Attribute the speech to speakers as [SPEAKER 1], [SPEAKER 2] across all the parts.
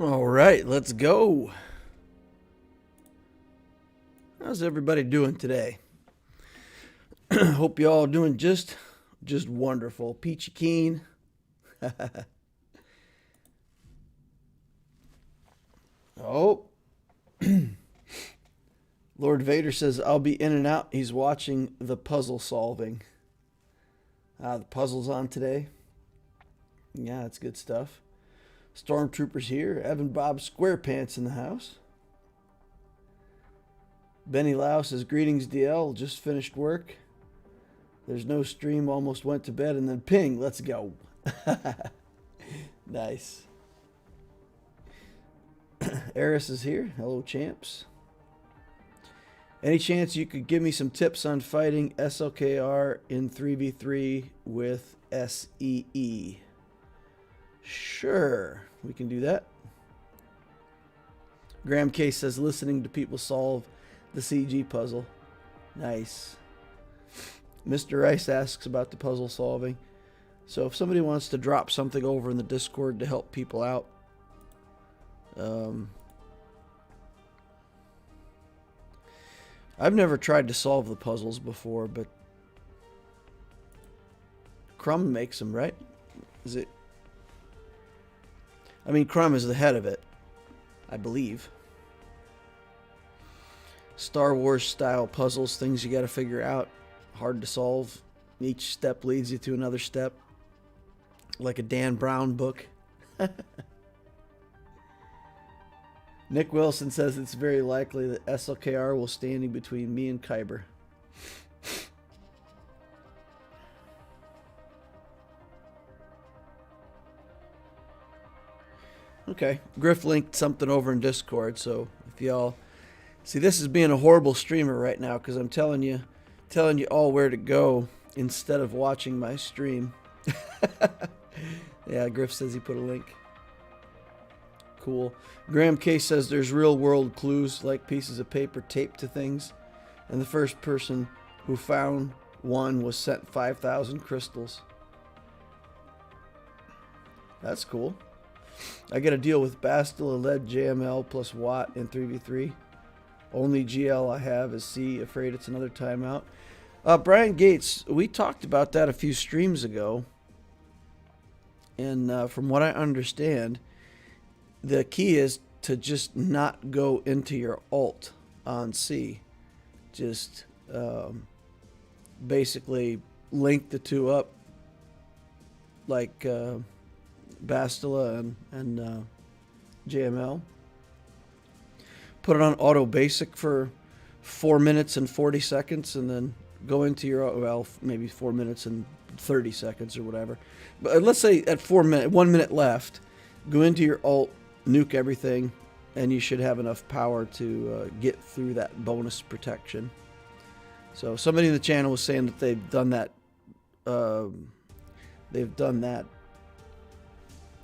[SPEAKER 1] All right, let's go. How's everybody doing today? Hope you all doing just wonderful. Peachy keen. Oh. Lord Vader says, I'll be in and out. He's watching the puzzle solving. The puzzle's on today. Yeah, that's good stuff. Stormtroopers here. Evan Bob Squarepants in the house. Benny Lau says, greetings DL. Just finished work. There's no stream. Almost went to bed. And then ping. Let's go. Nice. Eris is here. Hello, champs. Any chance you could give me some tips on fighting SLKR in 3v3 with SEE? Sure, we can do that. Graham K says, listening to people solve the CG puzzle. Nice. Mr. Rice asks about the puzzle solving. So if somebody wants to drop something over in the Discord to help people out, I've never tried to solve the puzzles before, but Crumb makes them, right? Is it? I mean, Crumb is the head of it, I believe. Star Wars style puzzles, things you got to figure out, hard to solve. Each step leads you to another step, like a Dan Brown book. Nick Wilson says it's very likely that SLKR will stand in between me and Kyber. Okay, Griff linked something over in Discord, so if y'all see, this is being a horrible streamer right now because I'm telling you all where to go instead of watching my stream. Yeah, Griff says he put a link. Cool. Graham K says there's real world clues like pieces of paper taped to things, and the first person who found one was sent 5,000 crystals. That's cool. I got to deal with Bastila, Lead, JML plus Watt in 3v3. Only GL I have is C. Afraid it's another timeout. Brian Gates, we talked about that a few streams ago, and from what I understand, the key is to just not go into your alt on C. Just basically link the two up like Bastila and JML. Put it on auto basic for 4 minutes and 40 seconds and then go into your, well, maybe 4 minutes and 30 seconds or whatever. But let's say at 1 minute left, go into your alt, nuke everything, and you should have enough power to get through that bonus protection. So somebody in the channel was saying that they've done that. They've done that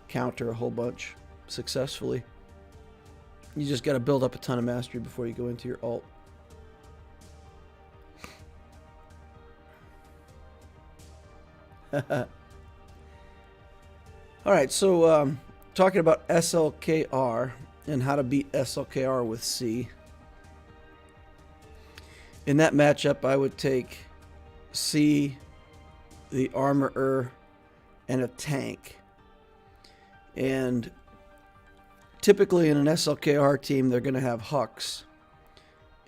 [SPEAKER 1] counter a whole bunch successfully. You just got to build up a ton of mastery before you go into your alt. All right, so talking about SLKR and how to beat SLKR with C. In that matchup, I would take C, the armorer, and a tank. And typically in an SLKR team, they're going to have Hux.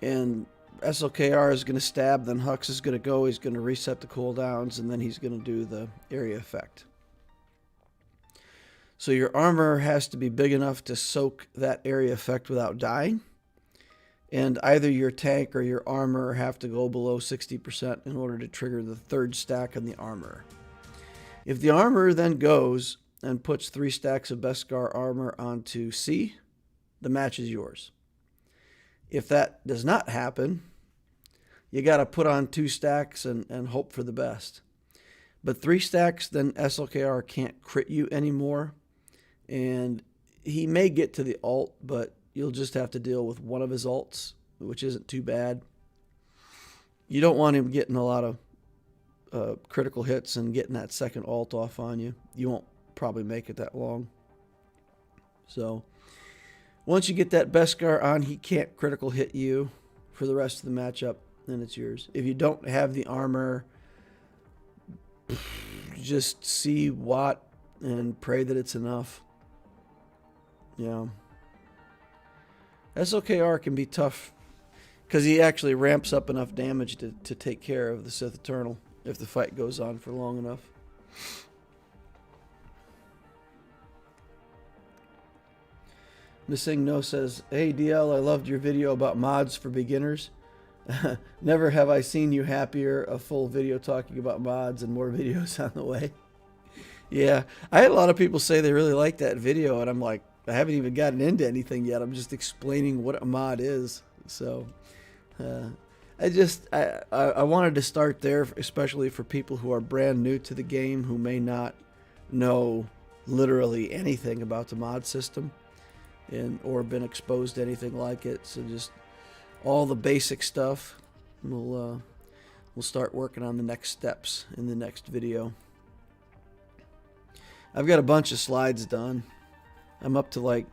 [SPEAKER 1] And SLKR is going to stab, then Hux is going to go, he's going to reset the cooldowns, and then he's going to do the area effect. So your armor has to be big enough to soak that area effect without dying. And either your tank or your armor have to go below 60% in order to trigger the third stack on the armor. If the armor then goes and puts 3 stacks of Beskar armor onto C, the match is yours. If that does not happen, you got to put on 2 stacks and hope for the best. But 3 stacks, then SLKR can't crit you anymore. And he may get to the alt, but you'll just have to deal with one of his alts, which isn't too bad. You don't want him getting a lot of critical hits and getting that second alt off on you. You won't probably make it that long. So once you get that Beskar on, he can't critical hit you for the rest of the matchup, then it's yours. If you don't have the armor, just see Watt and pray that it's enough. Yeah. SLKR can be tough because he actually ramps up enough damage to take care of the Sith Eternal if the fight goes on for long enough. Missing No says, "Hey DL, I loved your video about mods for beginners. Never have I seen you happier. A full video talking about mods and more videos on the way." Yeah, I had a lot of people say they really liked that video, and I'm like, I haven't even gotten into anything yet. I'm just explaining what a mod is. So I wanted to start there, especially for people who are brand new to the game, who may not know literally anything about the mod system or been exposed to anything like it. So just all the basic stuff. We'll start working on the next steps in the next video. I've got a bunch of slides done. I'm up to like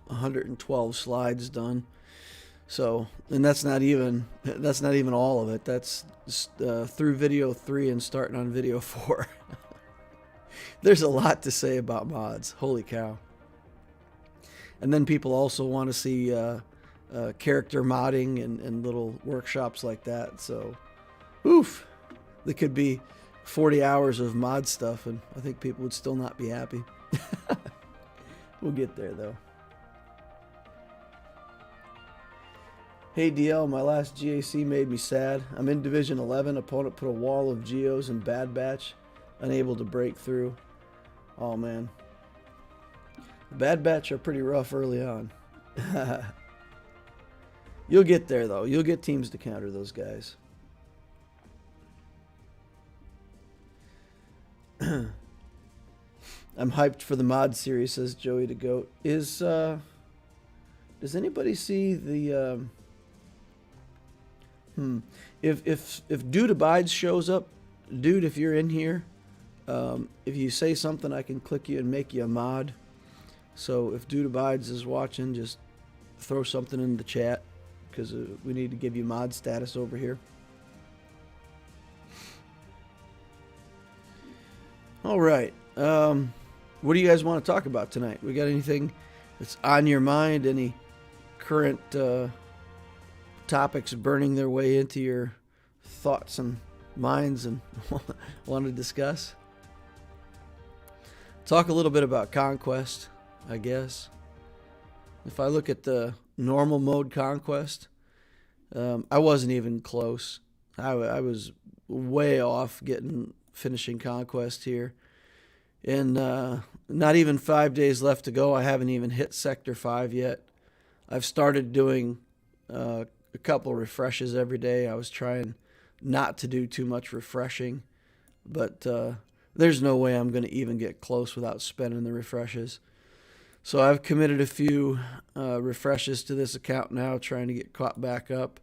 [SPEAKER 1] 112 slides done. So, and that's not even all of it. That's just, through video 3 and starting on video 4. There's a lot to say about mods. Holy cow. And then people also want to see character modding and little workshops like that. So, oof, there could be 40 hours of mod stuff, and I think people would still not be happy. We'll get there, though. Hey DL, my last GAC made me sad. I'm in Division 11. Opponent put a wall of Geos and Bad Batch, unable to break through. Oh man, the Bad Batch are pretty rough early on. You'll get there though. You'll get teams to counter those guys. I'm hyped for the mod series, says Joey the Goat. Does anybody see the if Dude Abides shows up, dude, if you're in here, if you say something, I can click you and make you a mod. So if Dude Abides is watching, just throw something in the chat, because we need to give you mod status over here. All right. What do you guys want to talk about tonight? We got anything that's on your mind? Any current topics burning their way into your thoughts and minds and want to discuss? Talk a little bit about Conquest, I guess. If I look at the normal mode Conquest, I wasn't even close. I was way off finishing Conquest here. And not even 5 days left to go. I haven't even hit Sector 5 yet. I've started doing a couple refreshes every day. I was trying not to do too much refreshing, but there's no way I'm going to even get close without spending the refreshes. So I've committed a few refreshes to this account now, trying to get caught back up.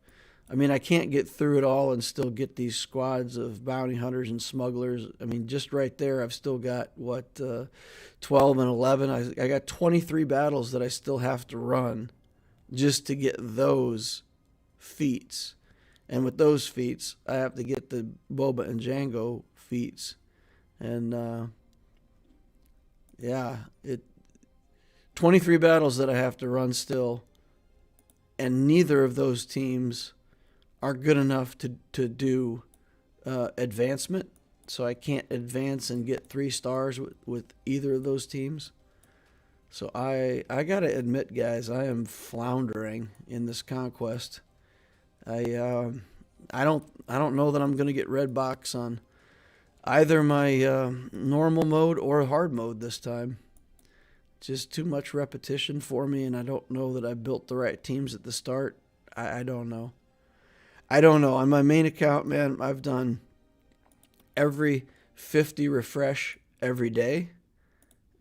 [SPEAKER 1] I mean, I can't get through it all and still get these squads of bounty hunters and smugglers. I mean, just right there, I've still got, 12 and 11. I got 23 battles that I still have to run just to get those feats. And with those feats, I have to get the Boba and Jango feats. And, 23 battles that I have to run still. And neither of those teams are good enough to do advancement, so I can't advance and get 3 stars with either of those teams. So I gotta admit, guys, I am floundering in this Conquest. I don't know that I'm gonna get red box on either my normal mode or hard mode this time. Just too much repetition for me, and I don't know that I built the right teams at the start. I don't know. On my main account, man, I've done every 50 refresh every day.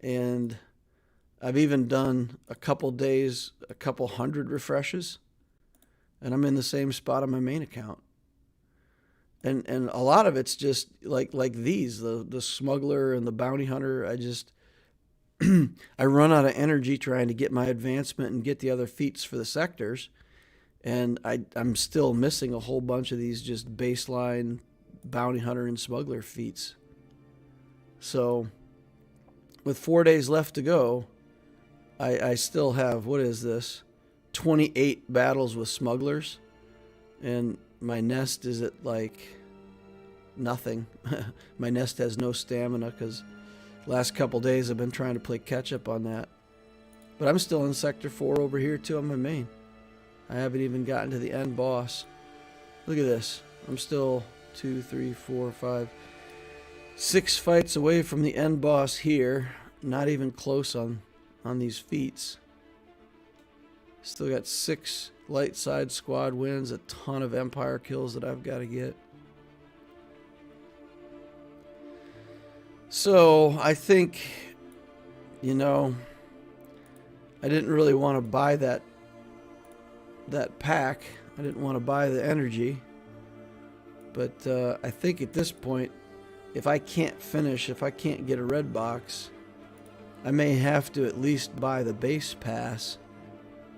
[SPEAKER 1] And I've even done a couple days, a couple hundred refreshes. And I'm in the same spot on my main account. And a lot of it's just like these, the smuggler and the bounty hunter. I run out of energy trying to get my advancement and get the other feats for the sectors. And I'm still missing a whole bunch of these just baseline bounty hunter and smuggler feats. So with 4 days left to go, I still have, what is this? 28 battles with smugglers. And my nest is at like nothing. My nest has no stamina because last couple days I've been trying to play catch up on that. But I'm still in Sector 4 over here too on my main. I haven't even gotten to the end boss. Look at this. I'm still 2, 3, 4, 5, 6 fights away from the end boss here. Not even close on these feats. Still got 6 light side squad wins, a ton of Empire kills that I've got to get. So I think, you know, I didn't really want to buy that pack. I didn't want to buy the energy. But I think at this point, if I can't finish, if I can't get a red box, I may have to at least buy the base pass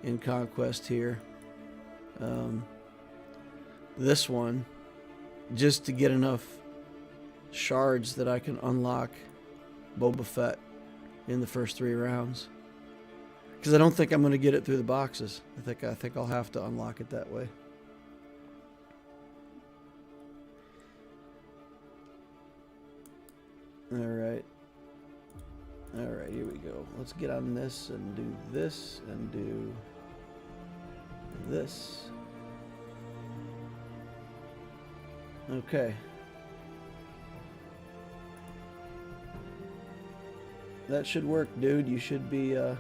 [SPEAKER 1] in Conquest here. This one, just to get enough shards that I can unlock Boba Fett in the first 3 rounds. Because I don't think I'm going to get it through the boxes. I think I'll have to unlock it that way. Alright. Alright, here we go. Let's get on this and do this and do this. Okay. That should work, dude. You should be a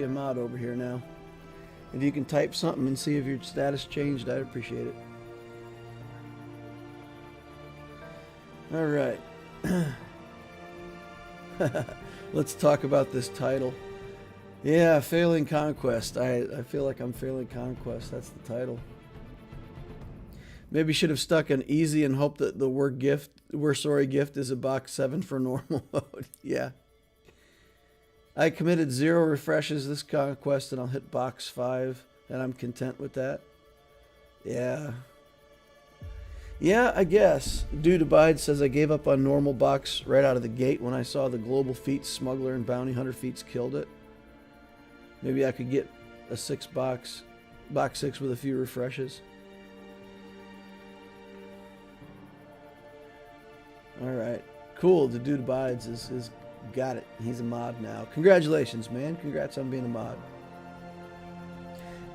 [SPEAKER 1] mod over here now. If you can type something and see if your status changed, I'd appreciate it. All right. Let's talk about this title. Yeah, failing Conquest. I feel like I'm failing Conquest. That's the title. Maybe should have stuck an easy and hope that the we're sorry gift is a box 7 for normal mode. Yeah. I committed 0 refreshes this Conquest and I'll hit box 5 and I'm content with that. Yeah. Yeah, I guess. Dude Abide says I gave up on normal box right out of the gate when I saw the global feats, smuggler and bounty hunter feats killed it. Maybe I could get a 6 box 6 with a few refreshes. Alright. Cool. The Dude Abides is got it. He's a mod now. Congratulations, man. Congrats on being a mod.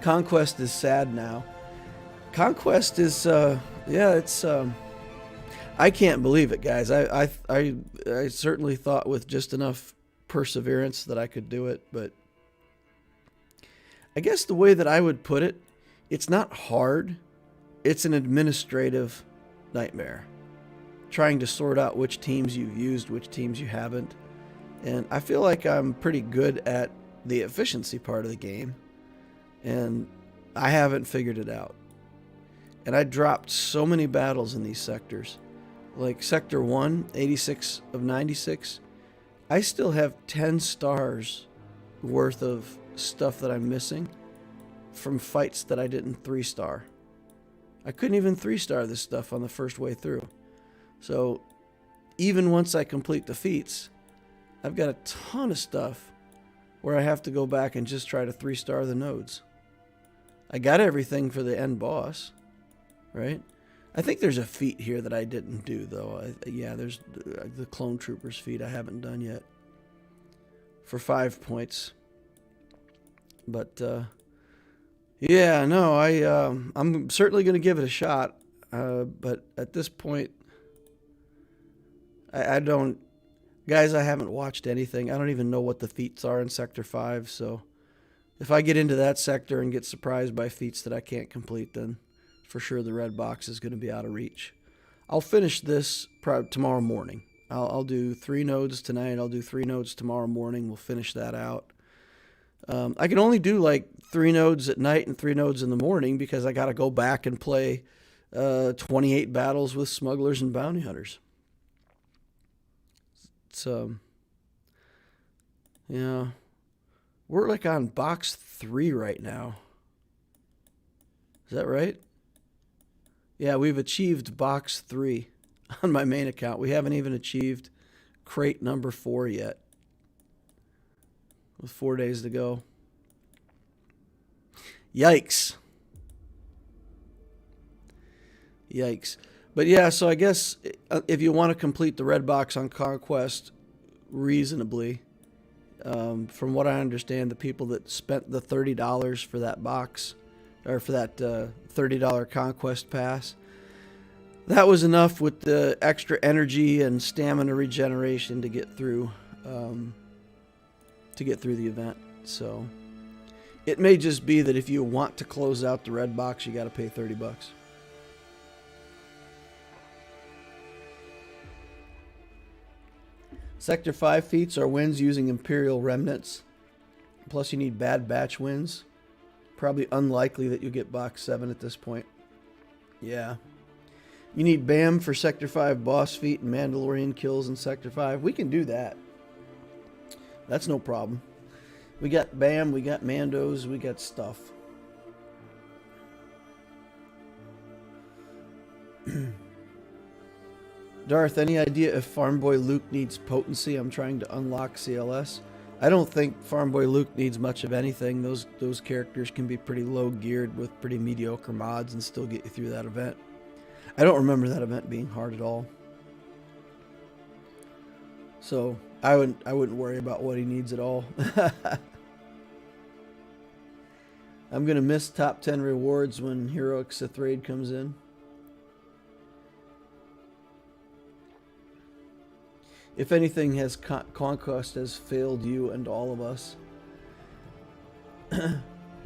[SPEAKER 1] Conquest is sad now. Conquest is, yeah, it's, I can't believe it, guys. I certainly thought with just enough perseverance that I could do it, but I guess the way that I would put it, it's not hard. It's an administrative nightmare. Trying to sort out which teams you've used, which teams you haven't. And I feel like I'm pretty good at the efficiency part of the game. And I haven't figured it out. And I dropped so many battles in these sectors. Like Sector 1, 86 of 96. I still have 10 stars worth of stuff that I'm missing from fights that I didn't 3-star. I couldn't even 3-star this stuff on the first way through. So even once I complete the feats, I've got a ton of stuff where I have to go back and just try to 3-star the nodes. I got everything for the end boss, right? I think there's a feat here that I didn't do, though. Yeah, there's the Clone Troopers feat I haven't done yet for 5 points. But, yeah, no, I'm certainly going to give it a shot. But at this point, I don't... Guys, I haven't watched anything. I don't even know what the feats are in Sector 5, so if I get into that sector and get surprised by feats that I can't complete, then for sure the red box is going to be out of reach. I'll finish this tomorrow morning. I'll do 3 nodes tonight. I'll do 3 nodes tomorrow morning. We'll finish that out. I can only do like 3 nodes at night and 3 nodes in the morning because I got to go back and play 28 battles with smugglers and bounty hunters. It's Yeah. We're like on box 3 right now. Is that right? Yeah, we've achieved box 3 on my main account. We haven't even achieved crate number 4 yet. With 4 days to go. Yikes. Yikes. But yeah, so I guess if you want to complete the red box on Conquest reasonably, from what I understand, the people that spent the $30 for that box, or for that $30 Conquest pass, that was enough with the extra energy and stamina regeneration to get through the event. So it may just be that if you want to close out the red box, you got to pay $30. Sector 5 feats are wins using Imperial Remnants. Plus you need Bad Batch wins. Probably unlikely that you'll get box 7 at this point. Yeah. You need BAM for Sector 5 boss feat and Mandalorian kills in Sector 5. We can do that. That's no problem. We got BAM, we got Mandos, we got stuff. Darth, any idea if Farm Boy Luke needs potency? I'm trying to unlock CLS. I don't think Farm Boy Luke needs much of anything. Those characters can be pretty low geared with pretty mediocre mods and still get you through that event. I don't remember that event being hard at all. So I wouldn't worry about what he needs at all. I'm gonna miss top 10 rewards when Heroic Sith Raid comes in. If anything, Conquest has failed you and all of us.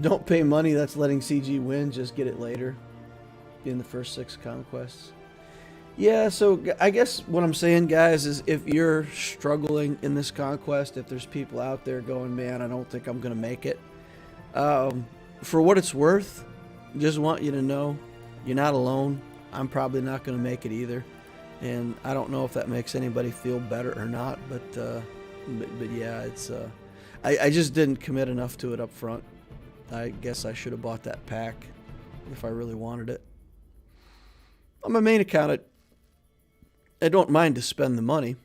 [SPEAKER 1] Don't pay money, that's letting CG win, just get it later. In the first 6 conquests. Yeah, so I guess what I'm saying, guys, is if you're struggling in this conquest, if there's people out there going, man, I don't think I'm going to make it. For what it's worth, just want you to know, you're not alone. I'm probably not going to make it either. And I don't know if that makes anybody feel better or not, but yeah, it's I just didn't commit enough to it up front. I guess I should have bought that pack if I really wanted it. On my main account, I don't mind to spend the money,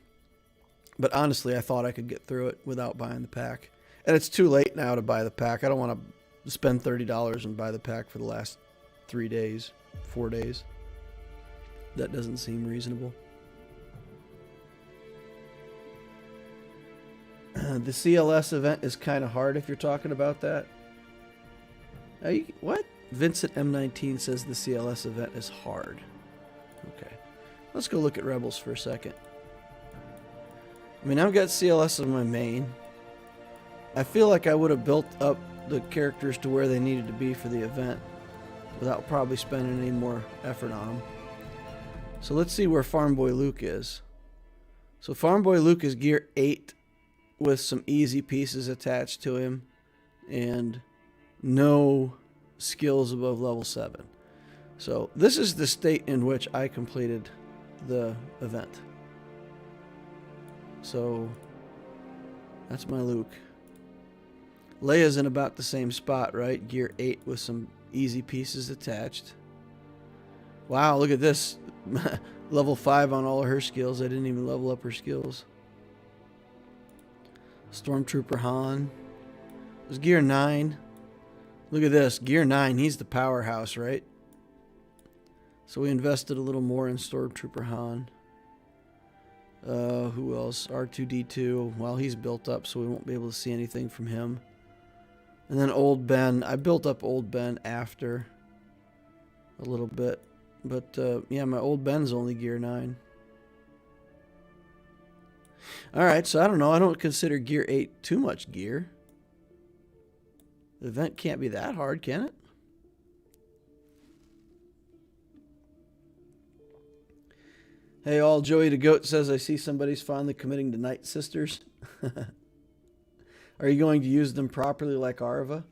[SPEAKER 1] but honestly, I thought I could get through it without buying the pack. And it's too late now to buy the pack. I don't want to spend $30 and buy the pack for the last 3 days, 4 days. That doesn't seem reasonable. The CLS event is kind of hard if you're talking about that. What? Vincent M19 says the CLS event is hard. Okay. Let's go look at Rebels for a second. I mean, I've got CLS on my main. I feel like I would have built up the characters to where they needed to be for the event without probably spending any more effort on them. So let's see where Farm Boy Luke is. So Farm Boy Luke is gear 8 with some easy pieces attached to him and no skills above level 7. So this is the state in which I completed the event. So that's my Luke. Leia's in about the same spot, right? Gear 8 with some easy pieces attached. Wow, look at this. Level 5 on all of her skills. I didn't even level up her skills. Stormtrooper Han. It was gear 9. Look at this. Gear 9. He's the powerhouse, right? So we invested a little more in Stormtrooper Han. Who else? R2-D2. Well, he's built up, so we won't be able to see anything from him. And then Old Ben. I built up Old Ben after a little bit. But, yeah, my Old Ben's only gear 9. Alright, so I don't know. I don't consider gear 8 too much gear. The event can't be that hard, can it? Hey, all. Joey the Goat says, I see somebody's finally committing to Night Sisters. Are you going to use them properly like Arva?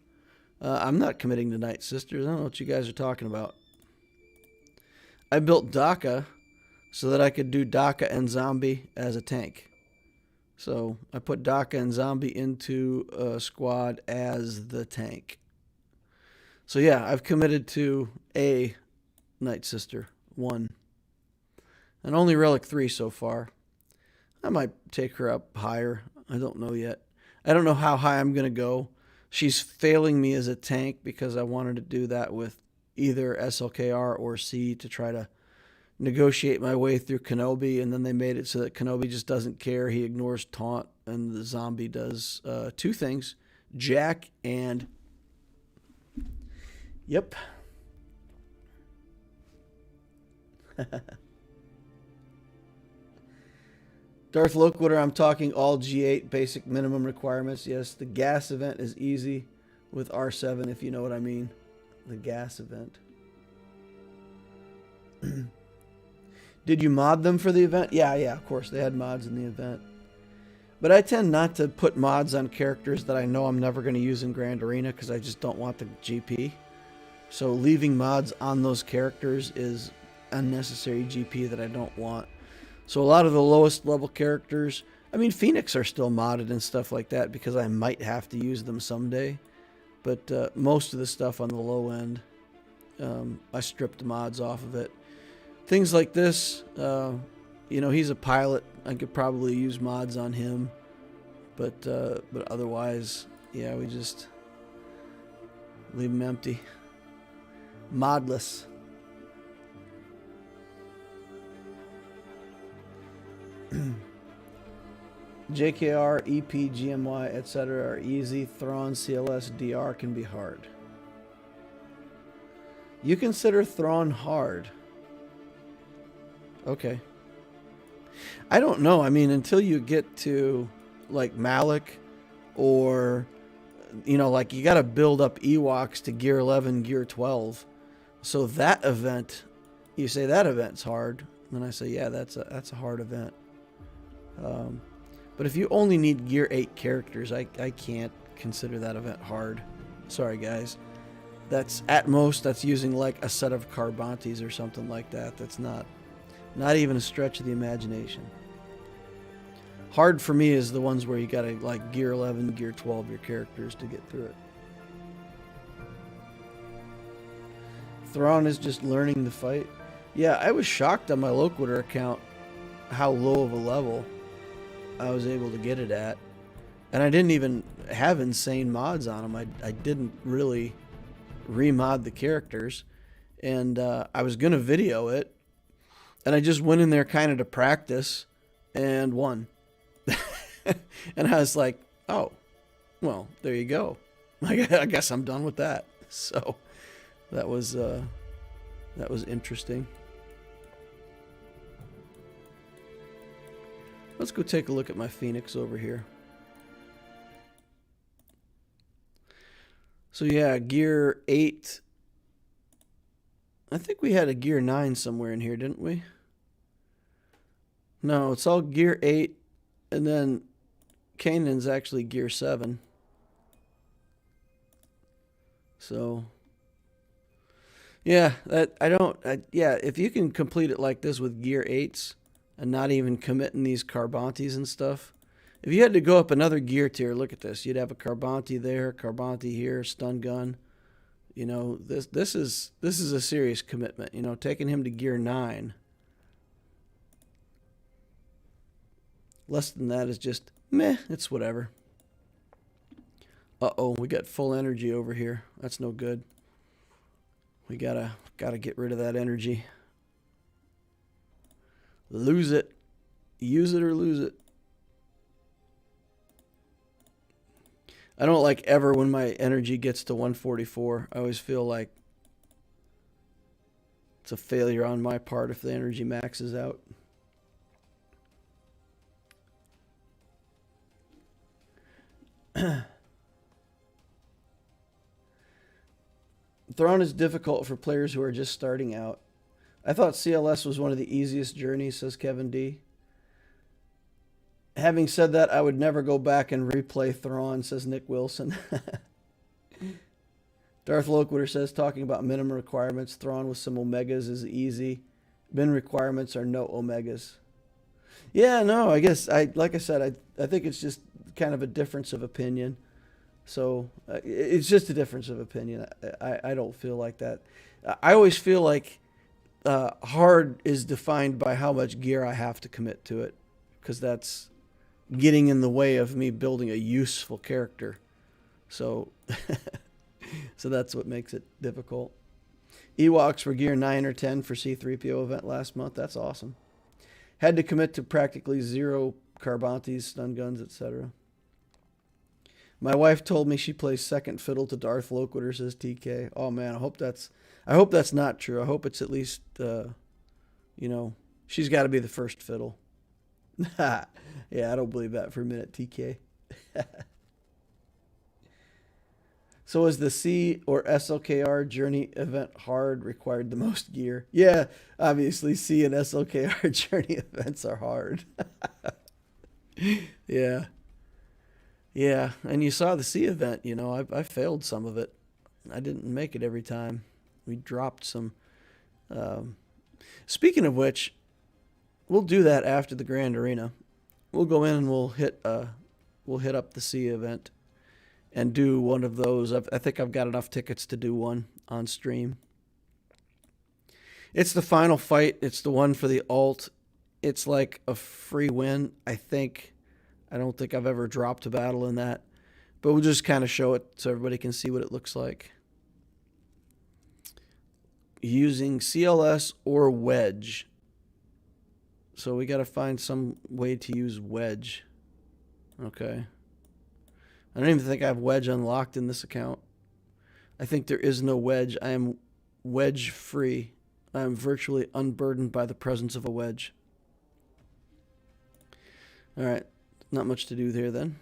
[SPEAKER 1] I'm not committing to Night Sisters. I don't know what you guys are talking about. I built Daka so that I could do Daka and Zombie as a tank. So I put Daka and Zombie into a squad as the tank. So yeah, I've committed to a Night Sister 1. And only Relic 3 so far. I might take her up higher. I don't know yet. I don't know how high I'm going to go. She's failing me as a tank because I wanted to do that with either SLKR or C to try to negotiate my way through Kenobi, and then they made it so that Kenobi just doesn't care. He ignores taunt, and the zombie does two things: jack and yep. Darth Loquitur, I'm talking all G8 basic minimum requirements. Yes, the gas event is easy with R7, if you know what I mean. The gas event. Did you mod them for the event? Yeah, of course. They had mods in the event. But I tend not to put mods on characters that I know I'm never going to use in Grand Arena because I just don't want the GP. So leaving mods on those characters is unnecessary GP that I don't want. So a lot of the lowest level characters, I mean, Phoenix are still modded and stuff like that because I might have to use them someday. But most of the stuff on the low end, I stripped the mods off of it. Things like this, you know, he's a pilot. I could probably use mods on him. But otherwise, yeah, we just leave him empty. Modless. JKR, EP, GMY, etc. are easy. Thrawn, CLS, DR can be hard. You consider Thrawn hard? Okay. I don't know. I mean, until you get to like Malik or, you know, like you got to build up Ewoks to gear 11, gear 12. So that event, you say that event's hard. And I say, yeah, that's a hard event. But if you only need gear 8 characters, I can't consider that event hard. Sorry, guys. That's at most, that's using like a set of Carbantes or something like that. That's not even a stretch of the imagination. Hard for me is the ones where you gotta like gear 11, gear 12 your characters to get through it. Thrawn is just learning the fight. Yeah, I was shocked on my Loquitur account how low of a level I was able to get it at. And I didn't even have insane mods on them. I didn't really remod the characters. And I was going to video it. And I just went in there kind of to practice and won. And I was like, oh, well, there you go. I guess I'm done with that. So that was interesting. Let's go take a look at my Phoenix over here. So yeah, gear 8. I think we had a gear 9 somewhere in here, didn't we? No, it's all gear 8, and then Kanan's actually gear 7. So yeah, if you can complete it like this with gear 8s and not even committing these Carbantes and stuff. If you had to go up another gear tier, look at this. You'd have a Carbante there, Carbante here, stun gun. You know, this is a serious commitment. You know, taking him to gear 9. Less than that is just meh. It's whatever. Uh-oh, we got full energy over here. That's no good. We gotta get rid of that energy. Lose it. Use it or lose it. I don't like ever when my energy gets to 144. I always feel like it's a failure on my part if the energy maxes out. Thrawn is difficult for players who are just starting out. I thought CLS was one of the easiest journeys, says Kevin D. Having said that, I would never go back and replay Thrawn, says Nick Wilson. Darth Loquitur says, talking about minimum requirements, Thrawn with some Omegas is easy. Min requirements are no Omegas. Yeah, no, I guess like I said, I think it's just kind of a difference of opinion. So it's just a difference of opinion. I don't feel like that. I always feel like hard is defined by how much gear I have to commit to it, because that's getting in the way of me building a useful character. So, so that's what makes it difficult. Ewoks were gear 9 or 10 for C3PO event last month. That's awesome. Had to commit to practically 0 Carbantes, stun guns, etc. My wife told me she plays second fiddle to Darth Loquitur, says TK. Oh man, I hope that's not true. I hope it's at least she's got to be the first fiddle. Yeah, I don't believe that for a minute, TK. So is the C or SLKR journey event hard, required the most gear? Yeah, obviously C and SLKR journey events are hard. Yeah. Yeah, and you saw the C event, I failed some of it. I didn't make it every time. We dropped some. Speaking of which, we'll do that after the Grand Arena. We'll go in and we'll hit up the C event and do one of those. I think I've got enough tickets to do one on stream. It's the final fight. It's the one for the alt. It's like a free win, I think. I don't think I've ever dropped a battle in that. But we'll just kind of show it so everybody can see what it looks like. Using CLS or wedge. So we got to find some way to use wedge. Okay. I don't even think I have wedge unlocked in this account. I think there is no wedge. I am wedge free. I am virtually unburdened by the presence of a wedge. All right. Not much to do there then.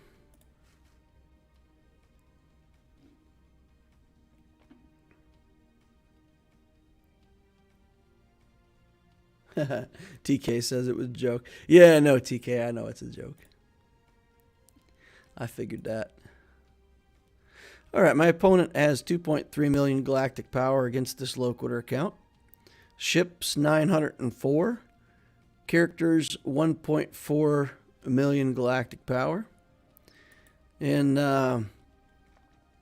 [SPEAKER 1] TK says it was a joke. Yeah, no, TK, I know it's a joke. I figured that. All right, my opponent has 2.3 million galactic power against this Loquitur account. Ships 904. Characters 1.4 million galactic power. And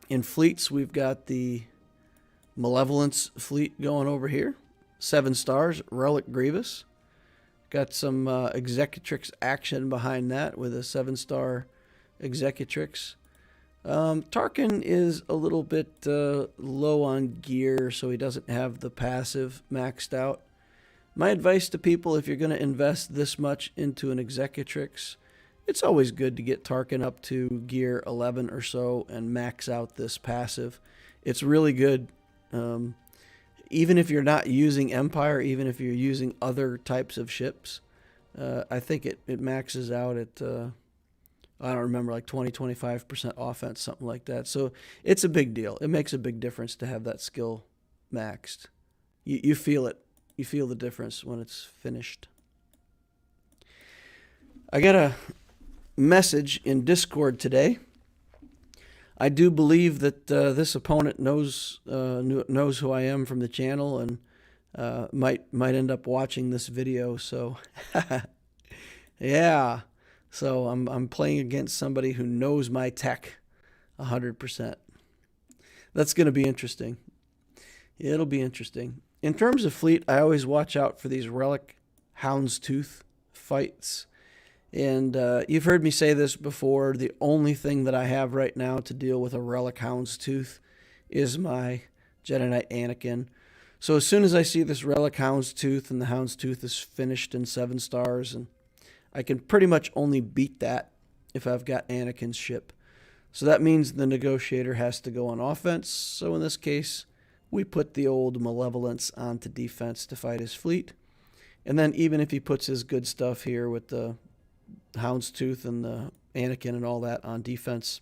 [SPEAKER 1] in fleets, we've got the Malevolence fleet going over here. 7 stars, Relic Grievous. Got some Executrix action behind that with a 7-star Executrix. Tarkin is a little bit low on gear, so he doesn't have the passive maxed out. My advice to people, if you're going to invest this much into an Executrix, it's always good to get Tarkin up to gear 11 or so and max out this passive. It's really good. Even if you're not using Empire, even if you're using other types of ships, I think it maxes out at, I don't remember, like 20-25% offense, something like that. So it's a big deal. It makes a big difference to have that skill maxed. You feel it. You feel the difference when it's finished. I got a message in Discord today. I do believe that this opponent knows who I am from the channel and might end up watching this video. So, yeah. So I'm playing against somebody who knows my tech 100%. That's going to be interesting. It'll be interesting. In terms of fleet, I always watch out for these Relic Houndstooth fights. And you've heard me say this before. The only thing that I have right now to deal with a Relic Houndstooth is my Jedi Knight Anakin. So as soon as I see this Relic Houndstooth and the Houndstooth is finished in 7 stars, and I can pretty much only beat that if I've got Anakin's ship. So that means the Negotiator has to go on offense. So in this case, we put the old Malevolence onto defense to fight his fleet. And then even if he puts his good stuff here with the Houndstooth and the Anakin and all that on defense,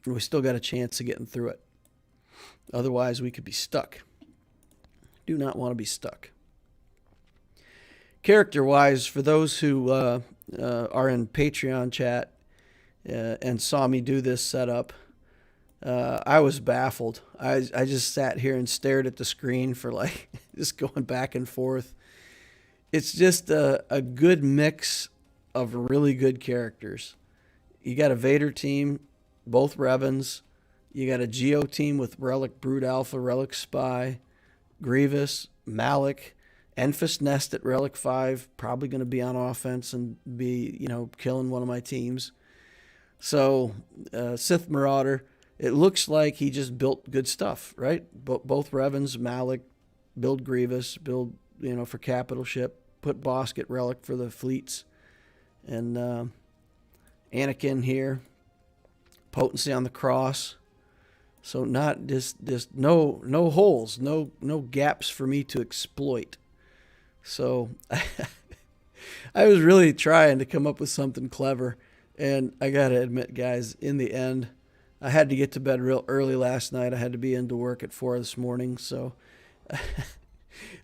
[SPEAKER 1] we still got a chance of getting through it. Otherwise, we could be stuck. Do not want to be stuck. Character-wise, for those who are in Patreon chat and saw me do this setup, I was baffled. I just sat here and stared at the screen for like just going back and forth. It's just a good mix of really good characters. You got a Vader team, both Revans. You got a Geo team with Relic Brood Alpha, Relic Spy, Grievous, Malik, Enfys Nest at Relic 5, probably going to be on offense and be, killing one of my teams. So, Sith Marauder, it looks like he just built good stuff, right? Both Revans, Malik, build Grievous, build, for capital ship, put Bosk at Relic for the fleets, and Anakin here, potency on the cross. So not just no holes, no gaps for me to exploit. So I was really trying to come up with something clever, and I gotta admit, guys, in the end, I had to get to bed real early last night. I had to be into work at 4 this morning, so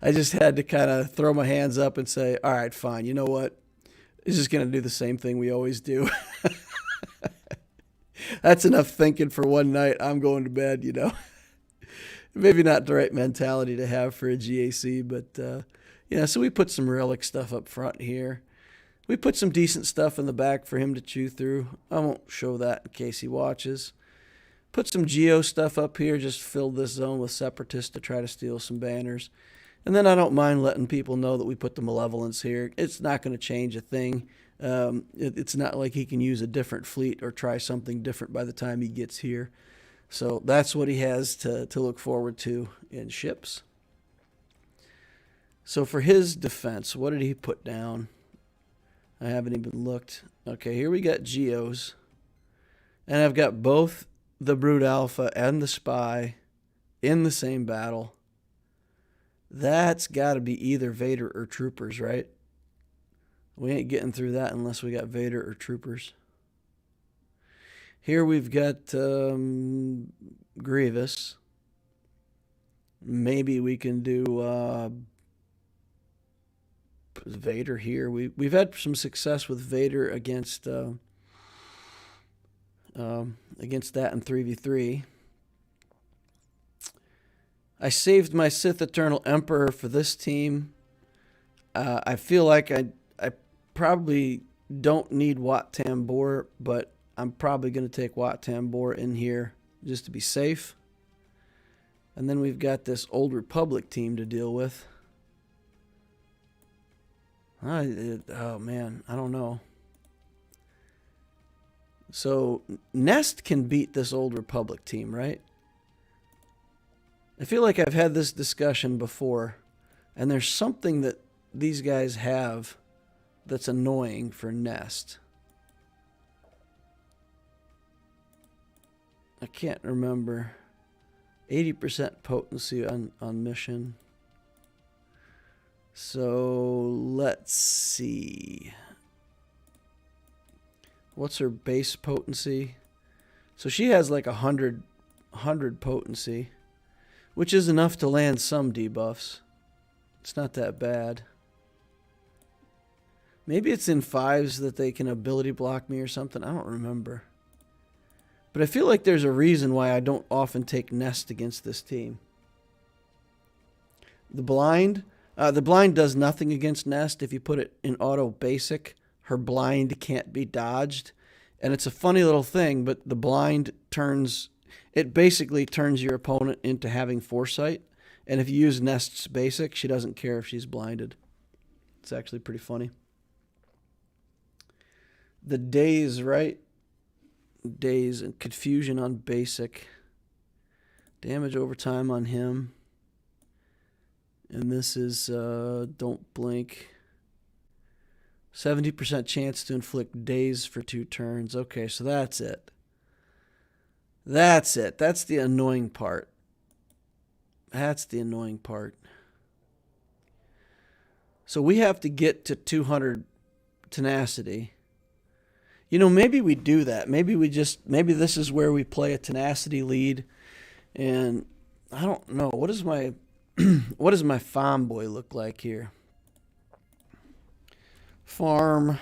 [SPEAKER 1] I just had to kind of throw my hands up and say, all right, fine, you know what? It's just gonna do the same thing we always do. That's enough thinking for one night. I'm going to bed, Maybe not the right mentality to have for a GAC, but, so we put some relic stuff up front here. We put some decent stuff in the back for him to chew through. I won't show that in case he watches. Put some Geo stuff up here, just filled this zone with Separatists to try to steal some banners. And then I don't mind letting people know that we put the Malevolence here. It's not going to change a thing. It's not like he can use a different fleet or try something different by the time he gets here. So that's what he has to look forward to in ships. So for his defense, what did he put down? I haven't even looked. Okay, here we got Geos. And I've got both the Brood Alpha and the Spy in the same battle. That's got to be either Vader or Troopers, right? We ain't getting through that unless we got Vader or Troopers. Here we've got Grievous. Maybe we can do Vader here. We've had some success with Vader against that in 3v3. I saved my Sith Eternal Emperor for this team. I feel like I probably don't need Wat Tambor, but I'm probably going to take Wat Tambor in here just to be safe. And then we've got this Old Republic team to deal with. Oh man, I don't know. So Nest can beat this Old Republic team, right? I feel like I've had this discussion before, and there's something that these guys have that's annoying for Nest. I can't remember. 80% potency on mission. So let's see. What's her base potency? So she has like 100 potency, which is enough to land some debuffs. It's not that bad. Maybe it's in 5s that they can ability block me or something. I don't remember. But I feel like there's a reason why I don't often take Nest against this team. The blind does nothing against Nest. If you put it in auto basic, her blind can't be dodged. And it's a funny little thing, but the blind basically turns your opponent into having foresight. And if you use Nest's basic, she doesn't care if she's blinded. It's actually pretty funny. The days, right? Days and confusion on basic. Damage over time on him. And this is don't blink. 70% chance to inflict daze for 2 turns. Okay, so that's it. That's it. That's the annoying part. That's the annoying part. So we have to get to 200 tenacity. Maybe we do that. Maybe this is where we play a tenacity lead. And I don't know. What does my farm boy look like here? Farm.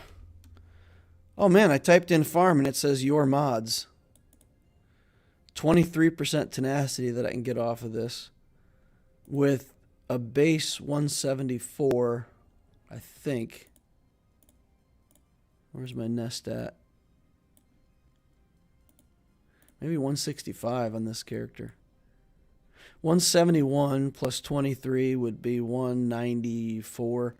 [SPEAKER 1] Oh man, I typed in farm and it says your mods. 23% tenacity that I can get off of this. With a base 174, I think. Where's my nest at? Maybe 165 on this character. 171 plus 23 would be 194.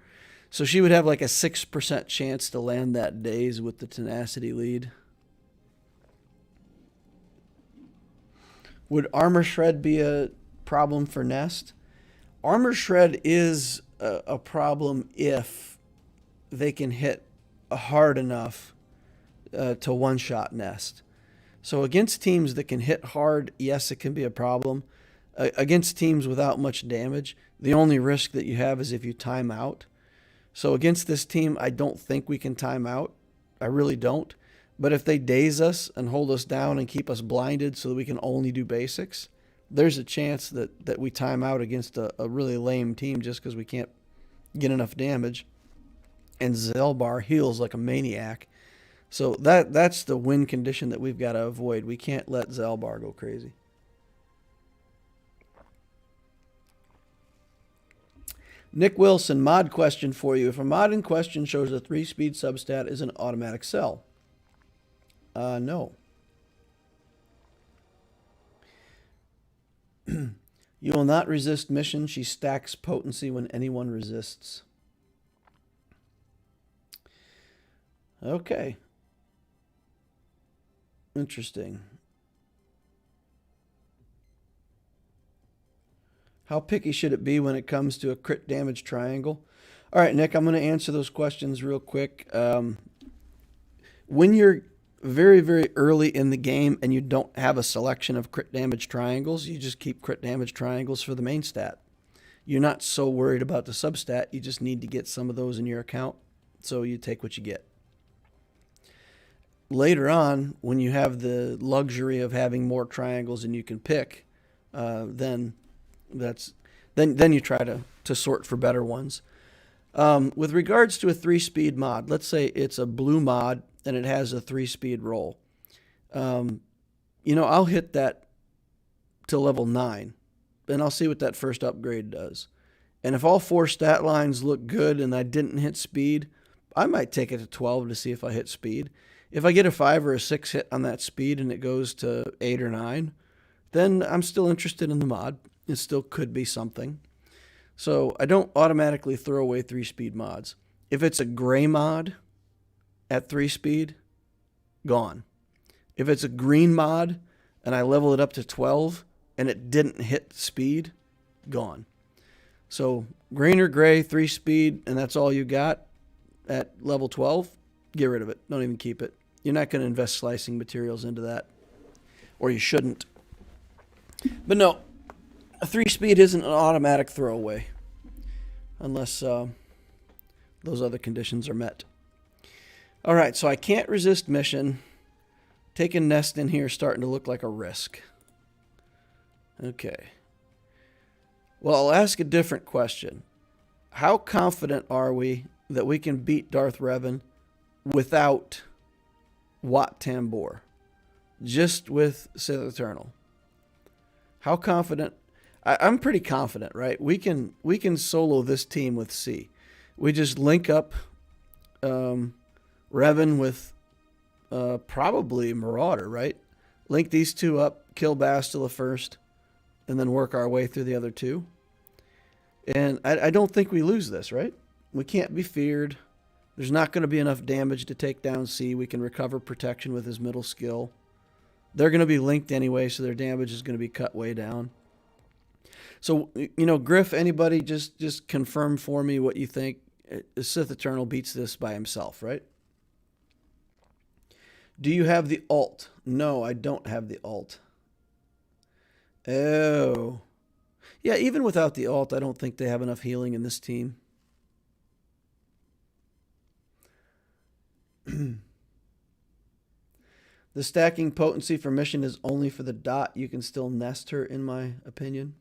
[SPEAKER 1] So she would have like a 6% chance to land that daze with the tenacity lead. Would armor shred be a problem for nest? Armor shred is a problem if they can hit hard enough to one-shot nest. So against teams that can hit hard, yes, it can be a problem. Against teams without much damage, the only risk that you have is if you time out. So against this team, I don't think we can time out. I really don't. But if they daze us and hold us down and keep us blinded so that we can only do basics, there's a chance that we time out against a really lame team just because we can't get enough damage. And Zelbar heals like a maniac. So that's the win condition that we've got to avoid. We can't let Zelbar go crazy. Nick Wilson, mod question for you. If a mod in question shows a 3-speed substat, is an automatic sell? No. You will not resist mission. She stacks potency when anyone resists. Okay. Interesting. How picky should it be when it comes to a crit damage triangle? All right, Nick, I'm going to answer those questions real quick. When you're very, very early in the game and you don't have a selection of crit damage triangles, you just keep crit damage triangles for the main stat. You're not so worried about the substat. You just need to get some of those in your account, so you take what you get. Later on, when you have the luxury of having more triangles than you can pick, then you try to sort for better ones. With regards to a 3-speed mod, let's say it's a blue mod and it has a 3-speed roll. I'll hit that to level 9, and I'll see what that first upgrade does. And if all 4 stat lines look good and I didn't hit speed, I might take it to 12 to see if I hit speed. If I get a 5 or a 6 hit on that speed and it goes to 8 or 9, then I'm still interested in the mod. It still could be something. So I don't automatically throw away 3-speed mods. If it's a gray mod at 3-speed, gone. If it's a green mod and I level it up to 12 and it didn't hit speed, gone. So green or gray, 3-speed, and that's all you got at level 12, get rid of it. Don't even keep it. You're not going to invest slicing materials into that, or you shouldn't. But no, a 3-speed isn't an automatic throwaway unless those other conditions are met. All right, so I can't resist mission. Taking nest in here is starting to look like a risk. Okay. Well, I'll ask a different question. How confident are we that we can beat Darth Revan without Wat Tambor? Just with Sith Eternal. How confident? I'm pretty confident, right? We can solo this team with C. We just link up Revan with probably Marauder, right? Link these two up, kill Bastila first, and then work our way through the other two. And I don't think we lose this, right? We can't be feared. There's not going to be enough damage to take down C. We can recover protection with his middle skill. They're going to be linked anyway, so their damage is going to be cut way down. So, Griff, anybody, just confirm for me what you think. Sith Eternal beats this by himself, right? Do you have the ult? No, I don't have the ult. Oh. Yeah, even without the ult, I don't think they have enough healing in this team. The stacking potency for mission is only for the dot. You can still nest her, in my opinion.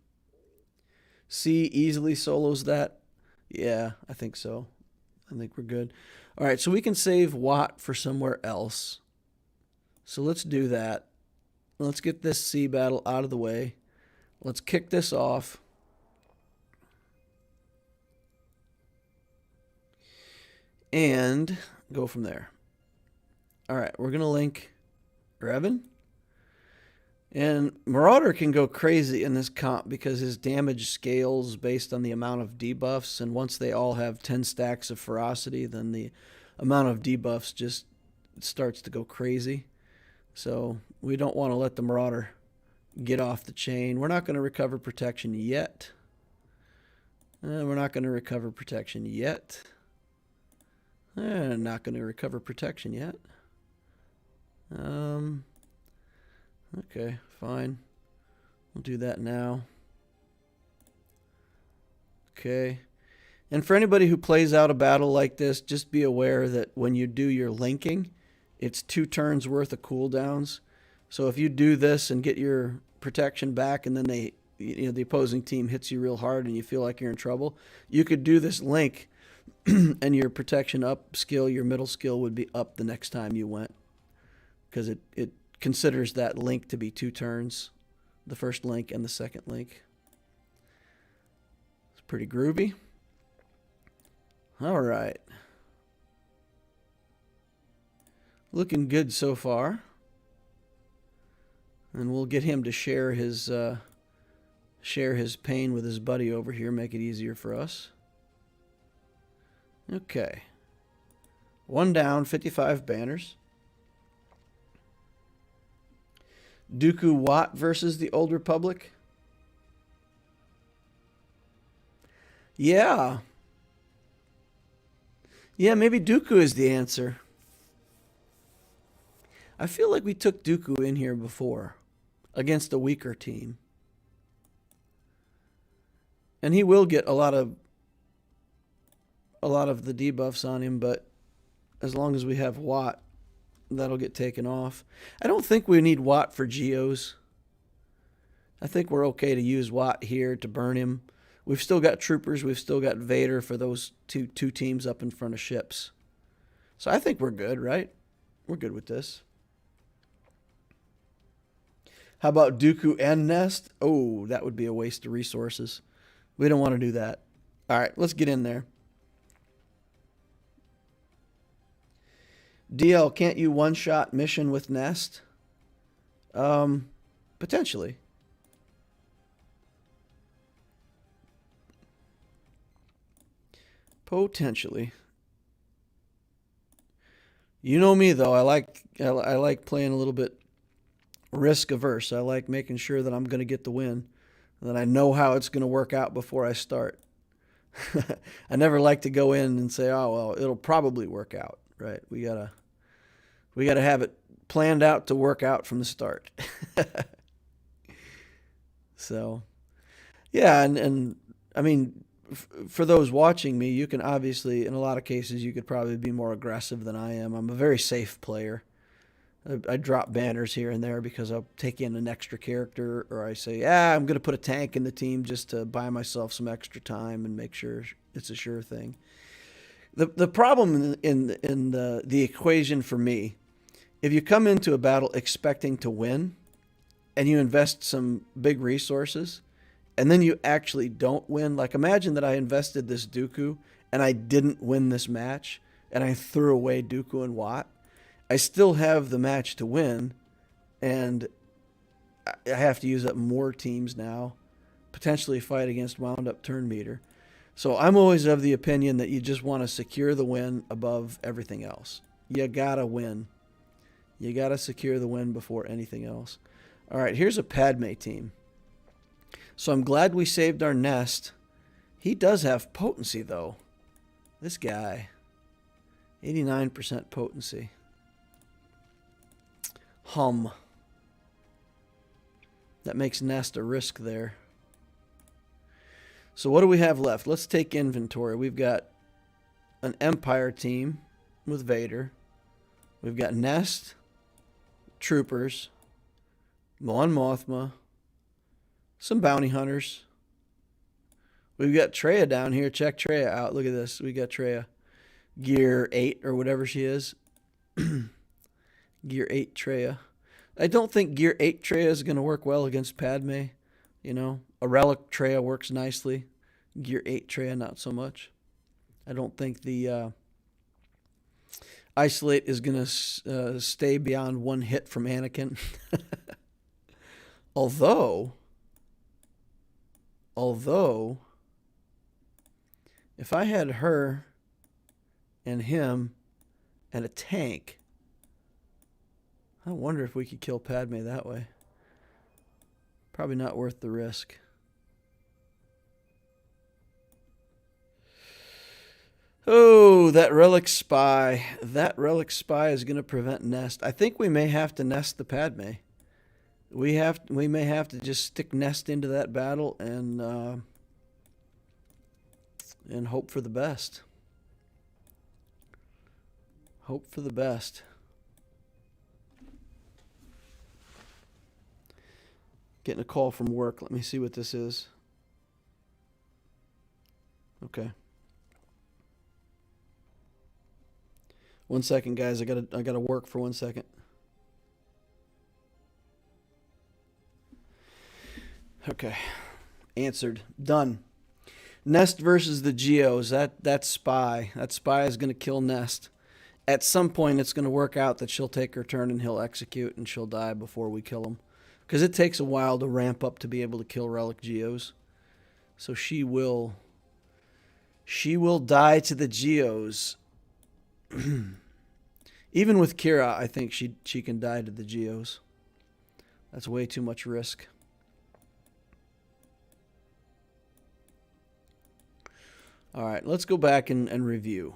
[SPEAKER 1] C easily solos that. Yeah, I think so. I think we're good. All right, so we can save Watt for somewhere else. So let's do that. Let's get this C battle out of the way. Let's kick this off. And go from there. All right, we're going to link Revan. And Marauder can go crazy in this comp because his damage scales based on the amount of debuffs. And once they all have 10 stacks of ferocity, then the amount of debuffs just starts to go crazy. So we don't want to let the Marauder get off the chain. We're not going to recover protection yet. We're not going to recover protection yet. Not going to recover protection yet. Okay, fine. We'll do that now. Okay. And for anybody who plays out a battle like this, just be aware that when you do your linking, it's 2 turns worth of cooldowns. So if you do this and get your protection back and then the opposing team hits you real hard and you feel like you're in trouble, you could do this link and your protection up skill, your middle skill would be up the next time you went. Because it considers that link to be 2 turns, the first link and the second link. It's pretty groovy. All right. Looking good so far. And we'll get him to share his pain with his buddy over here, make it easier for us. Okay. 1 down, 55 banners. Dooku Watt versus the Old Republic. Yeah. Yeah, maybe Dooku is the answer. I feel like we took Dooku in here before against a weaker team. And he will get a lot of the debuffs on him, but as long as we have Watt, that'll get taken off. I don't think we need Watt for Geos. I think we're okay to use Watt here to burn him. We've still got troopers. We've still got Vader for those two teams up in front of ships. So I think we're good, right? We're good with this. How about Dooku and Nest? Oh, that would be a waste of resources. We don't want to do that. All right, let's get in there. DL, can't you one-shot mission with Nest? Potentially. Potentially. You know me though. I like playing a little bit risk averse. I like making sure that I'm going to get the win, and that I know how it's going to work out before I start. I never like to go in and say, "Oh well, it'll probably work out." Right? We gotta have it planned out to work out from the start. So, yeah, and I mean, for those watching me, you can obviously, in a lot of cases, you could probably be more aggressive than I am. I'm a very safe player. I drop banners here and there because I'll take in an extra character, or I say, I'm going to put a tank in the team just to buy myself some extra time and make sure it's a sure thing. The problem in the equation for me, if you come into a battle expecting to win and you invest some big resources and then you actually don't win, like imagine that I invested this Dooku and I didn't win this match and I threw away Dooku and Watt, I still have the match to win, and I have to use up more teams now, potentially fight against wound up turn meter. So I'm always of the opinion that you just want to secure the win above everything else. You gotta win. You gotta secure the win before anything else. All right, here's a Padme team. So I'm glad we saved our Nest. He does have potency though. This guy, 89% potency. That makes Nest a risk there. So what do we have left? Let's take inventory. We've got an Empire team with Vader. We've got Nest, troopers, Mon Mothma, some bounty hunters. We've got Traya down here. Check Traya out. Look at this. We got Traya. Gear 8 or whatever she is. Gear 8 Traya. I don't think Gear 8 Traya is going to work well against Padme. You know, a Relic Traya works nicely. Gear 8 Traya, not so much. I don't think the Isolate is going to stay beyond one hit from Anakin. Although, if I had her and him and a tank, I wonder if we could kill Padme that way. Probably not worth the risk. Oh, that relic spy. That relic spy is going to prevent nest. I think we may have to nest the Padme. We may have to just stick nest into that battle and hope for the best. Hope for the best. Getting a call from work. Let me see what this is. Okay. 1 second, guys. I gotta work for 1 second. Okay. Answered. Done. Nest versus the Geos. That spy. That spy is gonna kill Nest. At some point, it's gonna work out that she'll take her turn and he'll execute and she'll die before we kill him. Because it takes a while to ramp up to be able to kill Relic Geos. So she will die to the Geos. Even with Kira, I think she can die to the Geos. That's way too much risk. All right, let's go back and review.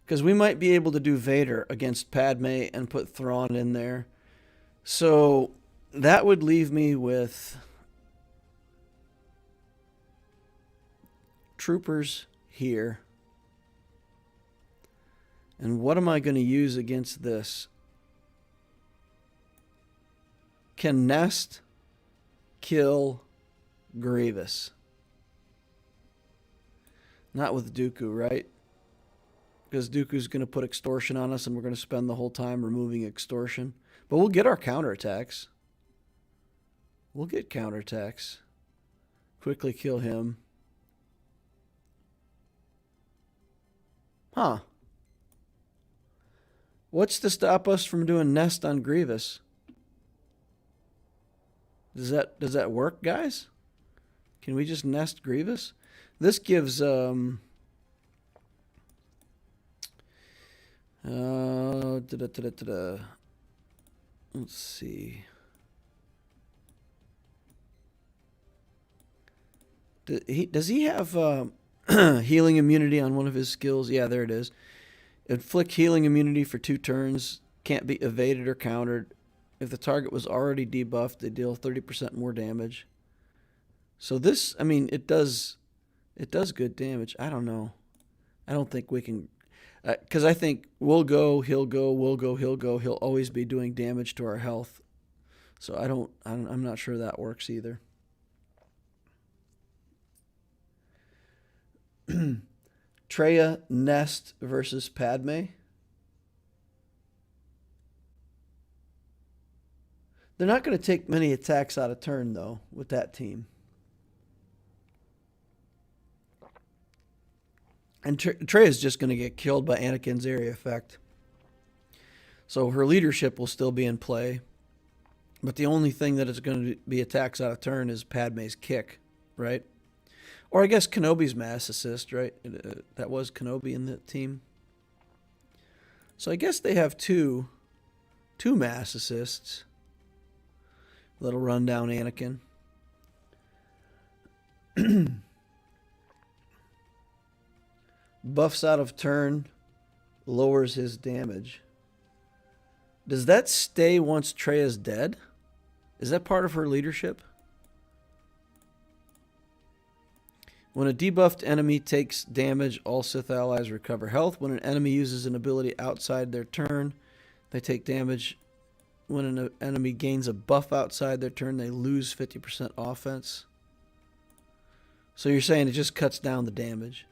[SPEAKER 1] Because we might be able to do Vader against Padme and put Thrawn in there. So that would leave me with troopers here. And what am I going to use against this? Can Nest kill Grievous? Not with Dooku, right? Because Dooku's going to put extortion on us and we're going to spend the whole time removing extortion. But we'll get our counterattacks. We'll get counterattacks. Quickly kill him. Huh. What's to stop us from doing Nest on Grievous? Does that work, guys? Can we just Nest Grievous? This gives let's see. Does he have healing immunity on one of his skills? Yeah, there it is. Inflict healing immunity for 2 turns. Can't be evaded or countered. If the target was already debuffed, they deal 30% more damage. So this, I mean, it does good damage. I don't know. I don't think we can, because I think we'll go, he'll go, we'll go, he'll go. He'll always be doing damage to our health. So I'm not sure that works either. Traya, Nest versus Padme. They're not going to take many attacks out of turn, though, with that team. And Traya's just going to get killed by Anakin's area effect. So her leadership will still be in play. But the only thing that is going to be attacks out of turn is Padme's kick, right? Or I guess Kenobi's mass assist, right? That was Kenobi in the team. So I guess they have two mass assists. That'll run down Anakin. Buffs out of turn, lowers his damage. Does that stay once Traya's dead? Is that part of her leadership? When a debuffed enemy takes damage, all Sith allies recover health. When an enemy uses an ability outside their turn, they take damage. When an enemy gains a buff outside their turn, they lose 50% offense. So you're saying it just cuts down the damage.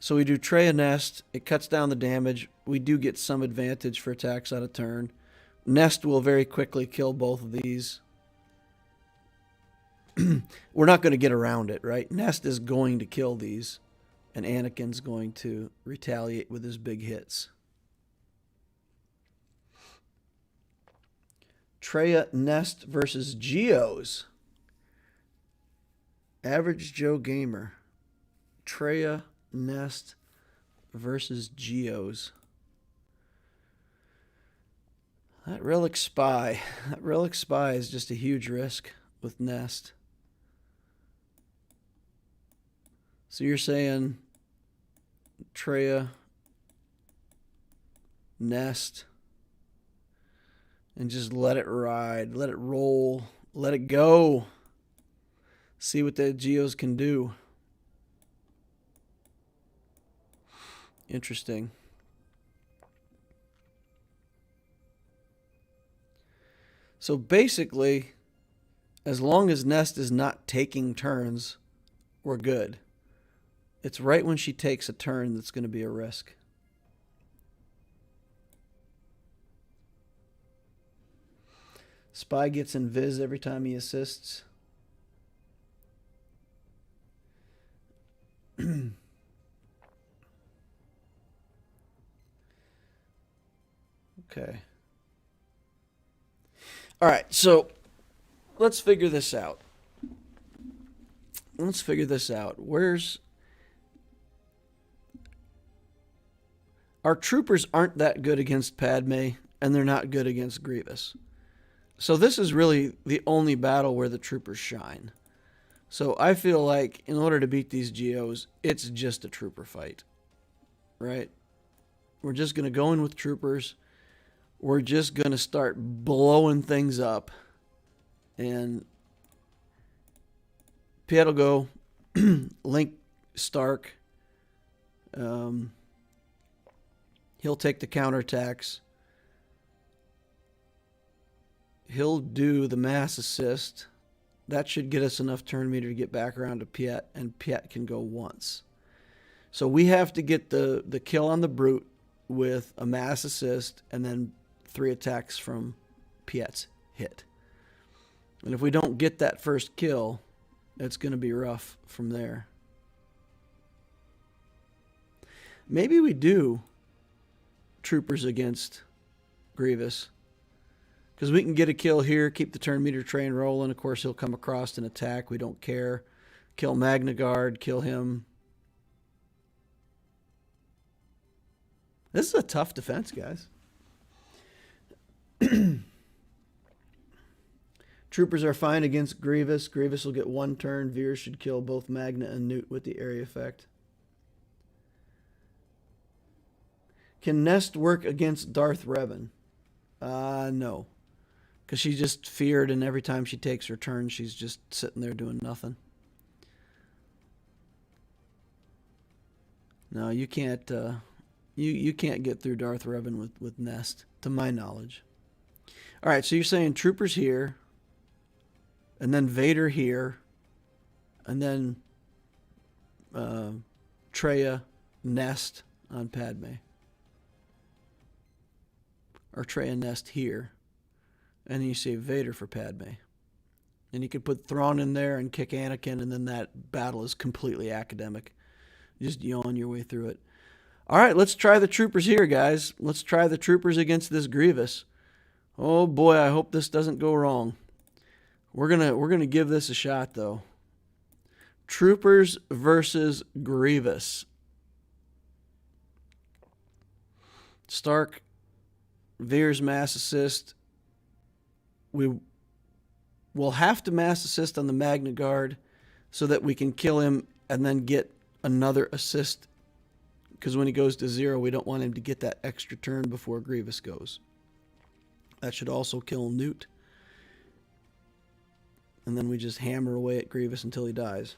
[SPEAKER 1] So we do Traya Nest. It cuts down the damage. We do get some advantage for attacks out of turn. Nest will very quickly kill both of these. We're not going to get around it, right? Nest is going to kill these. And Anakin's going to retaliate with his big hits. Traya Nest versus Geos. Average Joe Gamer. Traya Nest versus Geos. That Relic Spy. That Relic Spy is just a huge risk with Nest. So you're saying Traya Nest and just let it ride, let it roll, let it go. See what the Geos can do. Interesting. So basically, as long as Nest is not taking turns, we're good. It's right when she takes a turn that's going to be a risk. Spy gets invis every time he assists. Okay. All right, so let's figure this out. Where's... Our troopers aren't that good against Padme, and they're not good against Grievous. So this is really the only battle where the troopers shine. So I feel like in order to beat these Geos, it's just a trooper fight. Right? We're just going to go in with troopers. We're just going to start blowing things up. And Piet will go. Link Stark. He'll take the counterattacks. He'll do the mass assist. That should get us enough turn meter to get back around to Piet, and Piet can go once. So we have to get the kill on the Brute with a mass assist and then 3 attacks from Piet's hit. And if we don't get that first kill, it's going to be rough from there. Maybe we do troopers against Grievous, because we can get a kill here, keep the turn meter train rolling. Of course, he'll come across and attack. We don't care. Kill Magna Guard, kill him. This is a tough defense, guys. Troopers are fine against Grievous. Grievous will get 1 turn. Veer should kill both Magna and Nute with the area effect. Can Nest work against Darth Revan? No. Because she's just feared, and every time she takes her turn, she's just sitting there doing nothing. No, you can't. You can't get through Darth Revan with Nest, to my knowledge. All right, so you're saying troopers here, and then Vader here, and then Traya Nest on Padme. Or Traya Nest here. And then you say Vader for Padme. And you could put Thrawn in there and kick Anakin, and then that battle is completely academic. Just yawn your way through it. All right, let's try the troopers here, guys. Let's try the troopers against this Grievous. Oh boy, I hope this doesn't go wrong. We're gonna give this a shot, though. Troopers versus Grievous. Stark, Veer's mass assist. We will have to mass assist on the Magna Guard so that we can kill him and then get another assist. Because when he goes to 0, we don't want him to get that extra turn before Grievous goes. That should also kill Nute. And then we just hammer away at Grievous until he dies.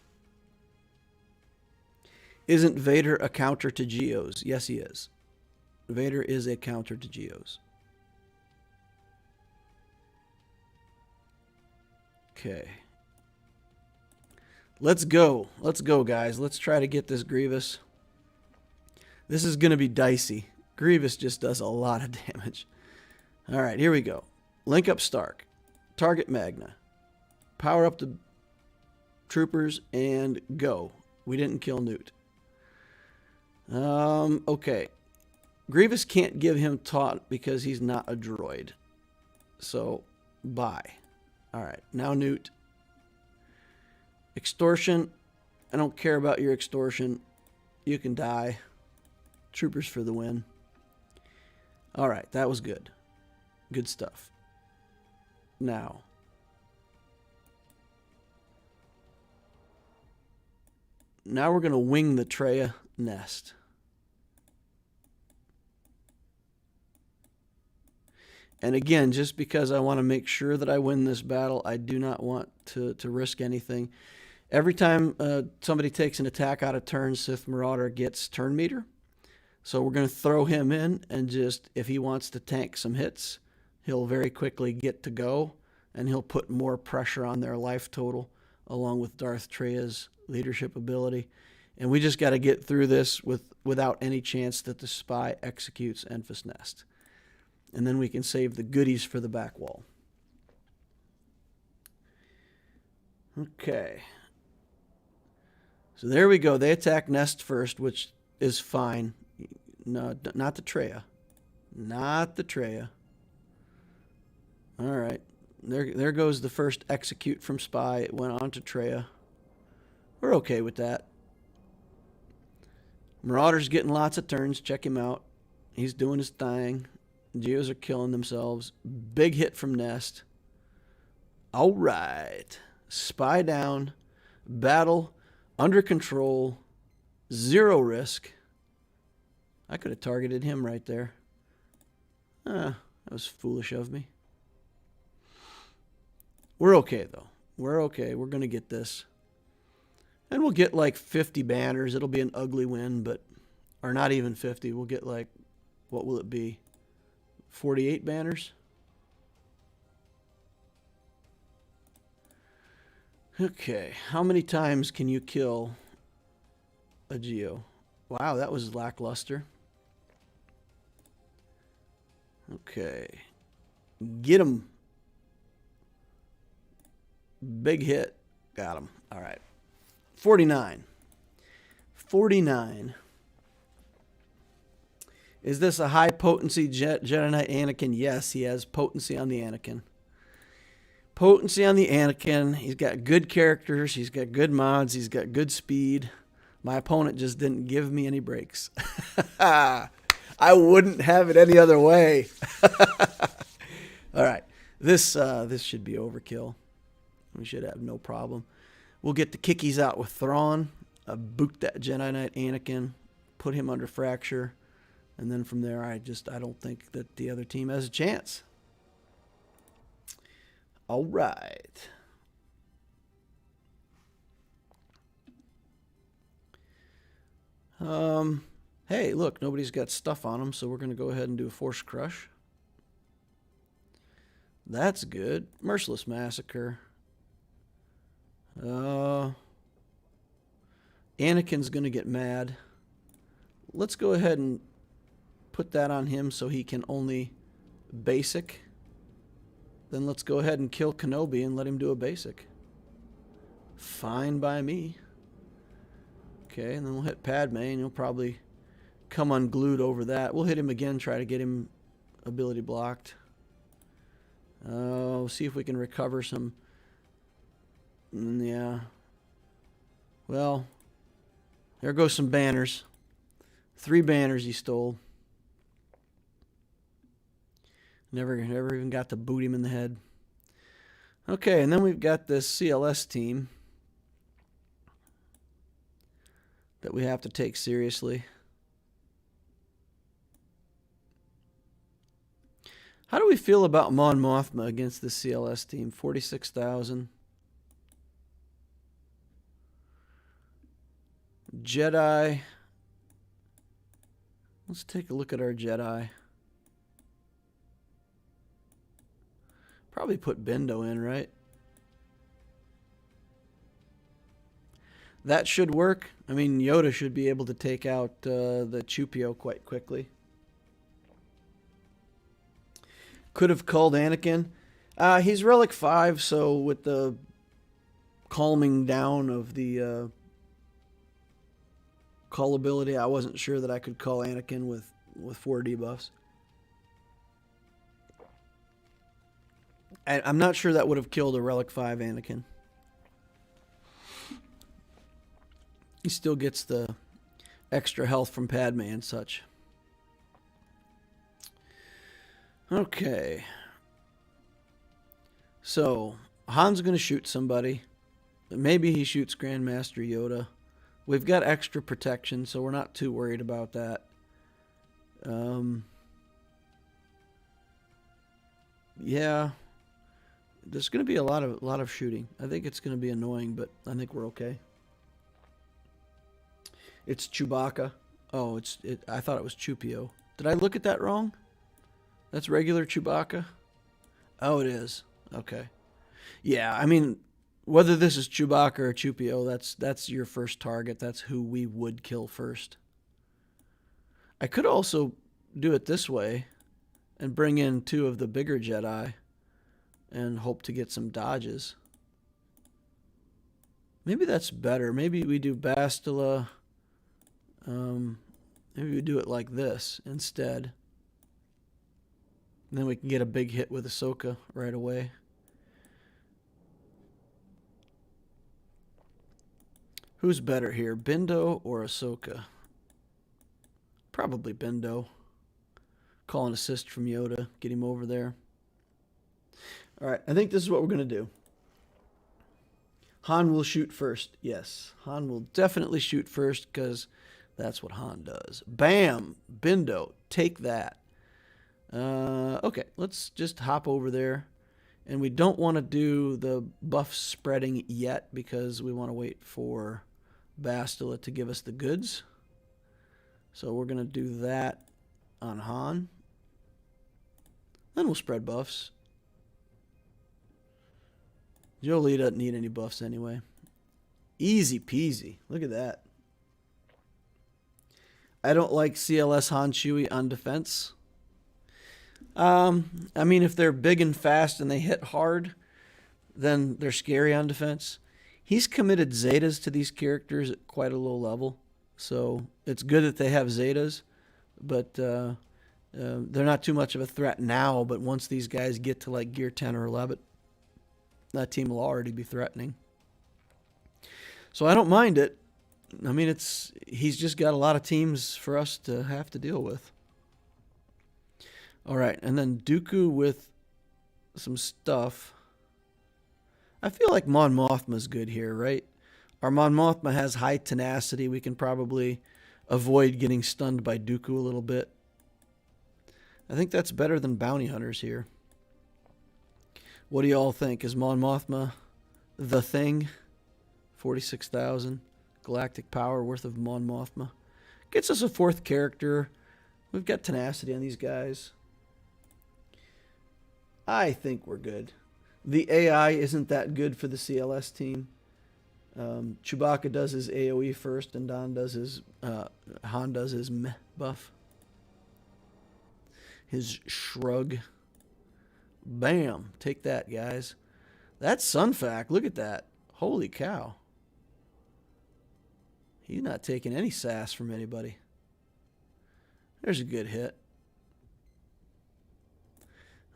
[SPEAKER 1] Isn't Vader a counter to Geos? Yes, he is. Vader is a counter to Geos. Okay. Let's go. Let's go, guys. Let's try to get this Grievous. This is going to be dicey. Grievous just does a lot of damage. All right, here we go. Link up Stark. Target Magna. Power up the troopers and go. We didn't kill Nute. Okay. Grievous can't give him taunt because he's not a droid. So, bye. Alright, now Nute. Extortion. I don't care about your extortion. You can die. Troopers for the win. Alright, that was good. Good stuff. Now. Now we're going to wing the Traya nest. And again, just because I want to make sure that I win this battle, I do not want to risk anything. Every time somebody takes an attack out of turn, Sith Marauder gets turn meter. So we're going to throw him in, and just, if he wants to tank some hits, he'll very quickly get to go, and he'll put more pressure on their life total, along with Darth Traya's leadership ability. And we just got to get through this without any chance that the spy executes Enfys Nest. And then we can save the goodies for the back wall. Okay. So there we go. They attack Nest first, which is fine. No, not the Traya. Not the Traya. All right. There goes the first execute from spy. It went on to Traya. We're okay with that. Marauder's getting lots of turns. Check him out. He's doing his thing. Geos are killing themselves. Big hit from Nest. All right. Spy down. Battle. Under control. Zero risk. I could have targeted him right there. That was foolish of me. We're okay, though. We're okay. We're going to get this. And we'll get like 50 banners. It'll be an ugly win, but... Or not even 50. We'll get like... What will it be? 48 banners? Okay. How many times can you kill a Geo? Wow, that was lackluster. Okay. Get him. Big hit. Got him. All right. 49. 49. Is this a high potency Jedi Knight Anakin? Yes, he has potency on the Anakin. Potency on the Anakin. He's got good characters. He's got good mods. He's got good speed. My opponent just didn't give me any breaks. I wouldn't have it any other way. All right. This should be overkill. We should have no problem. We'll get the kickies out with Thrawn. Boot that Jedi Knight Anakin. Put him under fracture. And then from there, I don't think that the other team has a chance. All right. Hey, look, nobody's got stuff on them, so we're going to go ahead and do a Force Crush. That's good. Merciless Massacre. Anakin's going to get mad. Let's go ahead and put that on him so he can only basic. Then let's go ahead and kill Kenobi and let him do a basic. Fine by me. Okay, and then we'll hit Padme, and he'll probably come unglued over that. We'll hit him again, try to get him ability blocked. We'll see if we can recover some. Yeah. Well, there goes some banners. 3 banners he stole. Never even got to boot him in the head. Okay, and then we've got this CLS team that we have to take seriously. How do we feel about Mon Mothma against the CLS team? 46,000. Jedi. Let's take a look at our Jedi. Probably put Bendo in, right? That should work. I mean, Yoda should be able to take out the Chupio quite quickly. Could have called Anakin. He's Relic 5, so with the calming down of the callability. I wasn't sure that I could call Anakin with 4 debuffs. I'm not sure that would have killed a Relic 5 Anakin. He still gets the extra health from Padme and such. Okay. So, Han's going to shoot somebody. Maybe he shoots Grandmaster Yoda. We've got extra protection, so we're not too worried about that. Yeah. There's going to be a lot of shooting. I think it's going to be annoying, but I think we're okay. It's Chewbacca. Oh, I thought it was Chewpio. Did I look at that wrong? That's regular Chewbacca? Oh, it is. Okay. Yeah, I mean, whether this is Chewbacca or Chewpio, that's your first target. That's who we would kill first. I could also do it this way and bring in 2 of the bigger Jedi and hope to get some dodges. Maybe that's better. Maybe we do Bastila. Maybe we do it like this instead. And then we can get a big hit with Ahsoka right away. Who's better here, Bindo or Ahsoka? Probably Bindo. Call an assist from Yoda. Get him over there. All right, I think this is what we're going to do. Han will shoot first. Yes, Han will definitely shoot first because that's what Han does. Bam! Bindo, take that. Okay, let's just hop over there. And we don't want to do the buff spreading yet because we want to wait for Bastila to give us the goods. So we're going to do that on Han. Then we'll spread buffs. Jolie doesn't need any buffs anyway. Easy peasy. Look at that. I don't like CLS Han Chewie on defense. I mean, if they're big and fast and they hit hard, then they're scary on defense. He's committed Zetas to these characters at quite a low level. So it's good that they have Zetas, but they're not too much of a threat now. But once these guys get to like gear 10 or 11, that team will already be threatening. So I don't mind it. I mean, he's just got a lot of teams for us to have to deal with. All right, and then Dooku with some stuff. I feel like Mon Mothma's good here, right? Our Mon Mothma has high tenacity. We can probably avoid getting stunned by Dooku a little bit. I think that's better than Bounty Hunters here. What do you all think? Is Mon Mothma the thing? 46,000 galactic power worth of Mon Mothma. Gets us a 4th character. We've got tenacity on these guys. I think we're good. The AI isn't that good for the CLS team. Chewbacca does his AoE first, and Han does his meh buff. His shrug. Bam. Take that, guys. That's Sunfac. Look at that. Holy cow. He's not taking any sass from anybody. There's a good hit.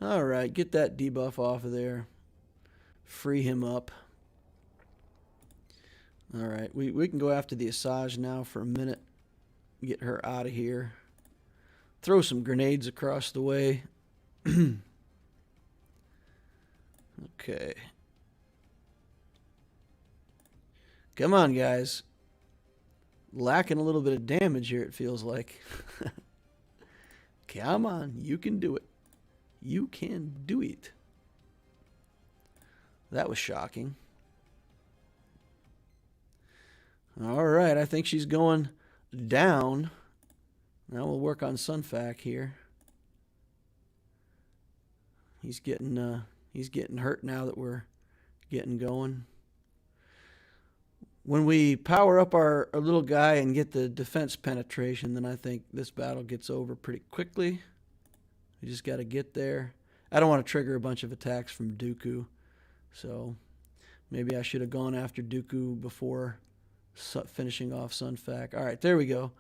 [SPEAKER 1] All right, get that debuff off of there. Free him up. All right, we can go after the Asajj now for a minute. Get her out of here. Throw some grenades across the way. Okay. Come on, guys. Lacking a little bit of damage here, it feels like. Come on, you can do it. You can do it. That was shocking. All right, I think she's going down. Now we'll work on Sunfac here. He's getting hurt now that we're getting going. When we power up our little guy and get the defense penetration, then I think this battle gets over pretty quickly. We just got to get there. I don't want to trigger a bunch of attacks from Dooku, so maybe I should have gone after Dooku before finishing off Sunfac. All right, there we go.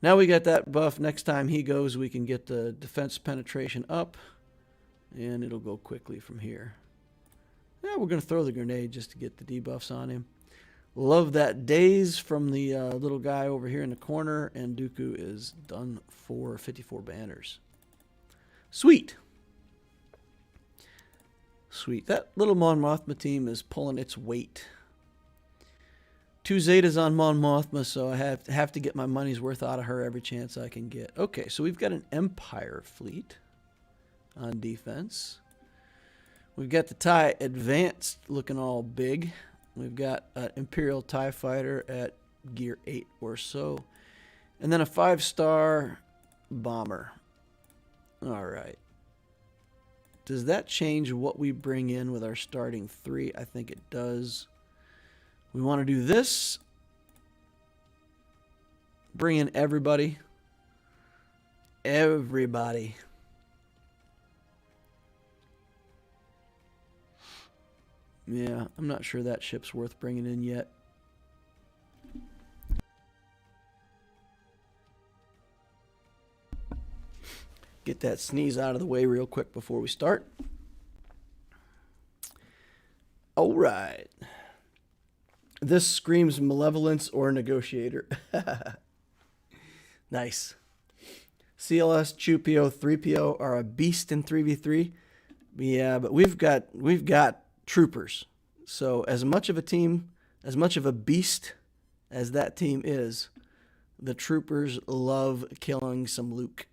[SPEAKER 1] Now we got that buff. Next time he goes, we can get the defense penetration up, and it'll go quickly from here. Yeah, we're going to throw the grenade just to get the debuffs on him. Love that daze from the little guy over here in the corner, and Dooku is done for 54 banners. Sweet. Sweet. That little Mon Mothma team is pulling its weight. 2 Zetas on Mon Mothma, so I have to get my money's worth out of her every chance I can get. Okay, so we've got an Empire fleet on defense. We've got the TIE Advanced looking all big. We've got an Imperial TIE Fighter at gear 8 or so. And then a 5-star bomber. All right. Does that change what we bring in with our starting 3? I think it does. We want to do this. Bring in everybody. Everybody. Yeah, I'm not sure that ship's worth bringing in yet. Get that sneeze out of the way real quick before we start. All right. This screams malevolence or negotiator. Nice. CLS, Chupio, 3PO are a beast in 3v3. Yeah, but we've got troopers. So as much of a team, as much of a beast as that team is, the troopers love killing some Luke.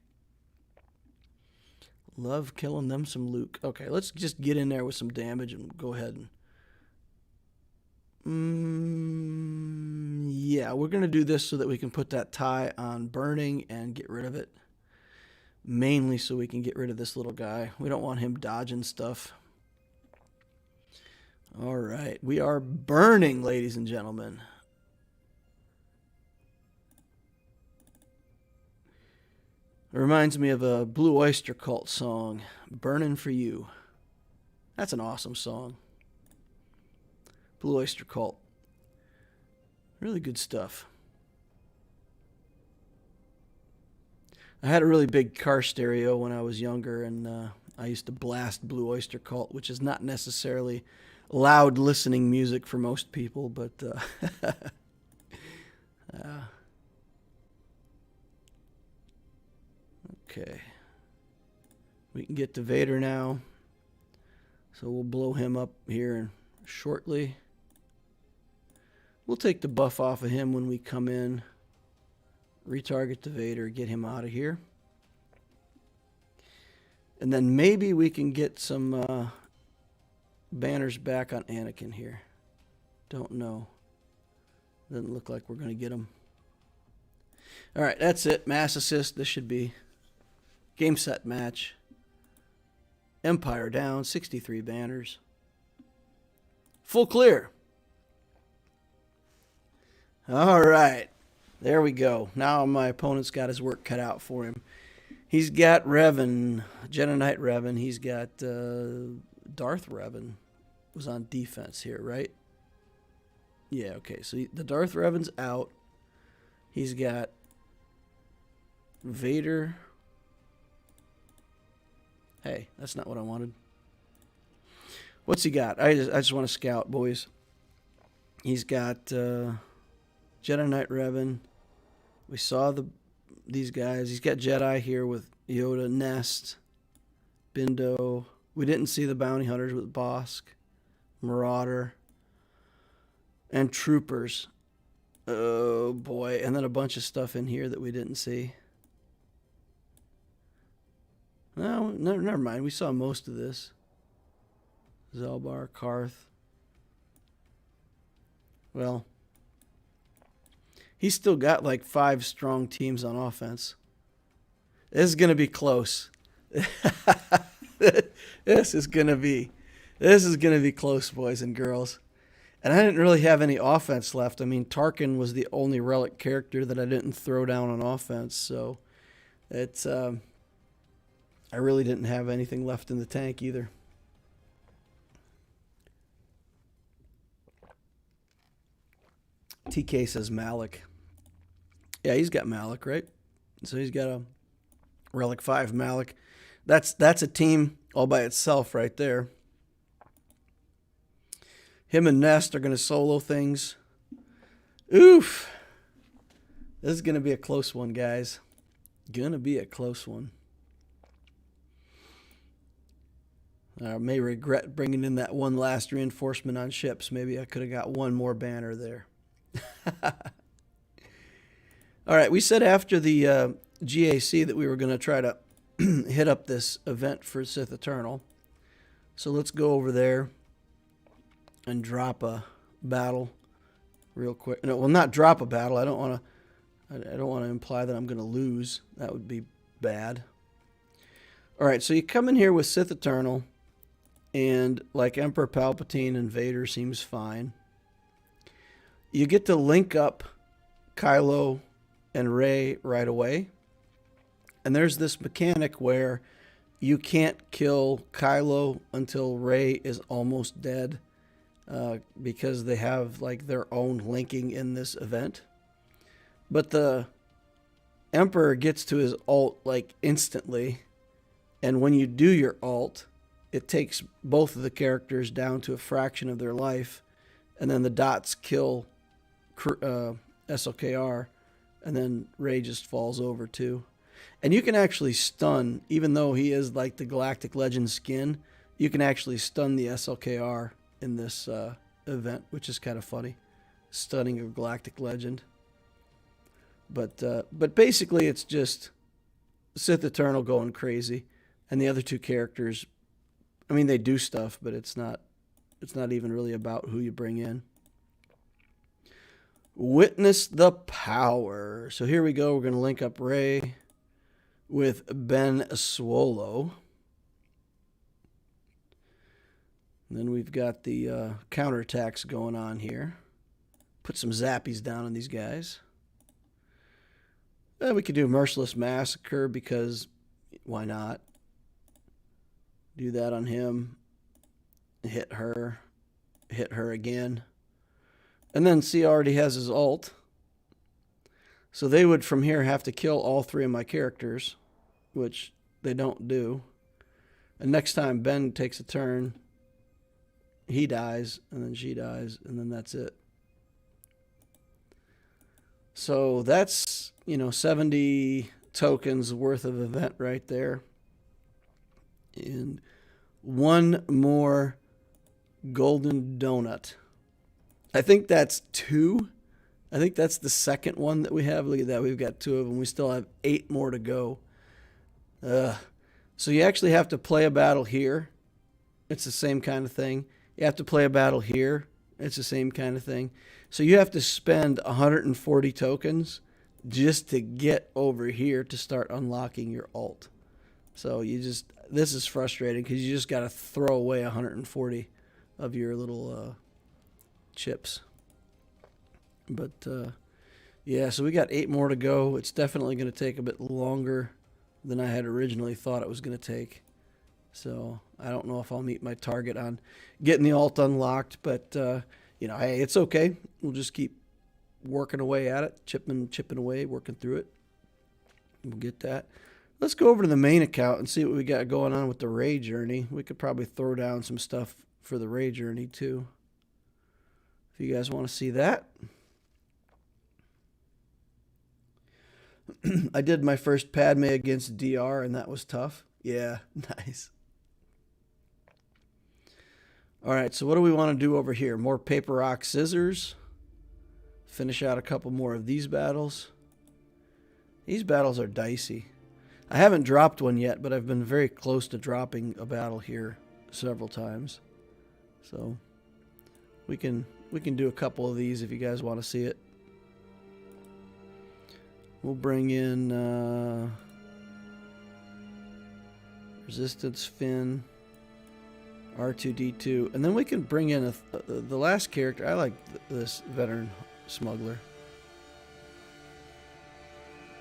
[SPEAKER 1] Love killing them some Luke. Okay, let's just get in there with some damage and go ahead and... yeah, we're going to do this so that we can put that tie on burning and get rid of it. Mainly so we can get rid of this little guy. We don't want him dodging stuff. All right, we are burning, ladies and gentlemen. It reminds me of a Blue Oyster Cult song, Burning for You. That's an awesome song. Blue Oyster Cult. Really good stuff. I had a really big car stereo when I was younger, and I used to blast Blue Oyster Cult, which is not necessarily loud listening music for most people, but okay. We can get to Vader now. So we'll blow him up here shortly. We'll take the buff off of him when we come in. Retarget the Vader, get him out of here. And then maybe we can get some banners back on Anakin here. Don't know. Doesn't look like we're going to get them. All right, that's it. Mass assist. This should be game, set, match. Empire down, 63 banners. Full clear. All right. There we go. Now my opponent's got his work cut out for him. He's got Revan, Jedi Knight Revan. He's got Darth Revan was on defense here, right? Yeah, okay. So the Darth Revan's out. He's got Vader. Hey, that's not what I wanted. What's he got? I just want to scout, boys. He's got Jedi Knight Revan. We saw these guys. He's got Jedi here with Yoda, Nest, Bindo. We didn't see the bounty hunters with Bosk, Marauder, and Troopers. Oh boy, and then a bunch of stuff in here that we didn't see. No, never mind. We saw most of this. Zelbar, Karth. Well, he's still got like 5 strong teams on offense. This is going to be close. This is going to be close, boys and girls. And I didn't really have any offense left. I mean, Tarkin was the only relic character that I didn't throw down on offense, so it's I really didn't have anything left in the tank either. TK says Malik. Yeah, he's got Malik, right? So he's got a Relic 5 Malik. That's a team all by itself right there. Him and Nest are going to solo things. Oof. This is going to be a close one, guys. Going to be a close one. I may regret bringing in that one last reinforcement on ships. Maybe I could have got one more banner there. All right, we said after the GAC that we were going to try to hit up this event for Sith Eternal. So let's go over there and drop a battle real quick. No, well, not drop a battle. I don't want to imply that I'm going to lose. That would be bad. All right, so you come in here with Sith Eternal, and like Emperor Palpatine and Vader seems fine. You get to link up Kylo and Rey right away. And there's this mechanic where you can't kill Kylo until Rey is almost dead, because they have like their own linking in this event. But the Emperor gets to his ult like instantly, and when you do your ult, it takes both of the characters down to a fraction of their life, and then the dots kill SLKR, and then Rey just falls over too. And you can actually stun, even though he is like the Galactic Legend skin, you can actually stun the SLKR in this event, which is kind of funny. Stunning a Galactic Legend. But basically it's just Sith Eternal going crazy, and the other two characters, I mean, they do stuff, but it's not even really about who you bring in. Witness the power. So here we go. We're going to link up Rey with Ben Swolo. And then we've got the counterattacks going on here. Put some zappies down on these guys. We could do Merciless Massacre because why not? Do that on him. Hit her again. And then see, already has his ult. So they would from here have to kill all three of my characters, which they don't do. And next time Ben takes a turn, he dies, and then she dies, and then that's it. So that's, 70 tokens worth of event right there. And one more golden donut. I think that's 2. I think that's the second one that we have. Look at that. We've got 2 of them. We still have 8 more to go. So you actually have to play a battle here. It's the same kind of thing. You have to play a battle here. It's the same kind of thing. So you have to spend 140 tokens just to get over here to start unlocking your ult. So this is frustrating because you just got to throw away 140 of your little chips. But yeah, so we got 8 more to go. It's definitely going to take a bit longer than I had originally thought it was going to take. So I don't know if I'll meet my target on getting the ult unlocked, but hey, it's okay. We'll just keep working away at it, chipping away, working through it. We'll get that. Let's go over to the main account and see what we got going on with the Rey journey. We could probably throw down some stuff for the Rey journey too, if you guys want to see that. I did my first Padme against DR, and that was tough. Yeah, nice. All right, so what do we want to do over here? More paper, rock, scissors. Finish out a couple more of these battles. These battles are dicey. I haven't dropped one yet, but I've been very close to dropping a battle here several times. So we can do a couple of these if you guys want to see it. We'll bring in Resistance Finn, R2-D2, and then we can bring in the last character. I like this veteran smuggler.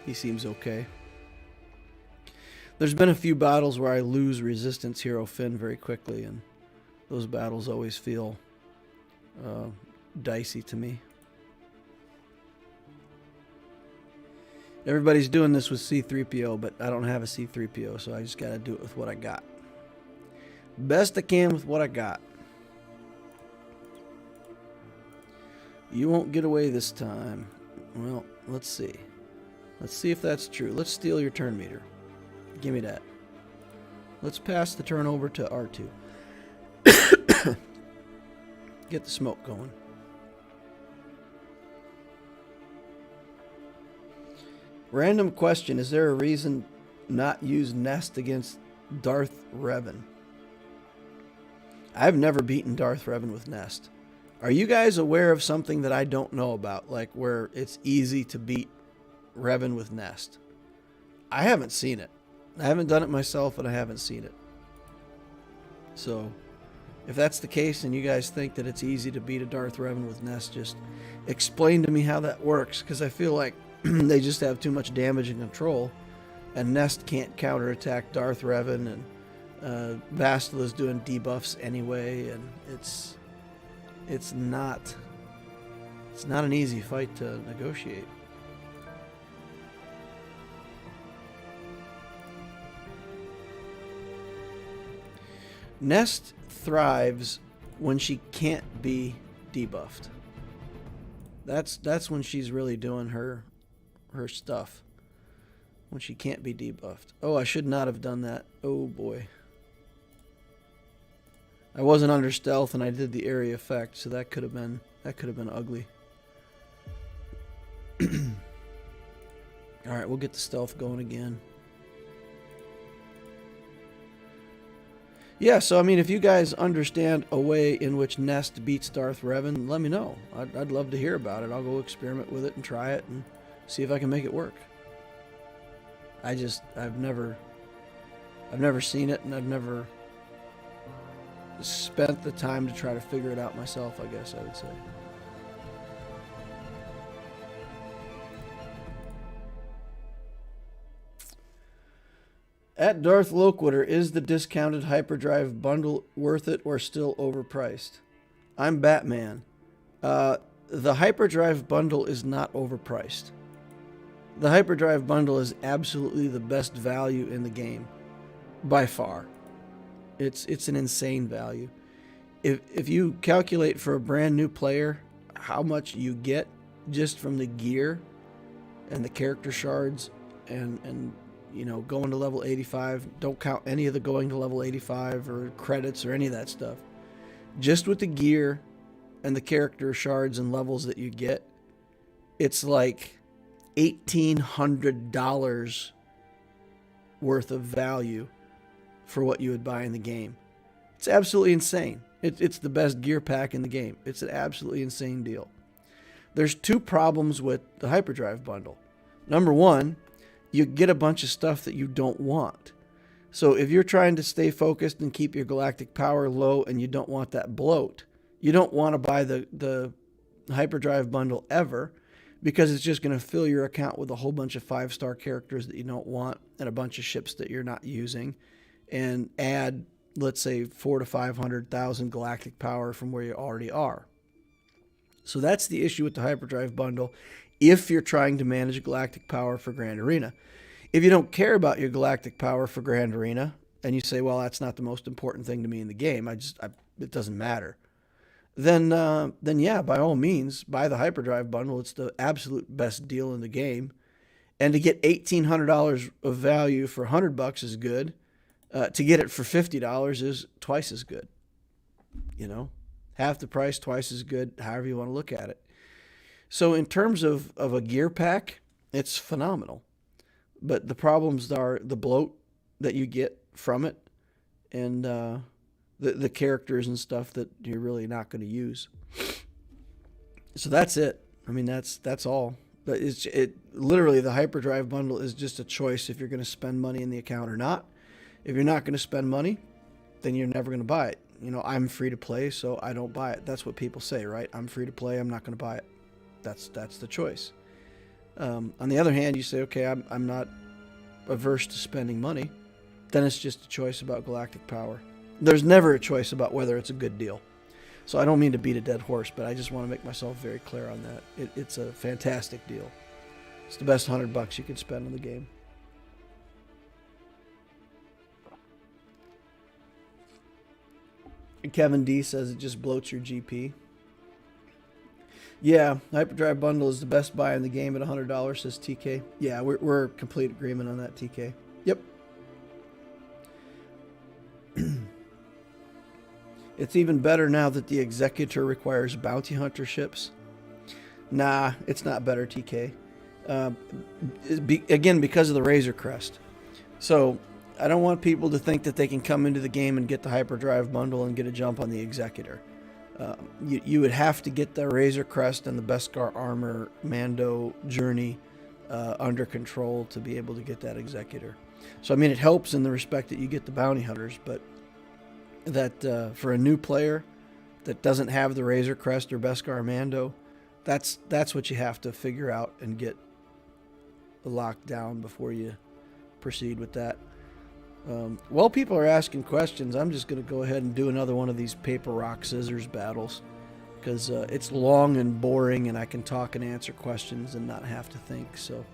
[SPEAKER 1] He seems okay. There's been a few battles where I lose Resistance Hero Finn very quickly, and those battles always feel dicey to me. Everybody's doing this with C-3PO, but I don't have a C-3PO, so I just got to do it with what I got. Best I can with what I got. You won't get away this time. Well, let's see. Let's see if that's true. Let's steal your turn meter. Give me that. Let's pass the turn over to R2. Get the smoke going. Random question. Is there a reason not use Nest against Darth Revan? I've never beaten Darth Revan with Nest. Are you guys aware of something that I don't know about? Like where it's easy to beat Revan with Nest? I haven't seen it. I haven't done it myself, and I haven't seen it. So, if that's the case and you guys think that it's easy to beat a Darth Revan with Nest, just explain to me how that works, because I feel like they just have too much damage and control, and Nest can't counterattack Darth Revan, and Vastila's doing debuffs anyway, and it's not an easy fight to negotiate. Nest thrives when she can't be debuffed. That's when she's really doing her stuff. When she can't be debuffed. Oh, I should not have done that. Oh boy. I wasn't under stealth and I did the area effect, so that could have been ugly. Alright, we'll get the stealth going again. Yeah, so I mean, if you guys understand a way in which Nest beats Darth Revan, let me know. I'd love to hear about it. I'll go experiment with it and try it and see if I can make it work. I've never seen it, and I've never spent the time to try to figure it out myself, I guess I would say. At Darth Loquitur, is the discounted hyperdrive bundle worth it or still overpriced? I'm Batman. The hyperdrive bundle is not overpriced. The hyperdrive bundle is absolutely the best value in the game, by far. It's an insane value. If you calculate for a brand new player how much you get just from the gear and the character shards and you know, going to level 85, don't count any of the going to level 85 or credits or any of that stuff. Just with the gear and the character shards and levels that you get, it's like $1,800 worth of value for what you would buy in the game. It's absolutely insane. It's the best gear pack in the game. It's an absolutely insane deal. There's two problems with the hyperdrive bundle. Number one, you get a bunch of stuff that you don't want. So if you're trying to stay focused and keep your galactic power low and you don't want that bloat, you don't want to buy the hyperdrive bundle ever, because it's just going to fill your account with a whole bunch of 5-star characters that you don't want and a bunch of ships that you're not using, and add, let's say, 400,000 to 500,000 galactic power from where you already are. So that's the issue with the hyperdrive bundle if you're trying to manage galactic power for Grand Arena. If you don't care about your galactic power for Grand Arena and you say, well, that's not the most important thing to me in the game, it doesn't matter, then yeah, by all means, buy the hyperdrive bundle. It's the absolute best deal in the game. And to get $1,800 of value for $100 is good. To get it for $50 is twice as good. You know, half the price, twice as good, however you want to look at it. So in terms of a gear pack, it's phenomenal. But the problems are the bloat that you get from it, and the characters and stuff that you're really not going to use. So that's it. I mean, that's all. But literally, the hyperdrive bundle is just a choice if you're going to spend money in the account or not. If you're not going to spend money, then you're never going to buy it. You know, I'm free to play, so I don't buy it. That's what people say, right? I'm free to play, I'm not going to buy it. That's the choice. On the other hand, you say, okay, I'm not averse to spending money. Then it's just a choice about galactic power. There's never a choice about whether it's a good deal. So I don't mean to beat a dead horse, but I just want to make myself very clear on that. It's a fantastic deal. It's the best $100 you could spend on the game. And Kevin D says it just bloats your GP. Yeah, Hyperdrive Bundle is the best buy in the game at $100, says TK. Yeah, we're complete agreement on that, TK. Yep. It's even better now that the Executor requires bounty hunter ships. Nah, it's not better, TK. Again, because of the Razor Crest. So, I don't want people to think that they can come into the game and get the Hyperdrive Bundle and get a jump on the Executor. You would have to get the Razor Crest and the Beskar Armor Mando journey under control to be able to get that Executor. So, I mean, it helps in the respect that you get the bounty hunters, but that for a new player that doesn't have the Razor Crest or Beskar Mando, that's what you have to figure out and get locked down before you proceed with that. While people are asking questions, I'm just going to go ahead and do another one of these paper, rock, scissors battles because it's long and boring and I can talk and answer questions and not have to think. So,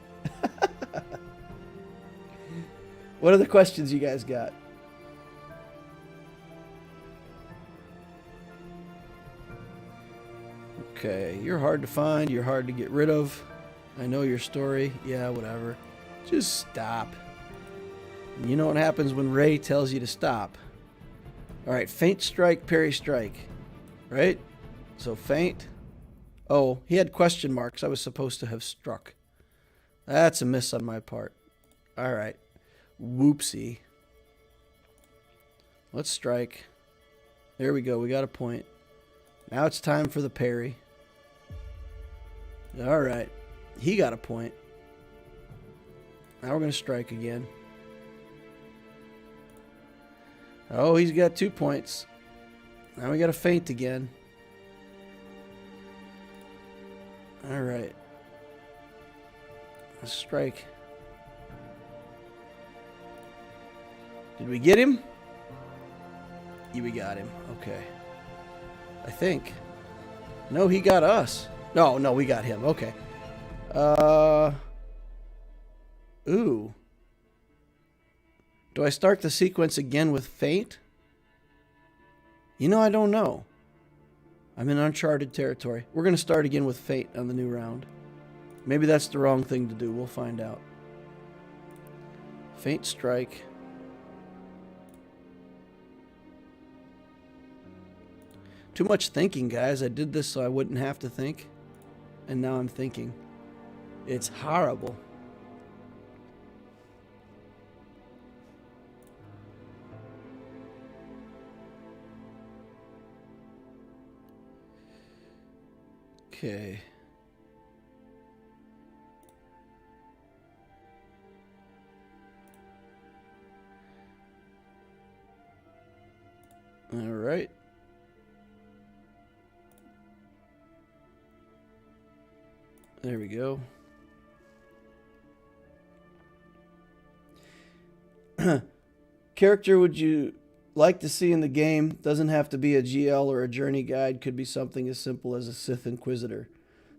[SPEAKER 1] what are the questions you guys got? Okay, you're hard to find, you're hard to get rid of. I know your story. Yeah, whatever. Just stop. You know what happens when Ray tells you to stop. Alright, feint strike, parry strike. Right? So feint. Oh, he had question marks. I was supposed to have struck. That's a miss on my part. Alright. Whoopsie. Let's strike. There we go. We got a point. Now it's time for the parry. Alright. He got a point. Now we're going to strike again. Oh, he's got 2 points. Now we got to feint again. Alright. Let's strike. Did we get him? Yeah, we got him. Okay. I think. No, he got us. No, we got him. Okay. Ooh. Do I start the sequence again with feint? You know, I don't know. I'm in uncharted territory. We're going to start again with feint on the new round. Maybe that's the wrong thing to do. We'll find out. Feint strike. Too much thinking, guys. I did this so I wouldn't have to think. And now I'm thinking. It's horrible. Okay. All right. There we go. Character would you like to see in the game? Doesn't have to be a GL or a journey guide. Could be something as simple as a Sith Inquisitor.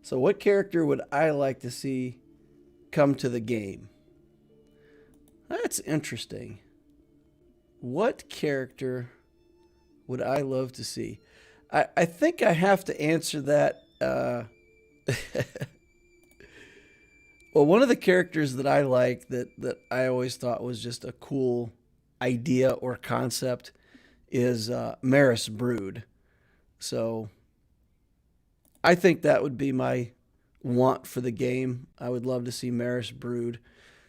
[SPEAKER 1] So what character would I like to see come to the game? That's interesting. What character would I love to see? I think I have to answer that. Well, one of the characters that I like that I always thought was just a cool idea or concept is Maris Brood. So I think that would be my want for the game. I would love to see Maris Brood.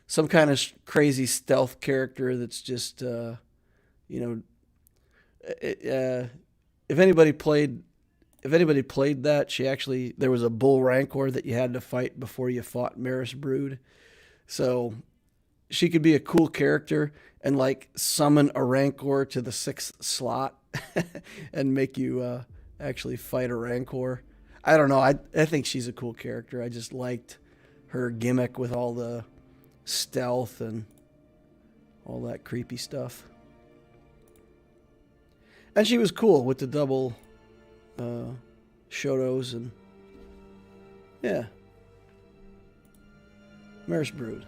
[SPEAKER 1] Some kind of crazy stealth character that's just, if anybody played that, there was a Bull Rancor that you had to fight before you fought Maris Brood. So she could be a cool character and like summon a Rancor to the 6th slot and make you actually fight a Rancor. I don't know. I think she's a cool character. I just liked her gimmick with all the stealth and all that creepy stuff. And she was cool with the double Shotos and yeah. Maris Brood.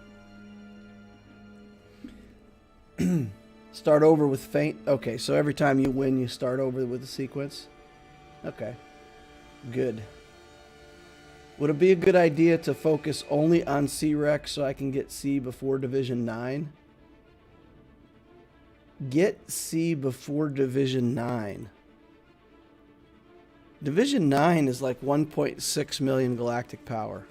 [SPEAKER 1] Start over with Feint. Okay, so every time you win, you start over with the sequence. Okay. Good. Would it be a good idea to focus only on C-Rec so I can get C before Division 9? Get C before Division 9. Division 9 is like 1.6 million galactic power.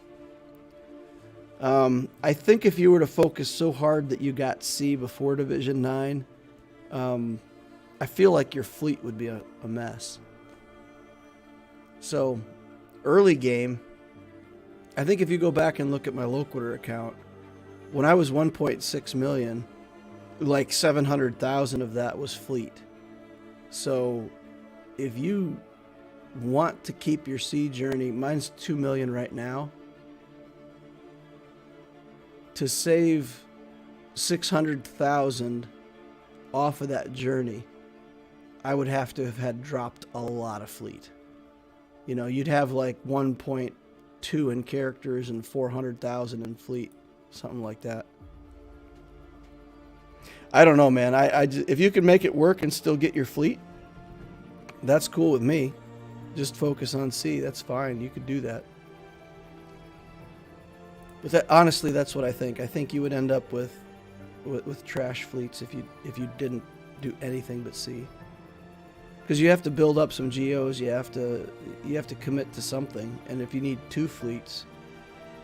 [SPEAKER 1] I think if you were to focus so hard that you got C before Division 9, I feel like your fleet would be a mess. So, early game, I think if you go back and look at my Loquitur account, when I was 1.6 million, like 700,000 of that was fleet. So, if you want to keep your C journey, mine's 2 million right now, to save 600,000 off of that journey, I would have to have had dropped a lot of fleet. You know, you'd have like 1.2 in characters and 400,000 in fleet, something like that. I don't know, man. If you can make it work and still get your fleet, that's cool with me. Just focus on C. That's fine. You could do that. But that, honestly, that's what I think. I think you would end up with trash fleets if you didn't do anything but C. Because you have to build up some Geos. You have to commit to something. And if you need 2 fleets,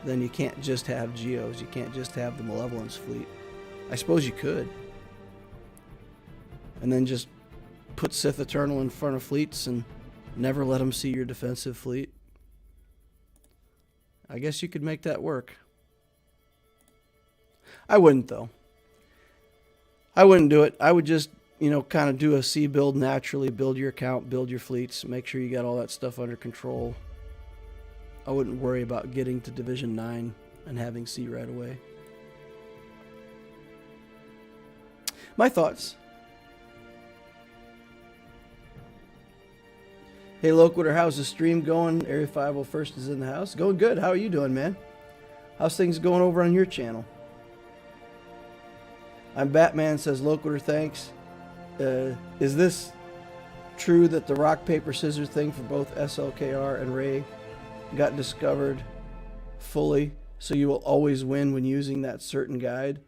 [SPEAKER 1] then you can't just have Geos. You can't just have the Malevolence fleet. I suppose you could. And then just put Sith Eternal in front of fleets and never let them see your defensive fleet. I guess you could make that work. I wouldn't, though. I wouldn't do it. I would just, kind of do a C build naturally, build your account, build your fleets, make sure you got all that stuff under control. I wouldn't worry about getting to Division 9 and having C right away. My thoughts. Hey, Loquitur, how's the stream going? Area 501st is in the house. Going good. How are you doing, man? How's things going over on your channel? I'm Batman, says Loquitur, thanks. Is this true that the rock, paper, scissors thing for both SLKR and Rey got discovered fully, so you will always win when using that certain guide?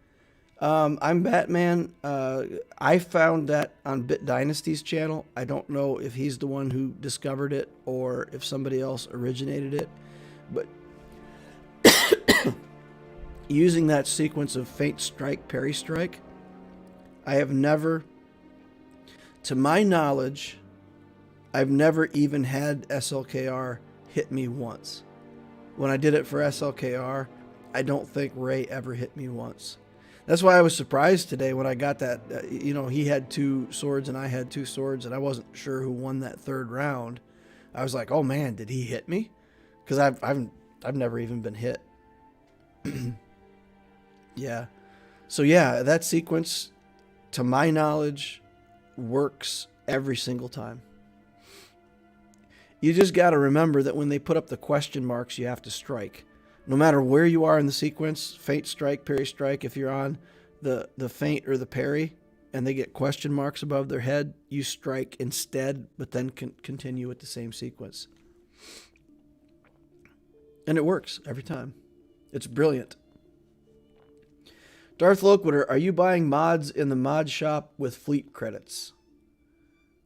[SPEAKER 1] I'm Batman. I found that on Bit Dynasty's channel. I don't know if he's the one who discovered it or if somebody else originated it, but using that sequence of feint strike, parry strike, I have never, to my knowledge, I've never even had SLKR hit me once. When I did it for SLKR, I don't think Rey ever hit me once. That's why I was surprised today when I got that, he had 2 swords and I had 2 swords and I wasn't sure who won that 3rd round. I was like, oh man, did he hit me? Because I've never even been hit. Yeah. So yeah, that sequence, to my knowledge, works every single time. You just got to remember that when they put up the question marks, you have to strike. No matter where you are in the sequence, feint strike, parry strike, if you're on the feint or the parry and they get question marks above their head, you strike instead, but then continue with the same sequence. And it works every time. It's brilliant. Darth Loquitur, are you buying mods in the mod shop with fleet credits?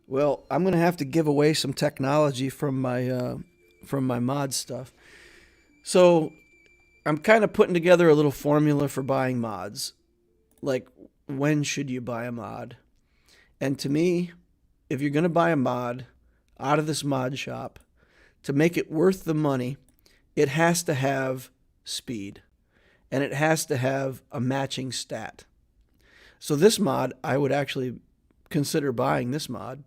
[SPEAKER 1] Well, I'm going to have to give away some technology from my mod stuff. So I'm kind of putting together a little formula for buying mods. Like, when should you buy a mod? And to me, if you're going to buy a mod out of this mod shop, to make it worth the money, it has to have speed. And it has to have a matching stat. So this mod, I would actually consider buying this mod.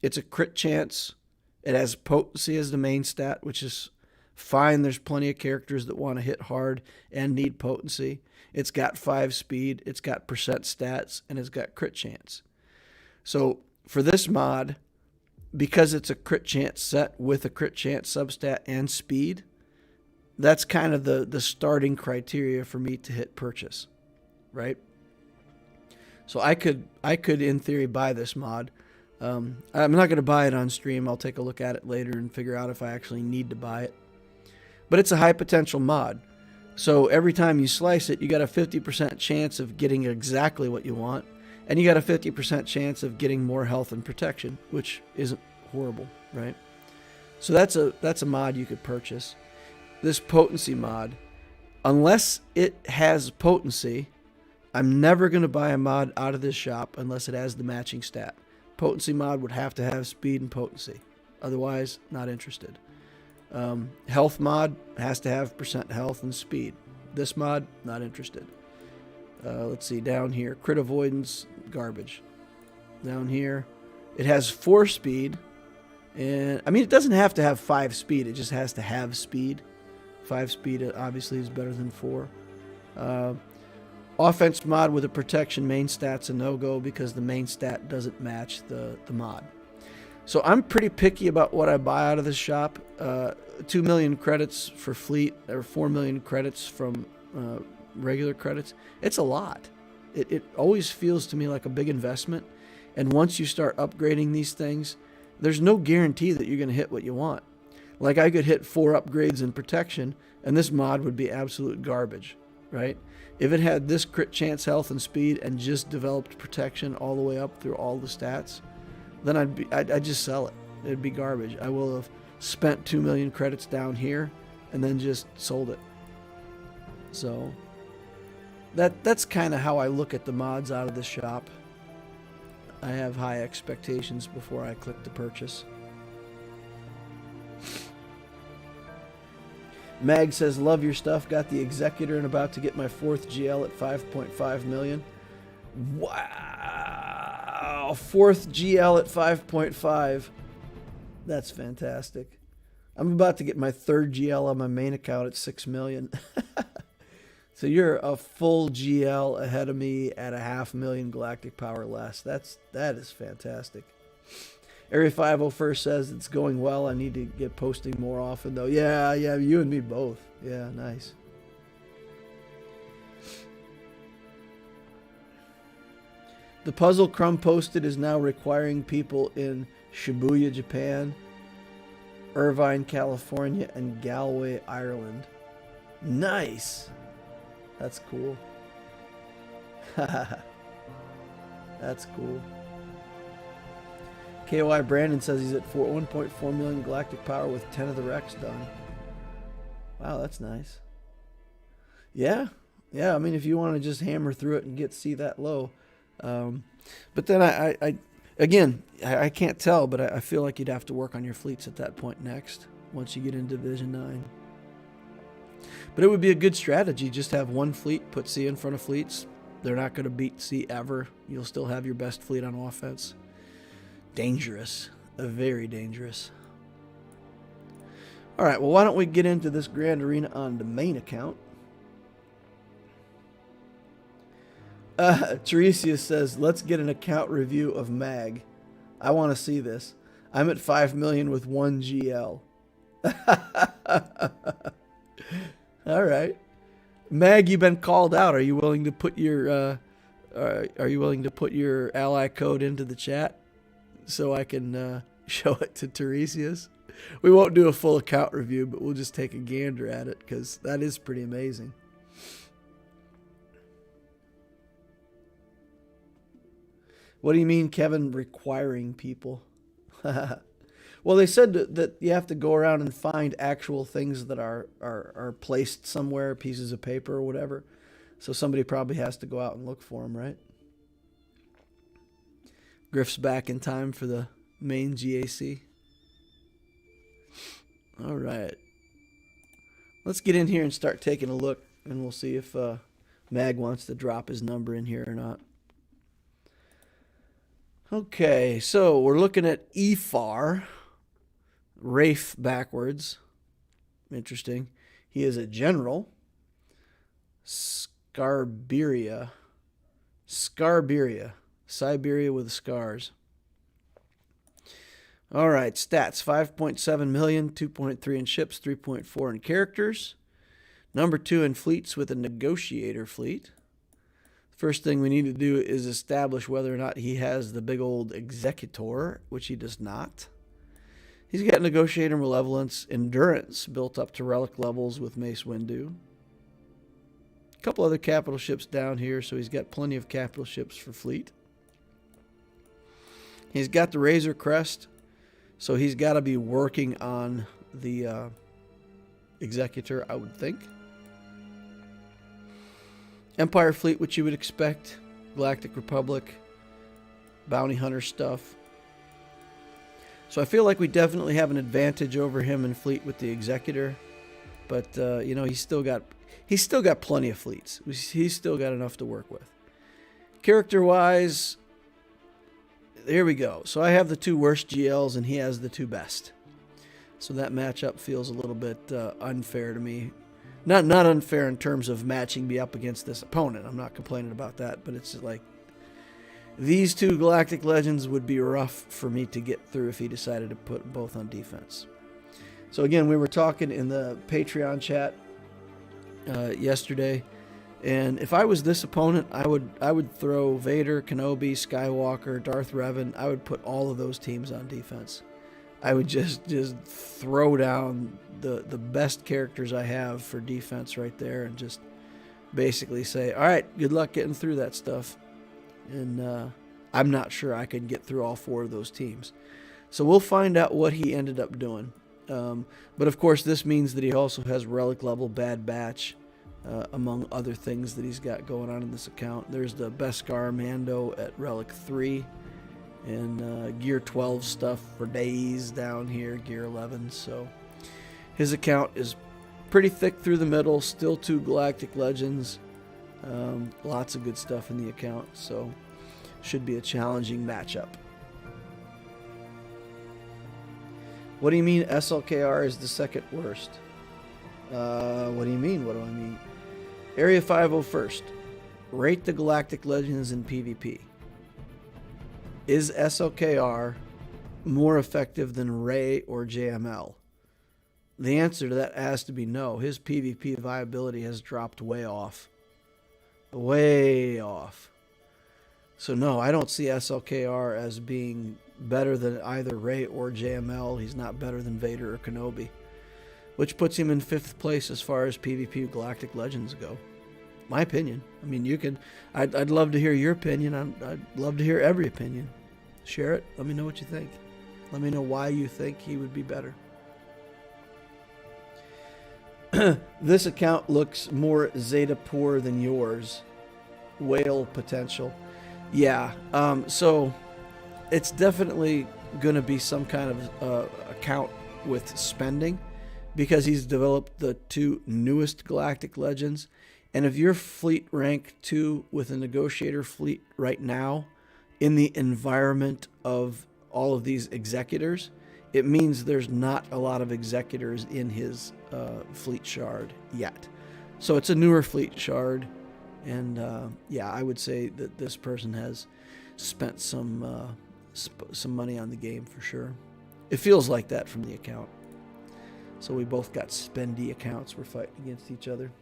[SPEAKER 1] It's a crit chance. It has potency as the main stat, which is fine. There's plenty of characters that want to hit hard and need potency. It's got 5 speed, it's got percent stats, and it's got crit chance. So for this mod, because it's a crit chance set with a crit chance substat and speed, that's kind of the starting criteria for me to hit purchase, right? So I could in theory buy this mod. I'm not going to buy it on stream. I'll take a look at it later and figure out if I actually need to buy it. But it's a high potential mod. So every time you slice it, you got a 50% chance of getting exactly what you want. And you got a 50% chance of getting more health and protection, which isn't horrible, right? So that's a mod you could purchase. This potency mod, unless it has potency, I'm never going to buy a mod out of this shop unless it has the matching stat. Potency mod would have to have speed and potency. Otherwise, not interested. Health mod has to have percent health and speed. This mod, not interested. Let's see, down here, crit avoidance, garbage. Down here, it has 4 speed. And I mean, it doesn't have to have 5 speed. It just has to have speed. 5 speed obviously is better than 4. Offense mod with a protection main stat's a no-go because the main stat doesn't match the mod. So I'm pretty picky about what I buy out of this shop. 2 million credits for fleet, or 4 million credits from regular credits. It's a lot. It always feels to me like a big investment. And once you start upgrading these things, there's no guarantee that you're going to hit what you want. Like I could hit 4 upgrades in protection, and this mod would be absolute garbage, right? If it had this crit chance, health, and speed, and just developed protection all the way up through all the stats, then I'd just sell it. It'd be garbage. I will have spent 2 million credits down here, and then just sold it. So that's kind of how I look at the mods out of the shop. I have high expectations before I click to purchase. Mag says, love your stuff. Got the Executor and about to get my 4th GL at 5.5 million. Wow. 4th GL at 5.5. That's fantastic. I'm about to get my 3rd GL on my main account at 6 million. So you're a full GL ahead of me at a 500,000 galactic power less. That is fantastic. Area 501 says it's going well. I need to get posting more often though. Yeah, you and me both. Yeah, nice. The puzzle Crumb posted is now requiring people in Shibuya, Japan, Irvine, California, and Galway, Ireland. Nice. That's cool. That's cool. KY Brandon says he's at 1.4 million galactic power with 10 of the Rex done. Wow, that's nice. Yeah. I mean, if you want to just hammer through it and get see that low. But then I can't tell, but I feel like you'd have to work on your fleets at that point next, once you get into Division 9. But it would be a good strategy, just have one fleet, put C in front of fleets. They're not going to beat C ever. You'll still have your best fleet on offense. Dangerous. Very dangerous. All right, well, why don't we get into this Grand Arena on the main account? Tiresias says, let's get an account review of Mag. I want to see this. I'm at 5 million with 1 GL. All right. Mag, you've been called out. Are you willing to put your ally code into the chat so I can show it to Tiresias? We won't do a full account review, but we'll just take a gander at it because that is pretty amazing. What do you mean, Kevin, requiring people? Well, they said that you have to go around and find actual things that are placed somewhere, pieces of paper or whatever. So somebody probably has to go out and look for them, right? Griff's back in time for the main GAC. All right. Let's get in here and start taking a look, and we'll see if Mag wants to drop his number in here or not. Okay, so we're looking at EFAR. Rafe backwards. Interesting. He is a general. Siberia. Siberia with scars. All right, stats. 5.7 million, 2.3 in ships, 3.4 in characters. Number 2 in fleets with a Negotiator fleet. First thing we need to do is establish whether or not he has the big old Executor, which he does not. He's got Negotiator, Malevolence, Endurance built up to relic levels with Mace Windu. A couple other capital ships down here, so he's got plenty of capital ships for fleet. He's got the Razor Crest, so he's got to be working on the Executor, I would think. Empire fleet, which you would expect. Galactic Republic, Bounty Hunter stuff. So I feel like we definitely have an advantage over him in fleet with the Executor. But, you know, he's still got plenty of fleets. He's still got enough to work with. Character-wise, here we go. So I have the 2 worst GLs, and he has the 2 best. So that matchup feels a little bit unfair to me. Not unfair in terms of matching me up against this opponent. I'm not complaining about that, but it's like these 2 Galactic Legends would be rough for me to get through if he decided to put both on defense. So again, we were talking in the Patreon chat yesterday, and if I was this opponent, I would throw Vader, Kenobi, Skywalker, Darth Revan. I would put all of those teams on defense. I would just throw down the best characters I have for defense right there and just basically say, all right, good luck getting through that stuff. And I'm not sure I could get through all 4 of those teams. So we'll find out what he ended up doing. But of course, this means that he also has relic level Bad Batch, among other things that he's got going on in this account. There's the Beskar Mando at relic 3. And gear 12 stuff for days down here, gear 11. So his account is pretty thick through the middle, still 2 Galactic Legends. Lots of good stuff in the account, so should be a challenging matchup. What do you mean SLKR is the second worst? What do you mean? What do I mean? Area 501st. Rate the Galactic Legends in PvP. Is SLKR more effective than Rey or JML? The answer to that has to be no. His PvP viability has dropped way off. Way off. So no, I don't see SLKR as being better than either Rey or JML. He's not better than Vader or Kenobi, which puts him in 5th place as far as PvP Galactic Legends go. My opinion. I mean, you can. I'd love to hear your opinion. I'd love to hear every opinion. Share it. Let me know what you think. Let me know why you think he would be better. This account looks more Zeta poor than yours. Whale potential. Yeah. So it's definitely going to be some kind of account with spending, because he's developed the 2 newest Galactic Legends. And if you're fleet rank 2 with a Negotiator fleet right now in the environment of all of these Executors, it means there's not a lot of Executors in his fleet shard yet. So it's a newer fleet shard. And yeah, I would say that this person has spent some money on the game for sure. It feels like that from the account. So we both got spendy accounts. We're fighting against each other.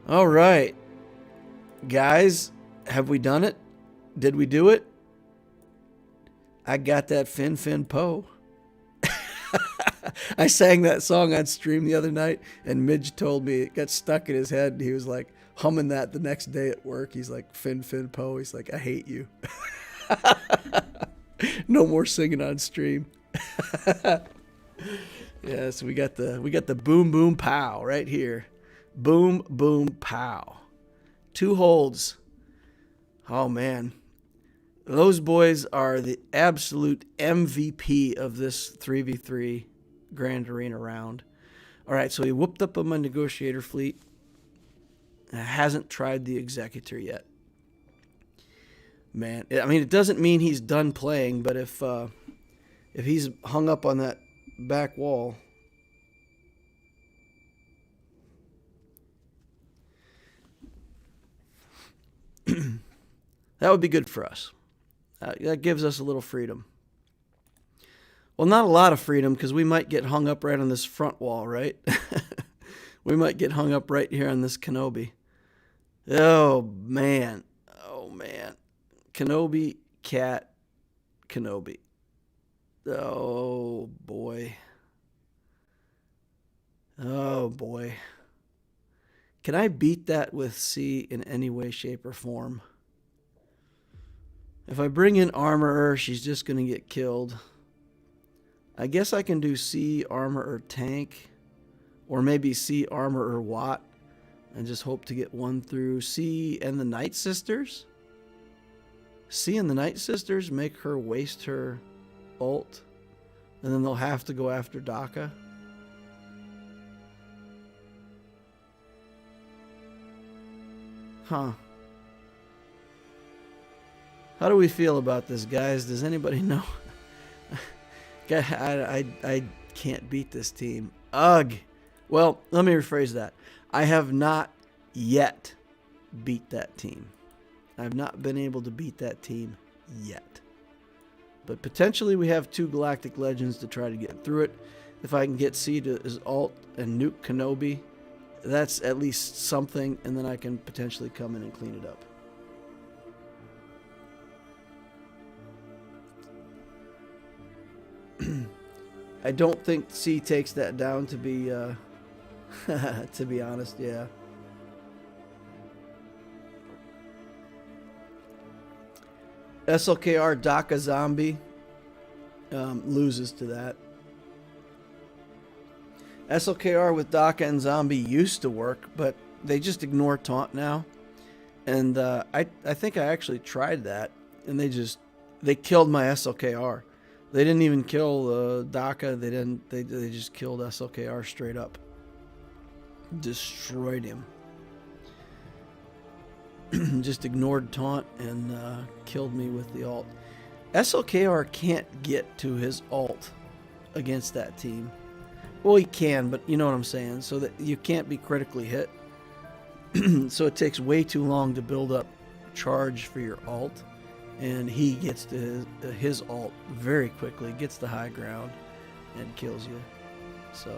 [SPEAKER 1] All right, guys, have we done it? Did we do it? I got that Fin Poe. I sang that song on stream the other night, and Midge told me it got stuck in his head, and he was like humming that the next day at work. He's like, Fin Poe. He's like, I hate you. No more singing on stream. Yeah, so we got the boom boom pow right here. Boom, boom, pow. 2 holds. Oh, man. Those boys are the absolute MVP of this 3v3 Grand Arena round. All right, so he whooped up on my Negotiator fleet. Hasn't tried the Executor yet. Man, I mean, it doesn't mean he's done playing, but if he's hung up on that back wall... that would be good for us. That gives us a little freedom. Well, not a lot of freedom, because we might get hung up right on this front wall, right? We might get hung up right here on this Kenobi. Oh, man. Oh, man. Kenobi, Cat, Kenobi. Oh, boy. Oh, boy. Can I beat that with C in any way, shape, or form? If I bring in Armorer, she's just going to get killed. I guess I can do C, Armor, or Tank. Or maybe C, Armor, or Watt. And just hope to get one through. C and the Night Sisters? C and the Night Sisters make her waste her ult. And then they'll have to go after Daka. Huh. How do we feel about this, guys? Does anybody know? I can't beat this team. Ugh. Well, let me rephrase that. I have not yet beat that team. I've not been able to beat that team yet. But potentially we have 2 Galactic Legends to try to get through it. If I can get C to his ult and nuke Kenobi, that's at least something, and then I can potentially come in and clean it up. I don't think C takes that down, to be to be honest, yeah. SLKR Daka Zombie loses to that. SLKR with Daka and Zombie used to work, but they just ignore taunt now. And I think I actually tried that, and they killed my SLKR. They didn't even kill Daka. They just killed SLKR straight up. Destroyed him. Just ignored taunt and killed me with the ult. SLKR can't get to his ult against that team. Well, he can, but you know what I'm saying. So that you can't be critically hit. So it takes way too long to build up charge for your ult. And he gets to his ult very quickly, gets the high ground, and kills you. So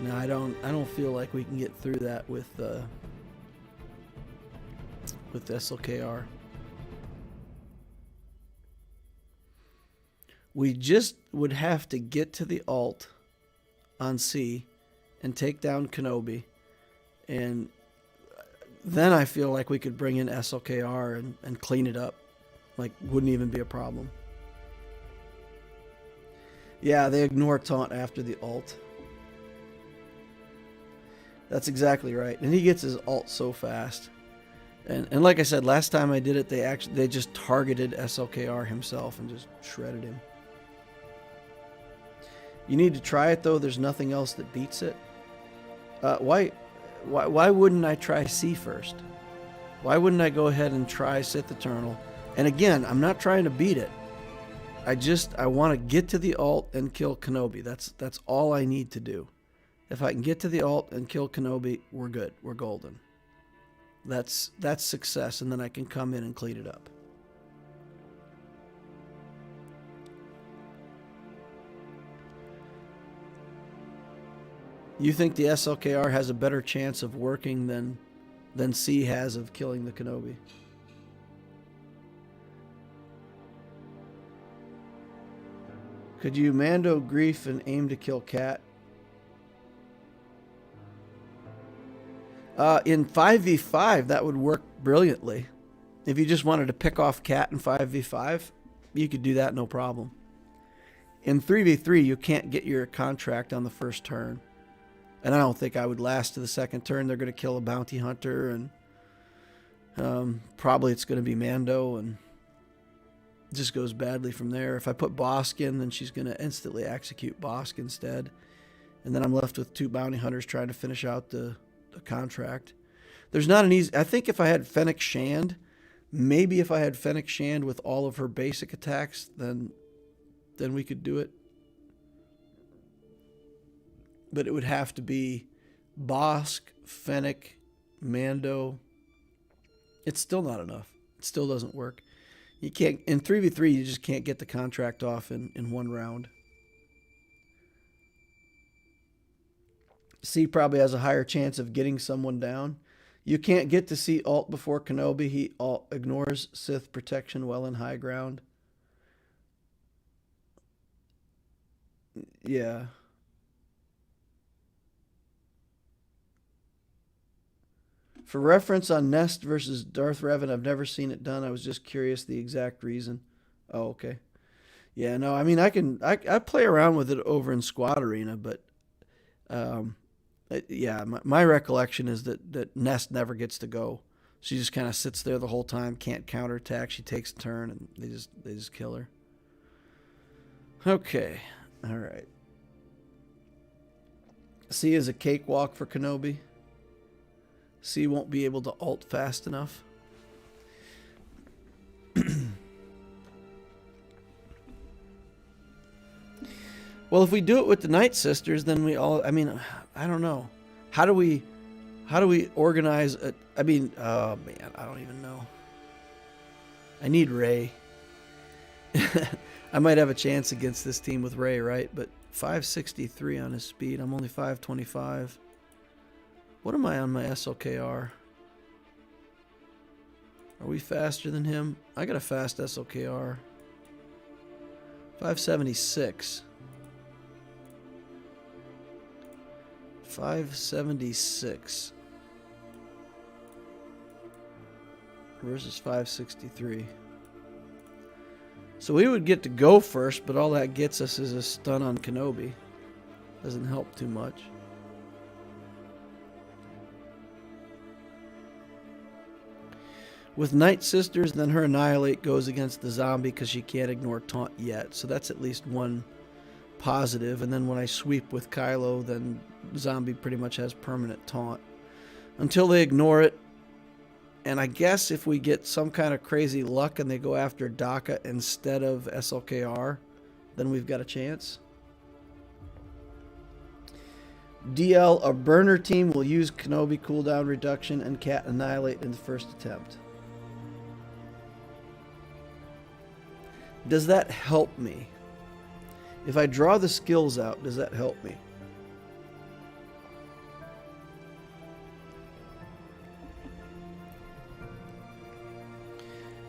[SPEAKER 1] no, I don't feel like we can get through that with SLKR. We just would have to get to the ult on C and take down Kenobi, and then I feel like we could bring in SLKR and clean it up. Like, wouldn't even be a problem. Yeah, they ignore taunt after the ult. That's exactly right. And he gets his ult so fast. And like I said, last time I did it, they just targeted SLKR himself and just shredded him. You need to try it, though. There's nothing else that beats it. Why wouldn't I try C first? Why wouldn't I go ahead and try Sith Eternal? And again, I'm not trying to beat it. I want to get to the ult and kill Kenobi. That's all I need to do. If I can get to the ult and kill Kenobi, we're good. We're golden. That's success, and then I can come in and clean it up. You think the SLKR has a better chance of working than C has of killing the Kenobi? Could you Mando Grief and aim to kill Cat? In 5v5, that would work brilliantly. If you just wanted to pick off Cat in 5v5, you could do that no problem. In 3v3, you can't get your contract on the first turn. And I don't think I would last to the second turn. They're going to kill a bounty hunter, and probably it's going to be Mando, and it just goes badly from there. If I put Bosk in, then she's going to instantly execute Bosk instead. And then I'm left with 2 bounty hunters trying to finish out the contract. There's not an easy... I think if I had Fennec Shand, maybe if I had Fennec Shand with all of her basic attacks, then we could do it. But it would have to be Bosk, Fennec, Mando. It's still not enough. It still doesn't work. You can't, in 3v3, you just can't get the contract off in one round. C probably has a higher chance of getting someone down. You can't get to C alt before Kenobi. He alt ignores Sith protection well in high ground. Yeah. For reference on Nest versus Darth Revan, I've never seen it done. I was just curious the exact reason. Oh, okay. Yeah, no, I mean, I play around with it over in Squad Arena, but yeah, my recollection is that Nest never gets to go. She just kind of sits there the whole time, can't counterattack. She takes a turn, and they just kill her. Okay, all right. C is a cakewalk for Kenobi. C won't be able to ult fast enough. Well, if we do it with the Night Sisters, then we all, I mean, I don't know. How do we organize it? I mean, oh man, I don't even know. I need Rey. I might have a chance against this team with Rey, right? But 563 on his speed. I'm only 525. What am I on my SLKR? Are we faster than him? I got a fast SLKR. 576. 576 versus 563. So we would get to go first, but all that gets us is a stun on Kenobi. Doesn't help too much. With Night Sisters, then her Annihilate goes against the zombie because she can't ignore taunt yet. So that's at least one positive. And then when I sweep with Kylo, then zombie pretty much has permanent taunt until they ignore it. And I guess if we get some kind of crazy luck and they go after Daka instead of SLKR, then we've got a chance. DL, a burner team, will use Kenobi cooldown reduction and Cat Annihilate in the first attempt. Does that help me? If I draw the skills out, does that help me?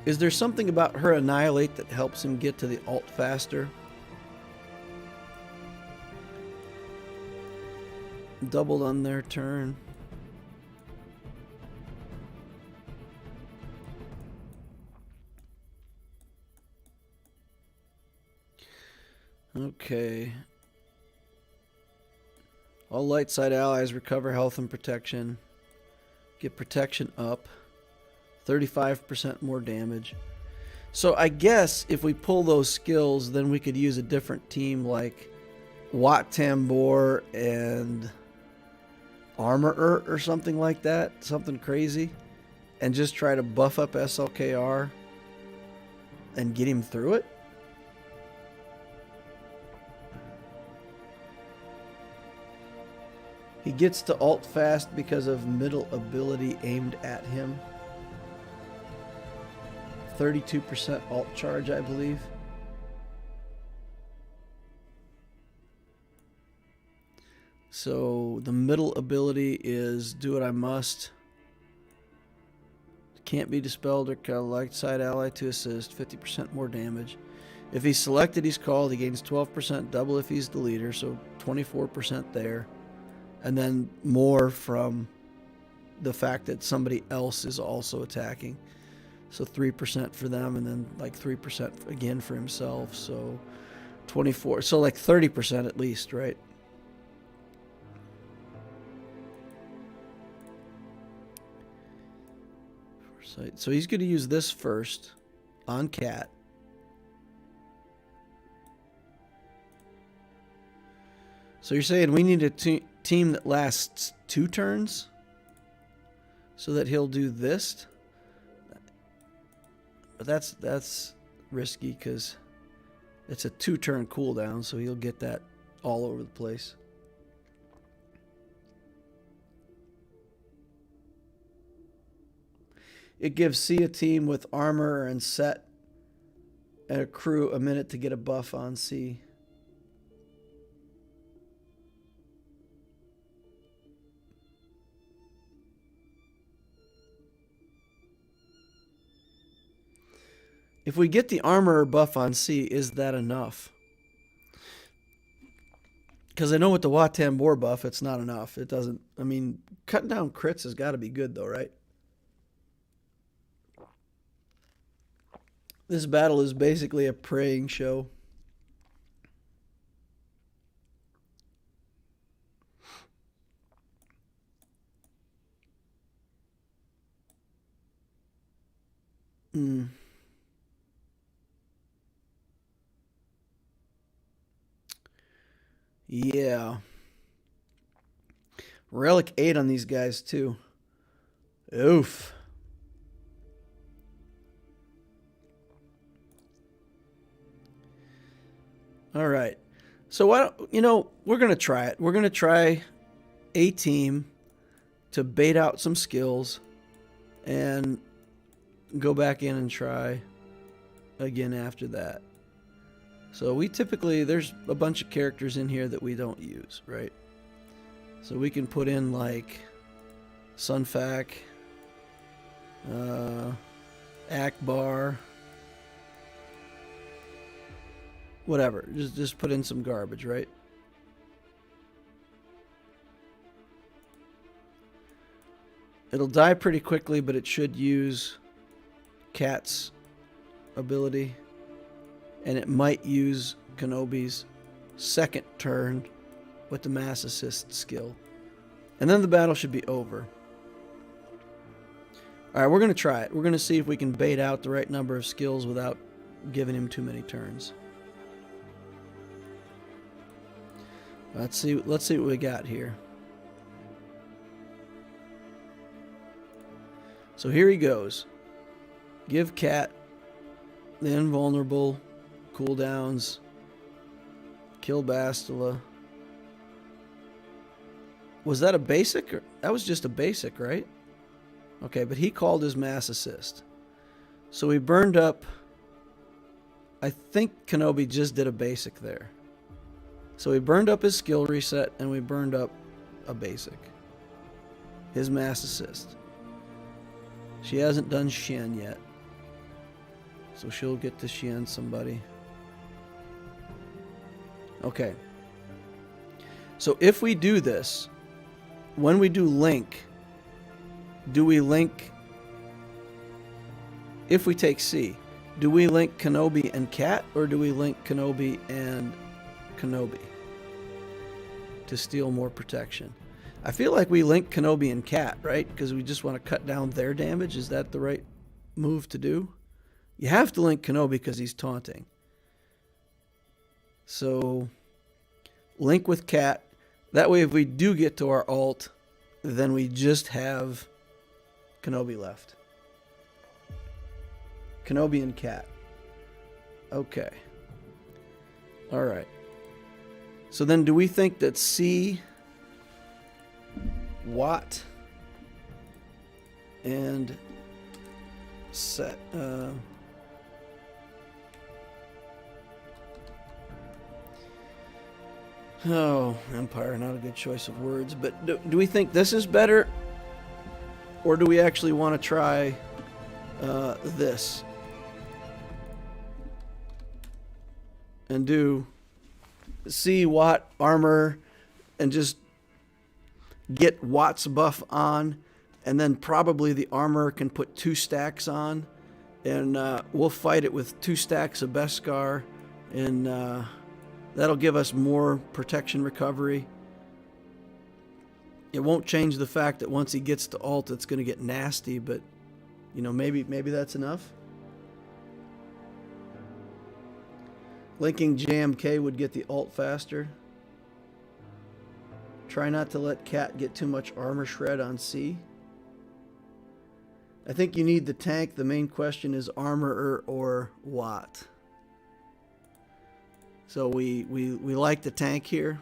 [SPEAKER 1] Is there something about her Annihilate that helps him get to the ult faster? Doubled on their turn. Okay. All light side allies recover health and protection. Get protection up. 35% more damage. So I guess if we pull those skills, then we could use a different team like Wat Tambor and Armorer or something like that. Something crazy. And just try to buff up SLKR and get him through it. He gets to ult fast because of middle ability aimed at him. 32% ult charge, I believe. So the middle ability is Do What I Must. Can't be dispelled or light side ally to assist. 50% more damage. If he's selected, he's called. He gains 12%, double if he's the leader, so 24% there. And then more from the fact that somebody else is also attacking. So 3% for them, and then like 3% again for himself. So 24. So like 30% at least, right? So he's going to use this first on Cat. So you're saying we need a team that lasts 2 turns so that he'll do this? But that's risky because it's a 2-turn cooldown, so he'll get that all over the place. It gives C a team with armor and set and accrue a minute to get a buff on C. If we get the armor buff on C, is that enough? Because I know with the Watan Bor buff, it's not enough. It doesn't... I mean, cutting down crits has got to be good, though, right? This battle is basically a praying show. Yeah. Relic 8 on these guys, too. Oof. All right. So, we're going to try it. We're going to try a team to bait out some skills and go back in and try again after that. So we typically, there's a bunch of characters in here that we don't use, right? So we can put in like Sunfac, Akbar, whatever. Just put in some garbage, right? It'll die pretty quickly, but it should use Cat's ability. And it might use Kenobi's second turn with the mass assist skill. And then the battle should be over. Alright, we're going to try it. We're going to see if we can bait out the right number of skills without giving him too many turns. Let's see what we got here. So here he goes. Give Cat the invulnerable cooldowns. Kill Bastila. Was that a basic? That was just a basic, right? Okay, but he called his mass assist. So we burned up... I think Kenobi just did a basic there. So we burned up his skill reset, and we burned up a basic. His mass assist. She hasn't done Shen yet. So she'll get to Shen somebody. Okay. So if we do this, when we do link, do we link... If we take C, do we link Kenobi and Cat, or do we link Kenobi and Kenobi to steal more protection? I feel like we link Kenobi and Cat, right? Because we just want to cut down their damage. Is that the right move to do? You have to link Kenobi because he's taunting. So, link with Cat. That way, if we do get to our ult, then we just have Kenobi left. Kenobi and Cat. Okay. Alright. So then do we think that C, Watt, and Set... Oh, Empire, not a good choice of words. But do we think this is better? Or do we actually want to try this? And do C, Watt, armor, and just get Watt's buff on. And then probably the armor can put 2 stacks on. And we'll fight it with 2 stacks of Beskar. And... that'll give us more protection recovery. It won't change the fact that once he gets to ult, it's going to get nasty, but, you know, maybe that's enough. Linking GMK would get the ult faster. Try not to let Cat get too much armor shred on C. I think you need the tank. The main question is armor or Watt. So we like the tank here.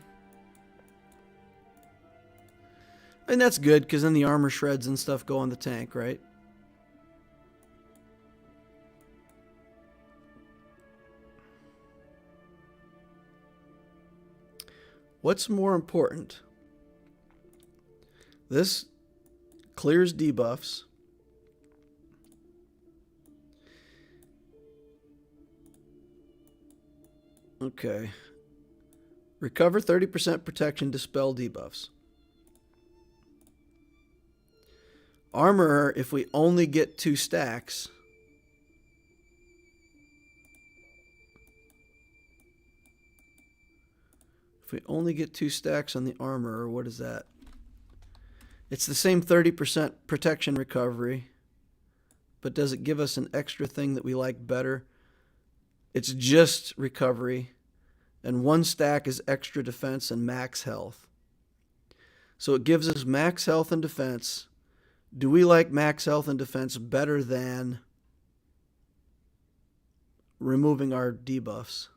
[SPEAKER 1] And that's good, because then the armor shreds and stuff go on the tank, right? What's more important? This clears debuffs. Okay. Recover 30% protection, dispel debuffs. Armorer, if we only get 2 stacks. If we only get 2 stacks on the Armorer, what is that? It's the same 30% protection recovery, but does it give us an extra thing that we like better? It's just recovery, and 1 stack is extra defense and max health. So it gives us max health and defense. Do we like max health and defense better than removing our debuffs?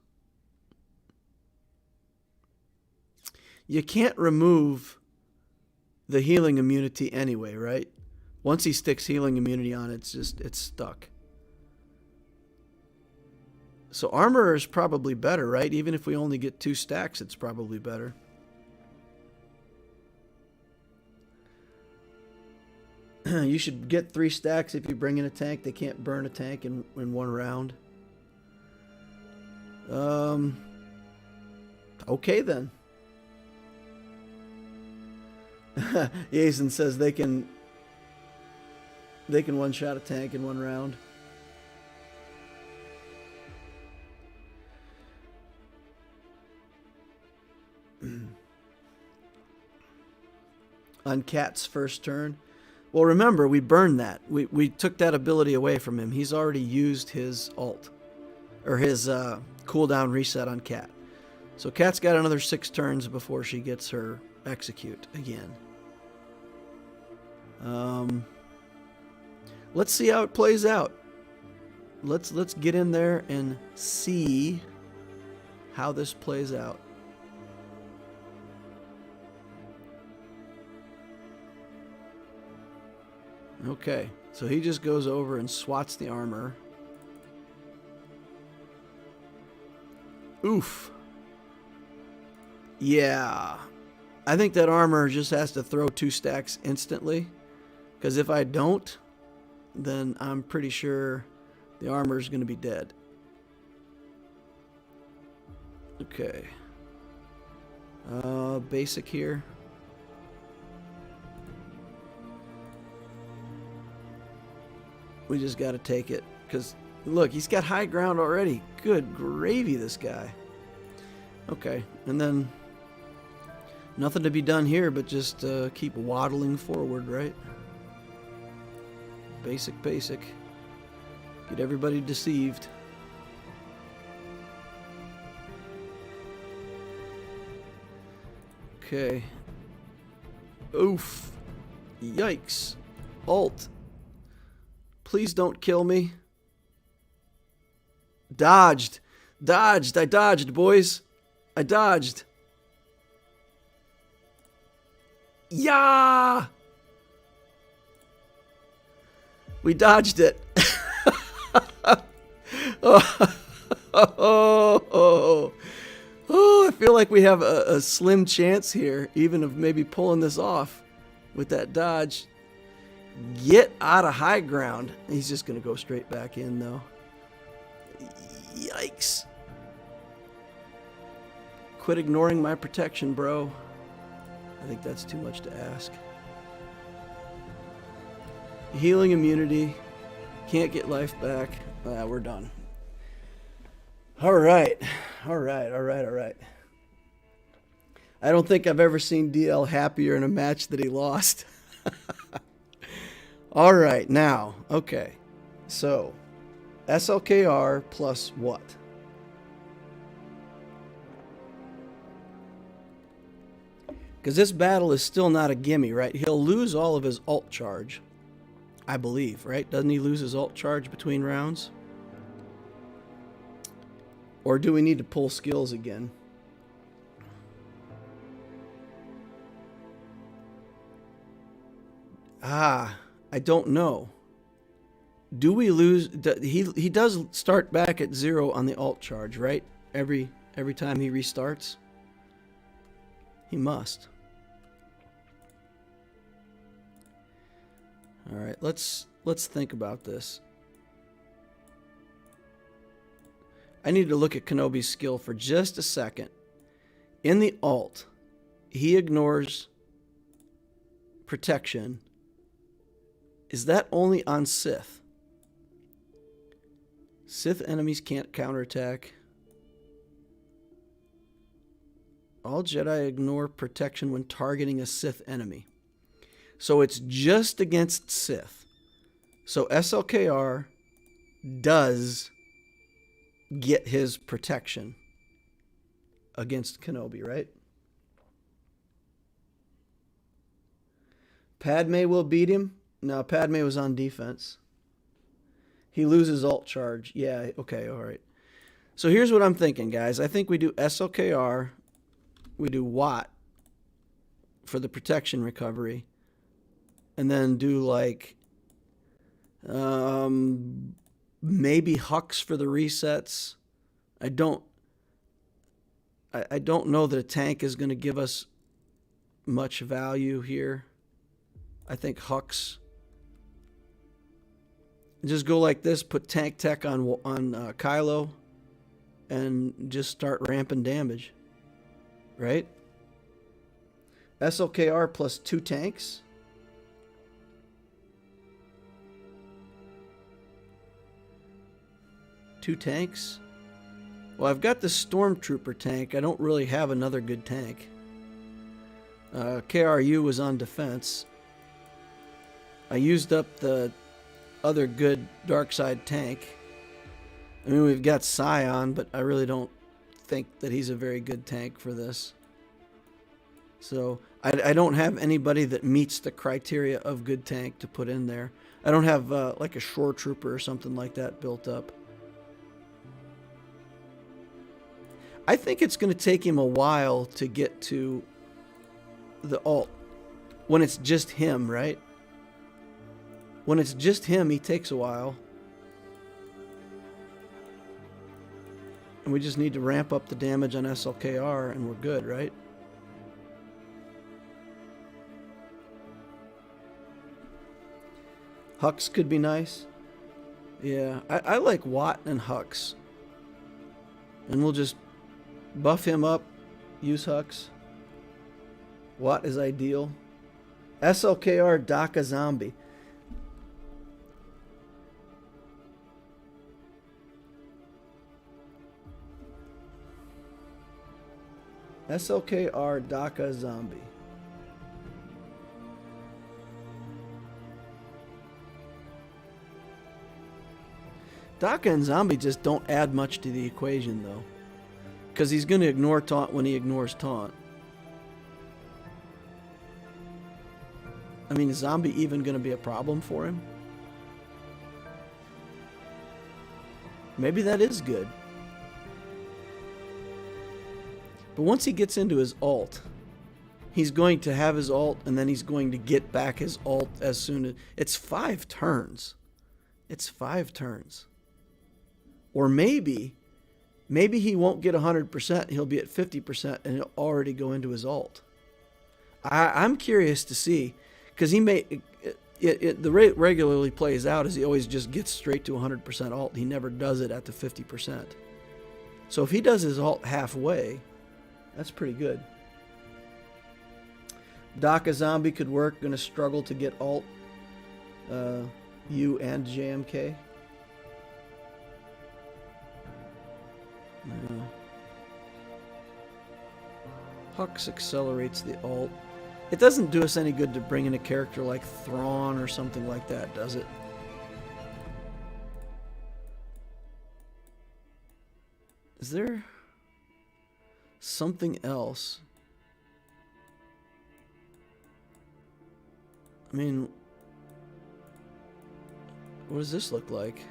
[SPEAKER 1] You can't remove the healing immunity anyway, right? Once he sticks healing immunity on, it's stuck. So Armorer is probably better, right? Even if we only get 2 stacks, it's probably better. You should get 3 stacks if you bring in a tank. They can't burn a tank in 1 round. Okay then. Jason says they can one-shot a tank in 1 round. On Cat's first turn. Well, remember, we burned that. We took that ability away from him. He's already used his ult, or his cooldown reset on Cat. So Cat's got another 6 turns before she gets her execute again. Let's see how it plays out. Let's get in there and see how this plays out. Okay, so he just goes over and swats the armor. Oof. Yeah. I think that armor just has to throw 2 stacks instantly. Because if I don't, then I'm pretty sure the armor is going to be dead. Okay. Basic here. We just got to take it. Because, look, he's got high ground already. Good gravy, this guy. Okay, and then nothing to be done here but just keep waddling forward, right? Basic, basic. Get everybody deceived. Okay. Oof. Yikes. Ult. Please don't kill me. Dodged. Dodged. I dodged, boys. I dodged. Yeah! We dodged it. Oh, I feel like we have a slim chance here, even of maybe pulling this off with that dodge. Get out of high ground. He's just going to go straight back in, though. Yikes. Quit ignoring my protection, bro. I think that's too much to ask. Healing immunity. Can't get life back. We're done. All right. All right. All right. All right. I don't think I've ever seen DL happier in a match that he lost. All right. Now, okay. So, SLKR plus what? Because this battle is still not a gimme, right? He'll lose all of his ult charge, I believe, right? Doesn't he lose his ult charge between rounds? Or do we need to pull skills again? I don't know. Do we lose? He does start back at 0 on the ult charge, right? Every time he restarts. He must. All right, let's think about this. I need to look at Kenobi's skill for just a second. In the alt, he ignores protection. Is that only on Sith? Sith enemies can't counterattack. All Jedi ignore protection when targeting a Sith enemy. So it's just against Sith. So SLKR does get his protection against Kenobi, right? Padme will beat him. No, Padme was on defense. He loses alt charge. Yeah, okay, all right. So here's what I'm thinking, guys. I think we do SLKR. We do Watt for the protection recovery. And then do like maybe Hux for the resets. I don't know that a tank is going to give us much value here. I think Hux. Just go like this, put tank tech on Kylo, and just start ramping damage. Right? SLKR plus 2 tanks. Two tanks? Well, I've got the Stormtrooper tank. I don't really have another good tank. KRU was on defense. I used up the other good dark side tank. I mean, we've got Scion, but I really don't think that he's a very good tank for this. So I don't have anybody that meets the criteria of good tank to put in there. I don't have like a Shore Trooper or something like that built up. I think it's going to take him a while to get to the alt. When it's just him, right? When it's just him, he takes a while. And we just need to ramp up the damage on SLKR and we're good, right? Hux could be nice. Yeah, I like Watt and Hux. And we'll just buff him up, use Hux. Watt is ideal. SLKR Daka Zombie. SLKR Daka Zombie. Daka and Zombie just don't add much to the equation, though. Because he's going to ignore taunt when he ignores taunt. I mean, is Zombie even going to be a problem for him? Maybe that is good. But once he gets into his alt, he's going to have his alt, and then he's going to get back his alt as soon as... It's 5 turns. It's 5 turns. Or maybe he won't get 100%. He'll be at 50%, and he'll already go into his alt. I'm curious to see, because he may... the rate regularly plays out is he always just gets straight to 100% alt. He never does it at the 50%. So if he does his alt halfway, that's pretty good. Daka Zombie could work. Going to struggle to get alt U and JMK. Hux accelerates the alt. It doesn't do us any good to bring in a character like Thrawn or something like that, does it? Is there something else? I mean, what does this look like?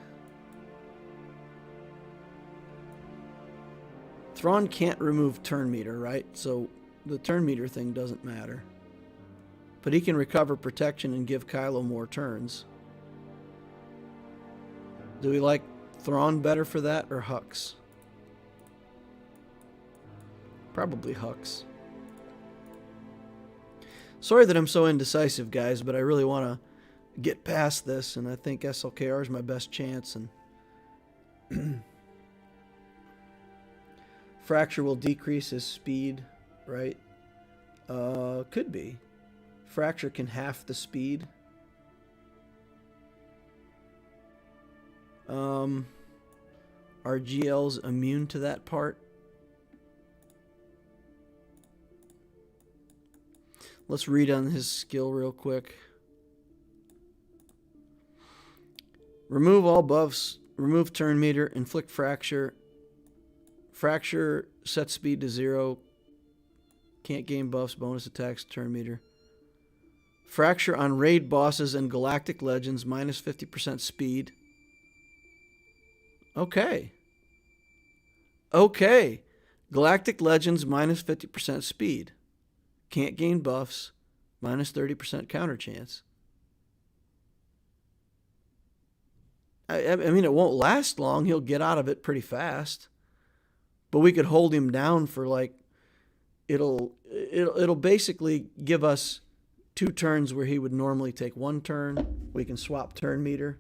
[SPEAKER 1] Thrawn can't remove turn meter, right? So the turn meter thing doesn't matter. But he can recover protection and give Kylo more turns. Do we like Thrawn better for that or Hux? Probably Hux. Sorry that I'm so indecisive, guys, but I really want to get past this, and I think SLKR is my best chance. And Fracture will decrease his speed, right? Could be. Fracture can half the speed. Are GLs immune to that part? Let's read on his skill real quick. Remove all buffs. Remove turn meter. Inflict fracture. Fracture set speed to 0. Can't gain buffs, bonus attacks, turn meter. Fracture on raid bosses and galactic legends, minus 50% speed. Okay. Okay. Galactic legends, minus 50% speed. Can't gain buffs, minus 30% counter chance. I mean, it won't last long. He'll get out of it pretty fast. But we could hold him down for like, it'll basically give us 2 turns where he would normally take 1 turn. We can swap turn meter.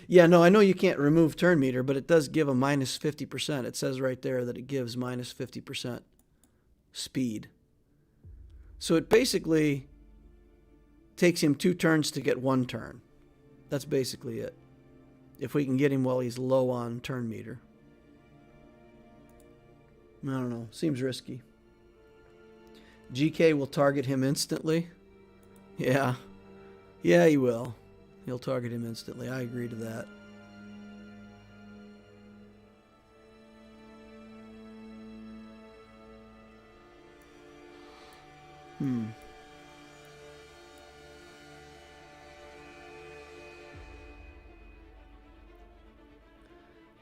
[SPEAKER 1] Yeah, no, I know you can't remove turn meter, but it does give a minus 50%. It says right there that it gives minus 50% speed. So it basically takes him 2 turns to get 1 turn. That's basically it. If we can get him while he's low on turn meter. I don't know. Seems risky. GK will target him instantly. Yeah. Yeah, he will. He'll target him instantly. I agree to that.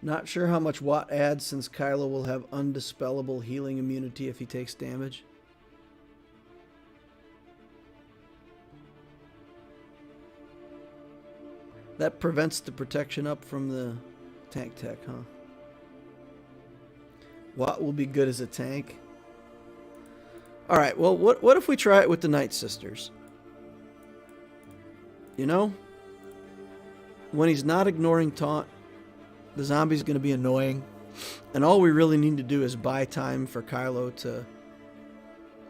[SPEAKER 1] Not sure how much Watt adds since Kylo will have undispellable healing immunity if he takes damage. That prevents the protection up from the tank tech, huh? Watt will be good as a tank. Alright, well, what if we try it with the Night Sisters? You know? When he's not ignoring taunt, the zombie's going to be annoying. And all we really need to do is buy time for Kylo to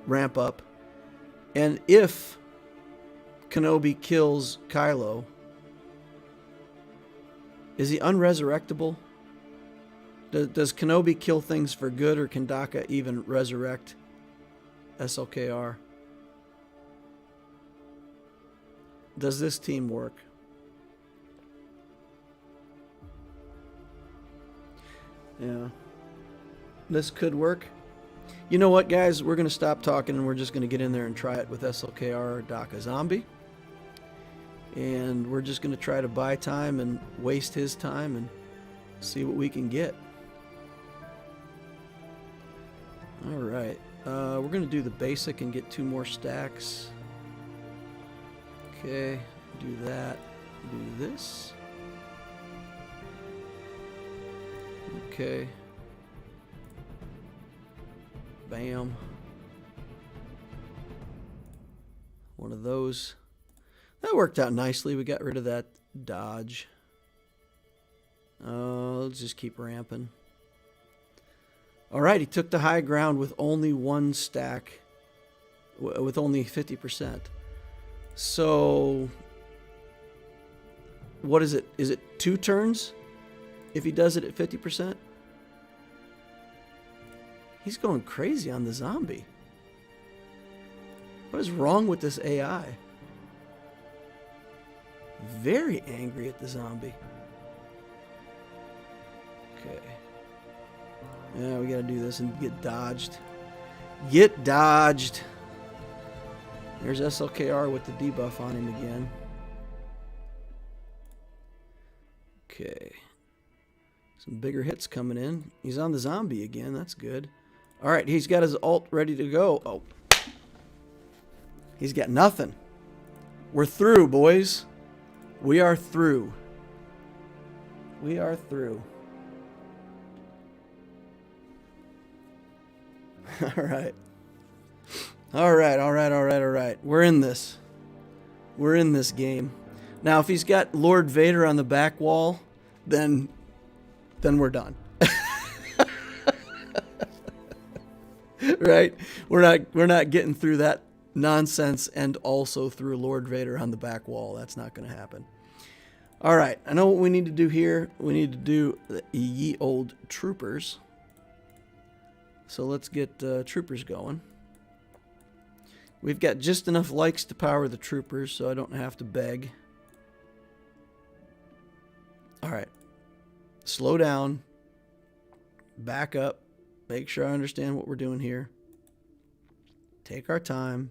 [SPEAKER 1] ramp up. And if Kenobi kills Kylo, is he unresurrectable? Does Kenobi kill things for good, or can Daka even resurrect SLKR? Does this team work? Yeah. This could work. You know what, guys? We're going to stop talking and we're just going to get in there and try it with SLKR Daka Zombie. And we're just going to try to buy time and waste his time and see what we can get. All right. We're going to do the basic and get 2 more stacks. Okay. Do that. Do this. Okay. Bam. One of those. That worked out nicely. We got rid of that dodge. Let's just keep ramping. Alright, he took the high ground with only 1 stack. With only 50%. So, what is it? Is it 2 turns? If he does it at 50%? He's going crazy on the zombie. What is wrong with this AI? Very angry at the zombie. Okay. Yeah, we gotta do this and get dodged. Get dodged. There's SLKR with the debuff on him again. Okay. Some bigger hits coming in. He's on the zombie again. That's good. All right, he's got his ult ready to go. Oh. He's got nothing. We're through, boys. We are through. We are through. All right. All right, all right, all right, all right. We're in this. We're in this game. Now, if he's got Lord Vader on the back wall, then we're done. Right? We're not getting through that nonsense and also through Lord Vader on the back wall. That's not going to happen. All right, I know what we need to do here. We need to do the ye old troopers. So let's get troopers going. We've got just enough likes to power the troopers, so I don't have to beg. All right. Slow down. Back up. Make sure I understand what we're doing here. Take our time.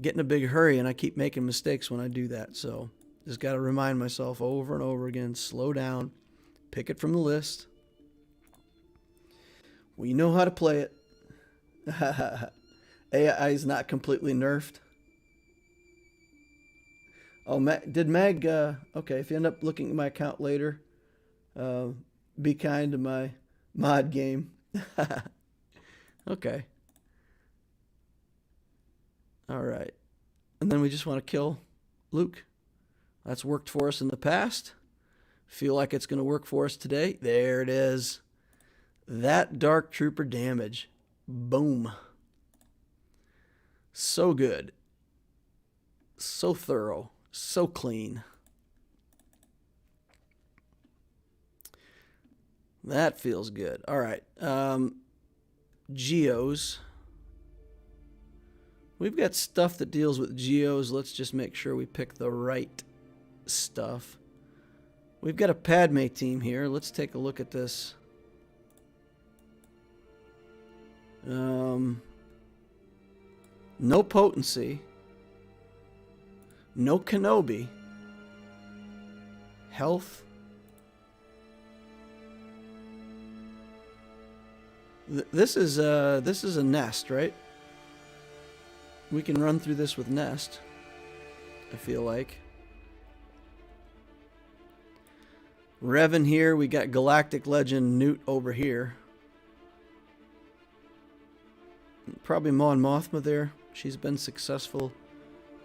[SPEAKER 1] Get in a big hurry, and I keep making mistakes when I do that, so just got to remind myself over and over again, slow down. Pick it from the list. We know how to play it. AI is not completely nerfed. Oh, did Mag... okay, if you end up looking at my account later, be kind to my mod game. Okay. All right. And then we just want to kill Luke. That's worked for us in the past. Feel like it's going to work for us today. There it is. That Dark Trooper damage. Boom. So good. So thorough. So clean. That feels good. All right. Geos. We've got stuff that deals with Geos. Let's just make sure we pick the right stuff. We've got a Padme team here. Let's take a look at this. No potency. No Kenobi. Health. This is a nest, right? We can run through this with nest, I feel like. Revan here. We got Galactic Legend Nute over here. Probably Mon Mothma there. She's been successful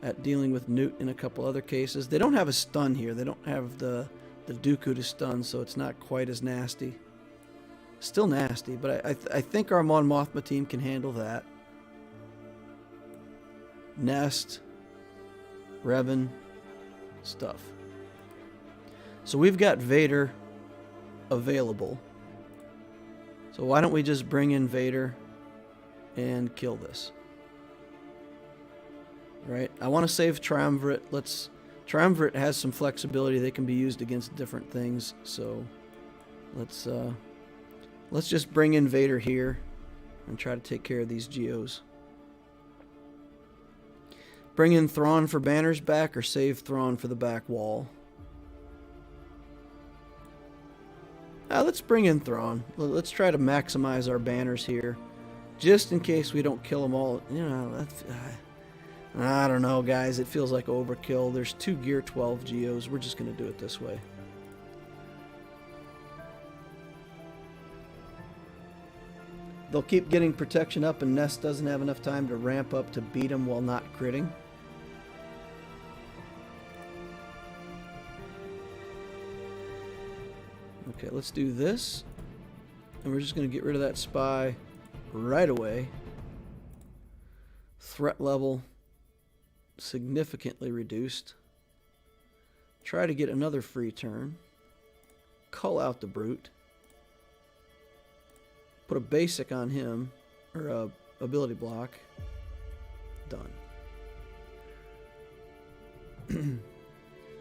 [SPEAKER 1] at dealing with Nute in a couple other cases. They don't have a stun here. They don't have the Dooku to stun, so it's not quite as nasty. Still nasty, but I think our Mon Mothma team can handle that. Nest, Revan, stuff. So we've got Vader available. So why don't we just bring in Vader and kill this? Right? I want to save Triumvirate. Triumvirate has some flexibility. They can be used against different things. So let's just bring in Vader here and try to take care of these Geos. Bring in Thrawn for banners back or save Thrawn for the back wall? Let's bring in Thrawn. Let's try to maximize our banners here. Just in case we don't kill them all. You know, I don't know, guys. It feels like overkill. There's 2 Gear 12 Geos. We're just going to do it this way. They'll keep getting protection up, and Nest doesn't have enough time to ramp up to beat them while not critting. Okay, let's do this. And we're just going to get rid of that spy right away. Threat level significantly reduced. Try to get another free turn. Cull out the brute. Put a basic on him, or a ability block. Done.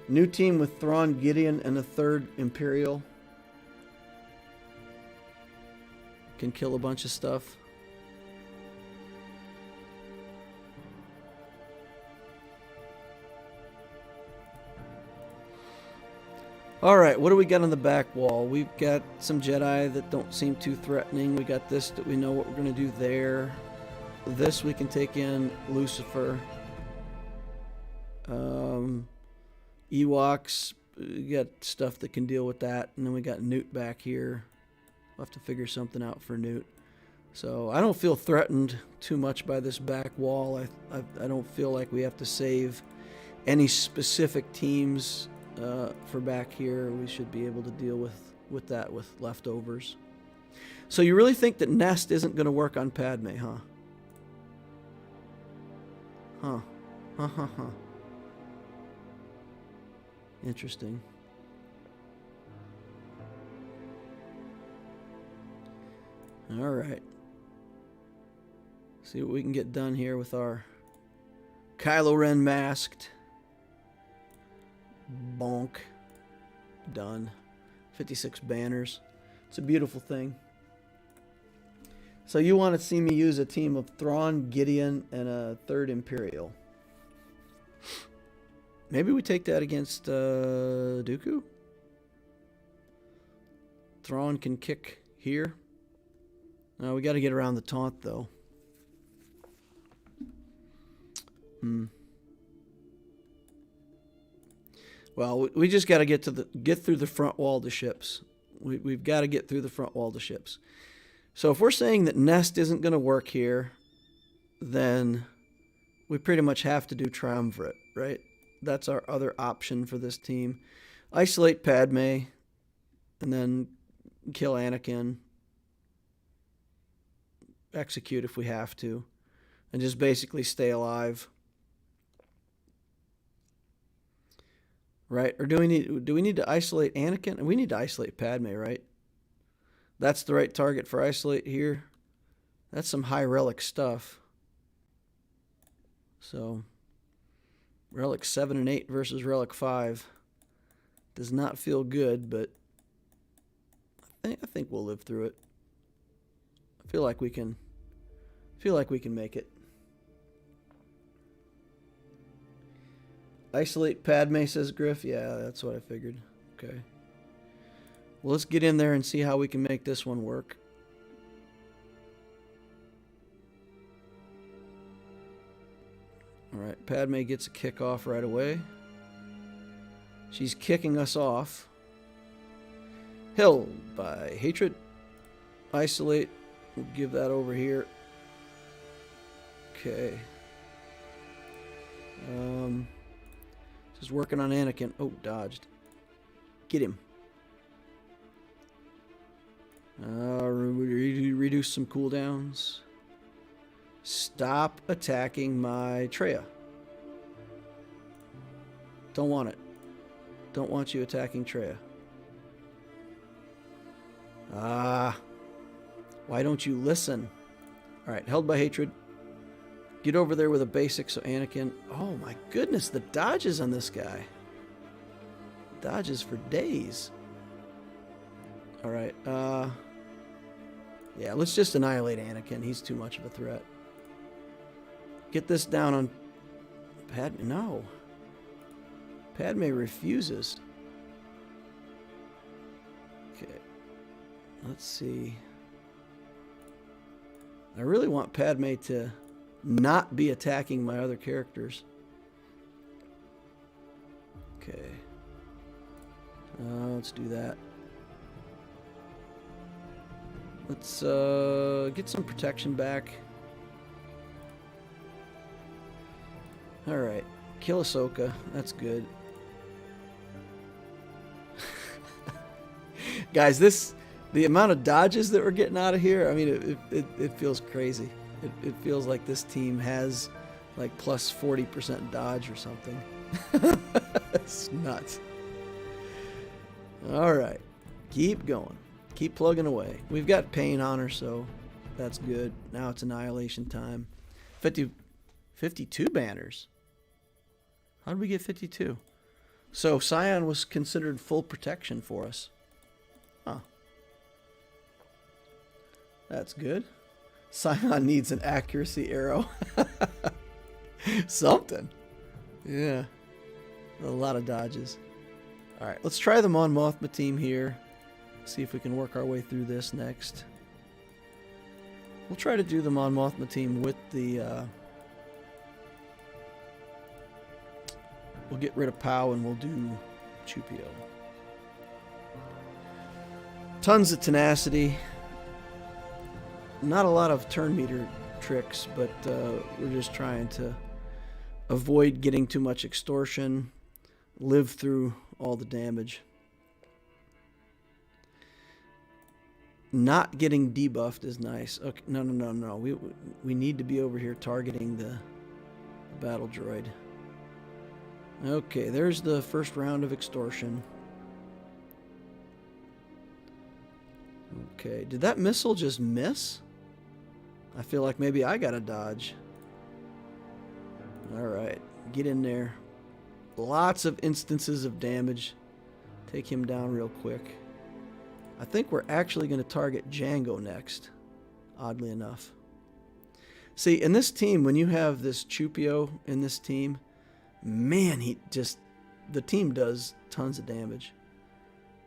[SPEAKER 1] New team with Thrawn, Gideon, and a 3rd Imperial. Can kill a bunch of stuff. Alright, what do we got on the back wall? We've got some Jedi that don't seem too threatening. We got this that we know what we're going to do there. This we can take in LSUFUR. Ewoks, we got stuff that can deal with that. And then we got Nute back here. We'll have to figure something out for Nute. So I don't feel threatened too much by this back wall. I don't feel like we have to save any specific teams for back here. We should be able to deal with that with leftovers. So you really think that Nest isn't going to work on Padme, huh? Huh. Interesting. All right. See what we can get done here with our Kylo Ren masked. Bonk. Done. 56 banners. It's a beautiful thing. So you want to see me use a team of Thrawn, Gideon, and a third Imperial. Maybe we take that against Dooku? Thrawn can kick here. We got to get around the taunt, though. Well, we just got to get through the front wall to ships. We've got to get through the front wall to ships. So if we're saying that Nest isn't going to work here, then we pretty much have to do Triumvirate, right? That's our other option for this team. Isolate Padme, and then kill Anakin. Execute if we have to, and just basically stay alive. Right? Or do we need to isolate Anakin? We need to isolate Padme, right? That's the right target for isolate here. That's some high relic stuff. So relic 7 and 8 versus relic 5 does not feel good, but I think we'll live through it. I feel like we can make it. Isolate Padme, says Griff. Yeah, that's what I figured. Okay. Well, let's get in there and see how we can make this one work. All right, Padme gets a kick off right away. She's kicking us off. Held by hatred. Isolate. We'll give that over here. Okay. Just working on Anakin. Oh, dodged. Get him. Reduce some cooldowns. Stop attacking my Traya. Don't want it. Don't want you attacking Traya. Why don't you listen? Alright, held by hatred. Get over there with a basic so Anakin... Oh my goodness, the dodges on this guy. Dodges for days. Alright, yeah, let's just annihilate Anakin. He's too much of a threat. Get this down on... Padme... No. Padme refuses. Okay. Let's see. I really want Padme to not be attacking my other characters. Okay. Let's do that. Let's get some protection back. Alright. Kill Ahsoka. That's good. Guys, the amount of dodges that we're getting out of here, I mean, it feels crazy. It feels like this team has like plus 40% dodge or something. It's nuts. Alright. Keep going. Keep plugging away. We've got pain on her, so that's good. Now it's annihilation time. 52 banners. How did we get 52? So Scion was considered full protection for us. Huh. That's good. Scion needs an accuracy arrow. Something. Yeah. A lot of dodges. Alright, let's try the Mon Mothma team here. See if we can work our way through this next. We'll try to do the Mon Mothma team with the... we'll get rid of Pow and we'll do Chupio. Tons of tenacity. Not a lot of turn meter tricks, but we're just trying to avoid getting too much extortion, live through all the damage. Not getting debuffed is nice. Okay, no. We need to be over here targeting the battle droid. Okay, there's the first round of extortion. Okay, did that missile just miss? I feel like maybe I gotta dodge. Alright, get in there. Lots of instances of damage. Take him down real quick. I think we're actually going to target Django next, oddly enough. See, in this team, when you have this Chupio in this team, man, the team does tons of damage.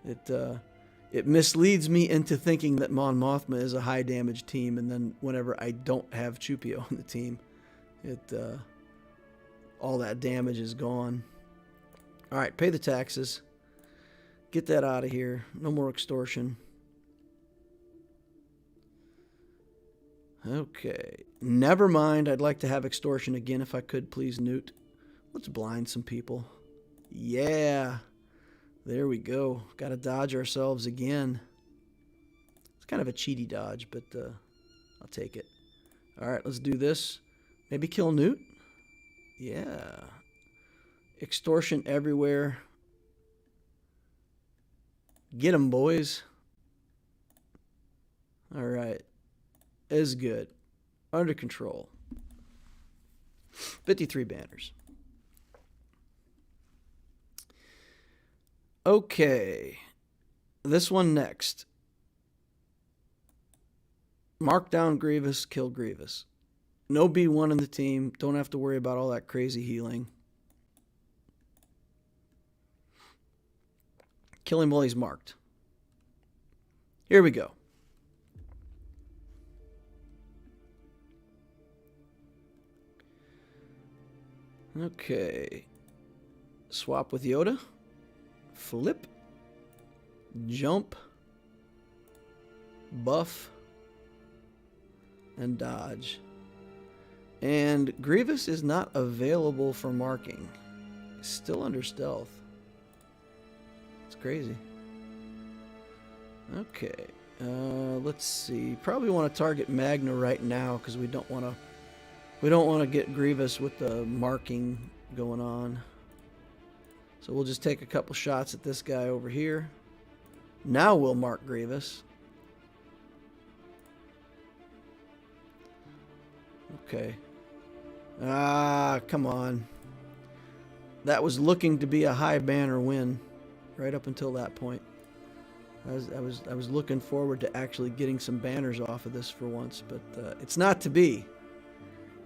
[SPEAKER 1] It misleads me into thinking that Mon Mothma is a high damage team, and then whenever I don't have Chupio on the team, all that damage is gone. All right, pay the taxes. Get that out of here. No more extortion. Okay. Never mind. I'd like to have extortion again if I could, please, Nute. Let's blind some people. Yeah. There we go. Got to dodge ourselves again. It's kind of a cheaty dodge, but I'll take it. All right, let's do this. Maybe kill Nute? Yeah. Extortion everywhere. Get them, boys. All right. Is good. Under control. 53 banners. Okay. This one next. Mark down Grievous, kill Grievous. No B1 in the team. Don't have to worry about all that crazy healing. Kill him while he's marked. Here we go. Okay. Swap with Yoda. Flip. Jump. Buff. And dodge. And Grievous is not available for marking. Still under stealth. It's crazy. Okay. Let's see. Probably want to target Magna right now because we don't want to get Grievous with the marking going on. So we'll just take a couple shots at this guy over here. Now we'll mark Grievous. Okay. Ah, come on. That was looking to be a high banner win right up until that point. I was looking forward to actually getting some banners off of this for once, but it's not to be.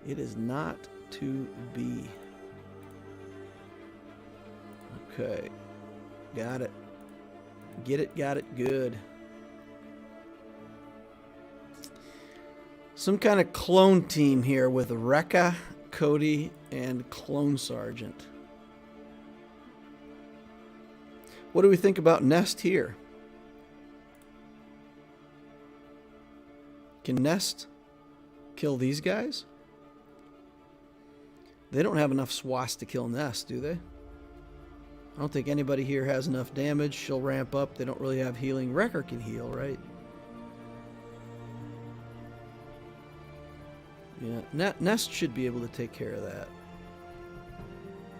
[SPEAKER 1] It is not to be. Okay. Got it. Get it, got it, good. Some kind of clone team here with Rekka, Cody, and Clone Sergeant. What do we think about Nest here? Can Nest kill these guys? They don't have enough SWAS to kill Nest, do they? I don't think anybody here has enough damage. She'll ramp up. They don't really have healing. Wrecker can heal, right? Yeah, Nest should be able to take care of that.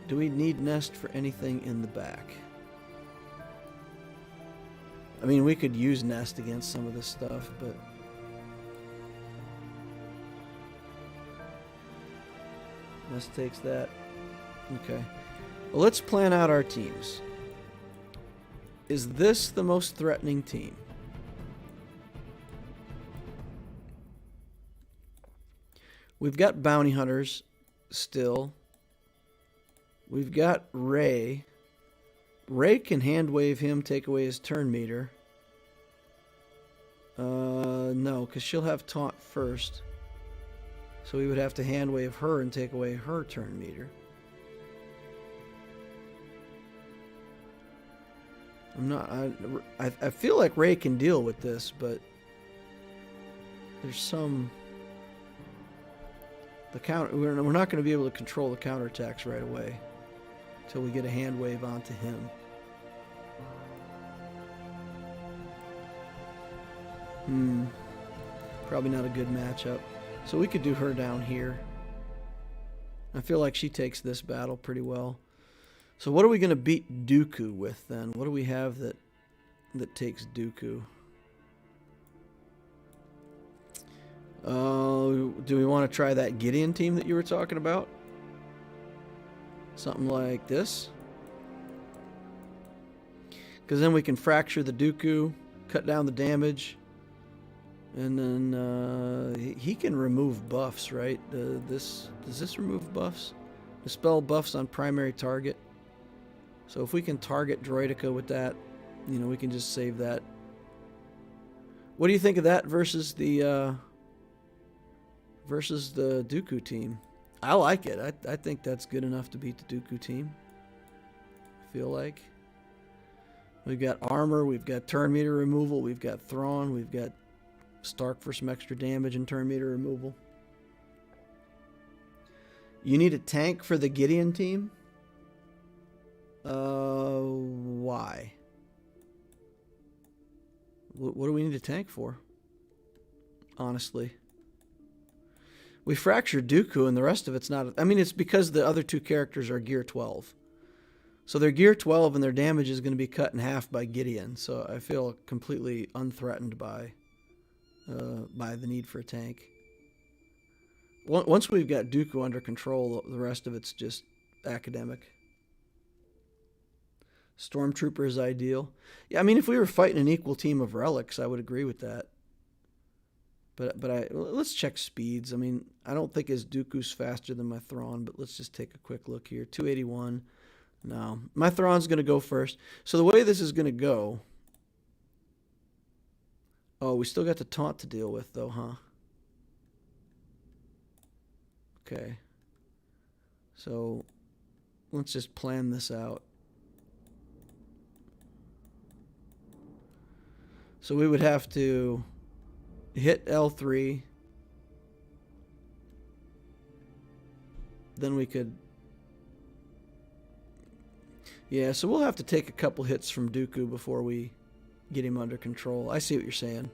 [SPEAKER 1] Do we need Nest for anything in the back? I mean, we could use Nest against some of this stuff, but... Nest takes that. Okay. Well, let's plan out our teams. Is this the most threatening team? We've got bounty hunters still. We've got Rey. Rey can hand wave him, take away his turn meter. No, because she'll have taunt first. So we would have to hand wave her and take away her turn meter. I feel like Rey can deal with this, but there's some... The counter, we're not going to be able to control the counterattacks right away until we get a hand wave onto him. Probably not a good matchup. So we could do her down here. I feel like she takes this battle pretty well. So what are we going to beat Dooku with then? What do we have that takes Dooku? Do we want to try that Gideon team that you were talking about? Something like this? Because then we can fracture the Dooku, cut down the damage, and then he can remove buffs, right? Does this remove buffs? Dispel buffs on primary target. So if we can target Droideka with that, you know, we can just save that. What do you think of that versus the Dooku team? I like it. I think that's good enough to beat the Dooku team. I feel like. We've got armor, we've got turn meter removal, we've got Thrawn, we've got Stark for some extra damage and turn meter removal. You need a tank for the Gideon team? Why? What do we need a tank for? Honestly. We fractured Dooku and the rest of it's not... I mean, it's because the other two characters are gear 12. So they're gear 12 and their damage is going to be cut in half by Gideon. So I feel completely unthreatened by the need for a tank. Once we've got Dooku under control, the rest of it's just academic. Stormtrooper is ideal. Yeah, I mean, if we were fighting an equal team of relics, I would agree with that. But let's check speeds. I mean, I don't think his Dooku's faster than my Thrawn, but let's just take a quick look here. 281. No, my Thrawn's going to go first. So the way this is going to go... Oh, we still got the taunt to deal with, though, huh? Okay. So let's just plan this out. So we would have to hit L3. Then we could... Yeah, so we'll have to take a couple hits from Dooku before we get him under control. I see what you're saying.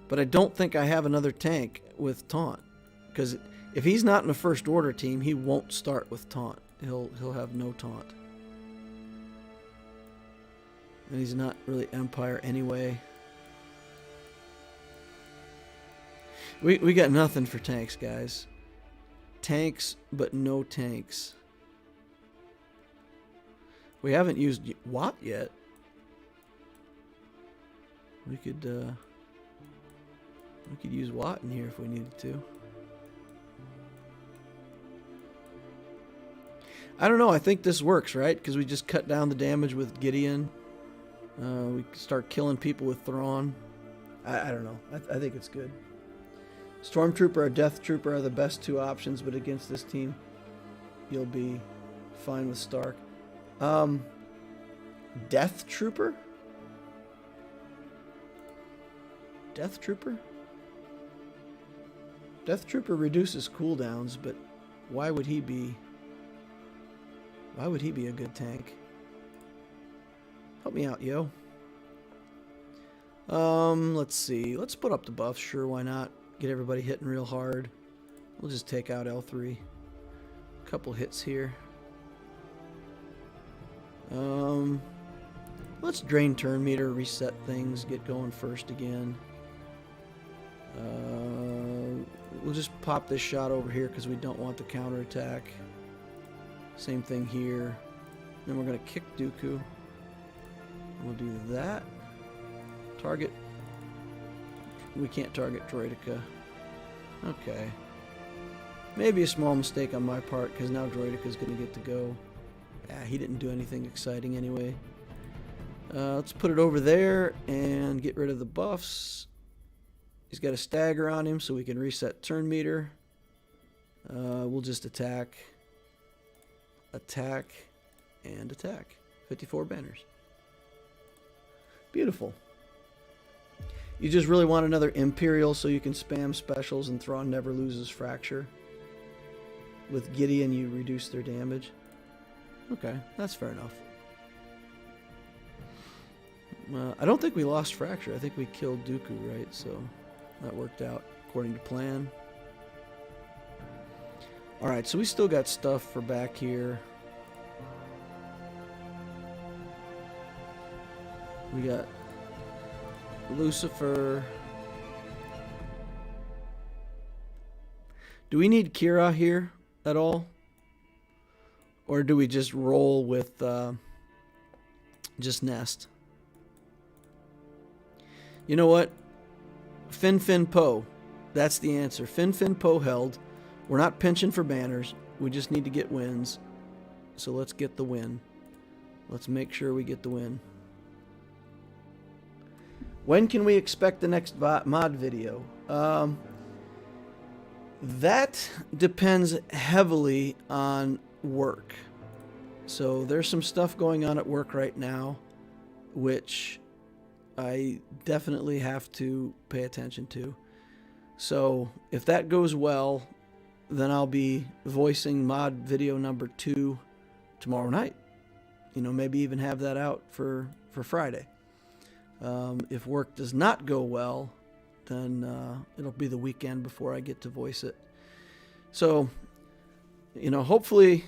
[SPEAKER 1] But I don't think I have another tank with taunt. Because if he's not in a first order team, he won't start with taunt. He'll have no taunt. And he's not really Empire anyway. We got nothing for tanks, guys. Tanks, but no tanks. We haven't used Watt yet. We could use Watt in here if we needed to. I don't know. I think this works, right? Because we just cut down the damage with Gideon. We start killing people with Thrawn. I don't know. I think it's good. Stormtrooper or Death Trooper are the best two options, but against this team, you'll be fine with Stark. Death Trooper? Death Trooper? Death Trooper reduces cooldowns, but why would he be a good tank? Help me out, yo. Let's see. Let's put up the buffs. Sure, why not? Get everybody hitting real hard. We'll just take out L3. Couple hits here. Let's drain turn meter, reset things, get going first again. We'll just pop this shot over here because we don't want the counterattack. Same thing here. Then we're going to kick Dooku. We'll do that. Target. We can't target Droideka. Okay. Maybe a small mistake on my part because now Droideka's going to get to go. He didn't do anything exciting anyway. Let's put it over there and get rid of the buffs. He's got a stagger on him so we can reset turn meter. We'll just attack. Attack. And attack. 54 banners. Beautiful. You just really want another Imperial so you can spam specials and Thrawn never loses Fracture. With Gideon, you reduce their damage. Okay, that's fair enough. I don't think we lost Fracture. I think we killed Dooku, right? So that worked out according to plan. Alright, so we still got stuff for back here. We got LSUFUR. Do we need Kira here at all? Or do we just roll with just Nest? You know what? Fin Poe. That's the answer. Fin Poe held. We're not pinching for banners. We just need to get wins. So let's get the win. Let's make sure we get the win. When can we expect the next mod video? That depends heavily on work. So there's some stuff going on at work right now, which I definitely have to pay attention to. So if that goes well, then I'll be voicing mod video number 2 tomorrow night. You know, maybe even have that out for Friday. If work does not go well, then it'll be the weekend before I get to voice it. So, you know, hopefully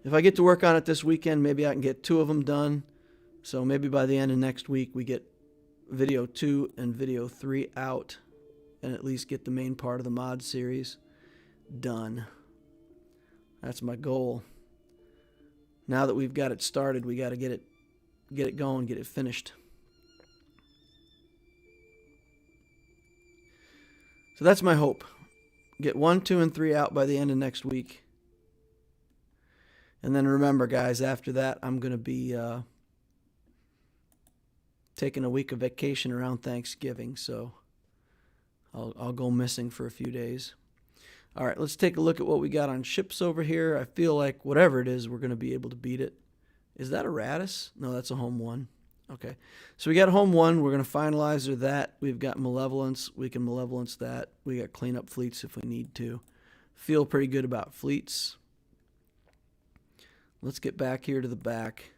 [SPEAKER 1] if I get to work on it this weekend, maybe I can get 2 of them done. So maybe by the end of next week we get video 2 and video 3 out and at least get the main part of the mod series done. That's my goal. Now that we've got it started, we got to get it going, get it finished. So that's my hope. Get 1, 2, and 3 out by the end of next week. And then remember, guys, after that, I'm going to be taking a week of vacation around Thanksgiving. So I'll go missing for a few days. All right, let's take a look at what we got on ships over here. I feel like whatever it is, we're going to be able to beat it. Is that a Radis? No, that's a home 1. Okay, so we got home 1. We're going to finalizer that. We've got Malevolence. We can Malevolence that. We got cleanup fleets if we need to. Feel pretty good about fleets. Let's get back here to the back.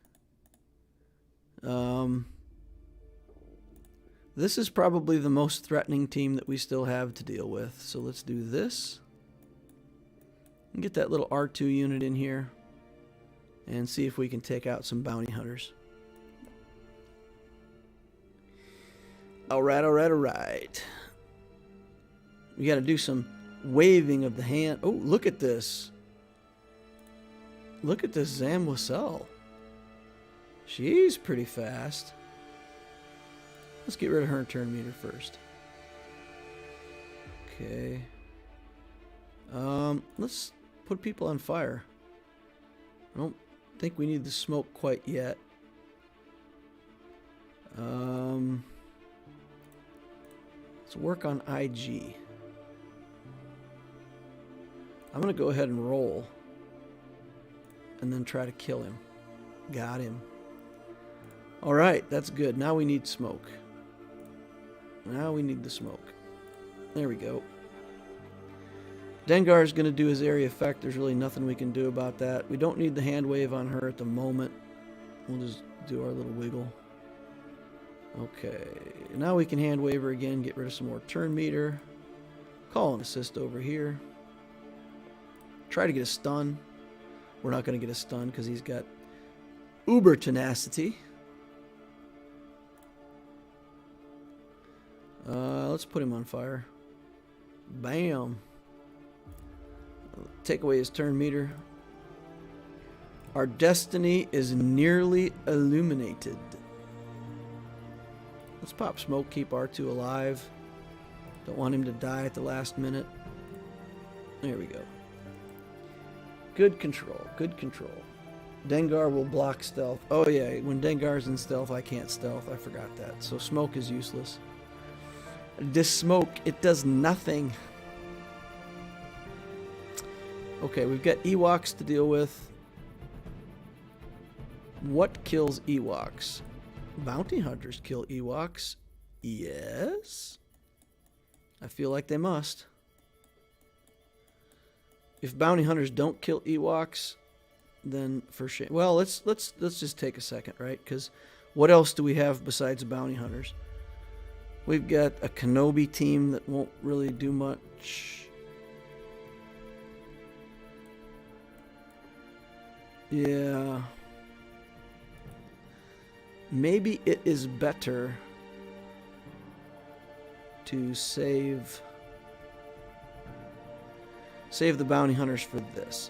[SPEAKER 1] This is probably the most threatening team that we still have to deal with. So let's do this. And get that little R2 unit in here. And see if we can take out some bounty hunters. Alright, alright, alright. We got to do some waving of the hand. Oh, look at this. Look at this Zam Wassell. She's pretty fast. Let's get rid of her turn meter first. Okay. Let's put people on fire. I don't think we need the smoke quite yet. Let's work on IG. I'm going to go ahead and roll. And then try to kill him. Got him. Alright, that's good. Now we need smoke. Now we need the smoke. There we go. Dengar's going to do his area effect. There's really nothing we can do about that. We don't need the hand wave on her at the moment. We'll just do our little wiggle. Okay. Now we can hand wave her again. Get rid of some more turn meter. Call an assist over here. Try to get a stun. We're not going to get a stun because he's got uber tenacity. Let's put him on fire. Bam. Take away his turn meter. Our destiny is nearly illuminated. Let's pop smoke, keep R2 alive. Don't want him to die at the last minute. There we go. Good control, good control. Dengar will block stealth. Oh yeah, when Dengar's in stealth, I can't stealth. I forgot that. So smoke is useless. This smoke, it does nothing. Okay, we've got Ewoks to deal with. What kills Ewoks? Bounty hunters kill Ewoks. Yes. I feel like they must. If bounty hunters don't kill Ewoks, then for shame. Well, let's just take a second, right? Because what else do we have besides bounty hunters? We've got a Kenobi team that won't really do much. Yeah. Maybe it is better to save the bounty hunters for this.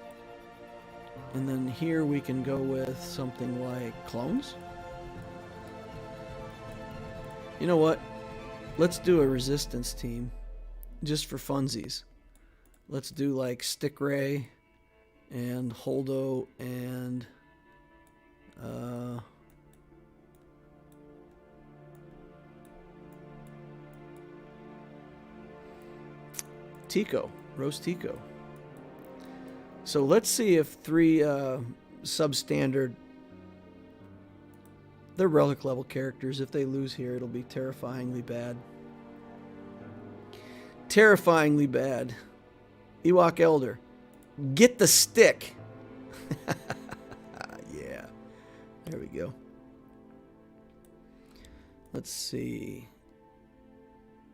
[SPEAKER 1] And then here we can go with something like clones. You know what? Let's do a resistance team just for funsies. Let's do like Stick Ray and Holdo and Tico, Rose Tico. So let's see if 3 substandard, they're relic level characters. If they lose here, it'll be terrifyingly bad. Terrifyingly bad. Ewok Elder, get the stick. Yeah, there we go. Let's see.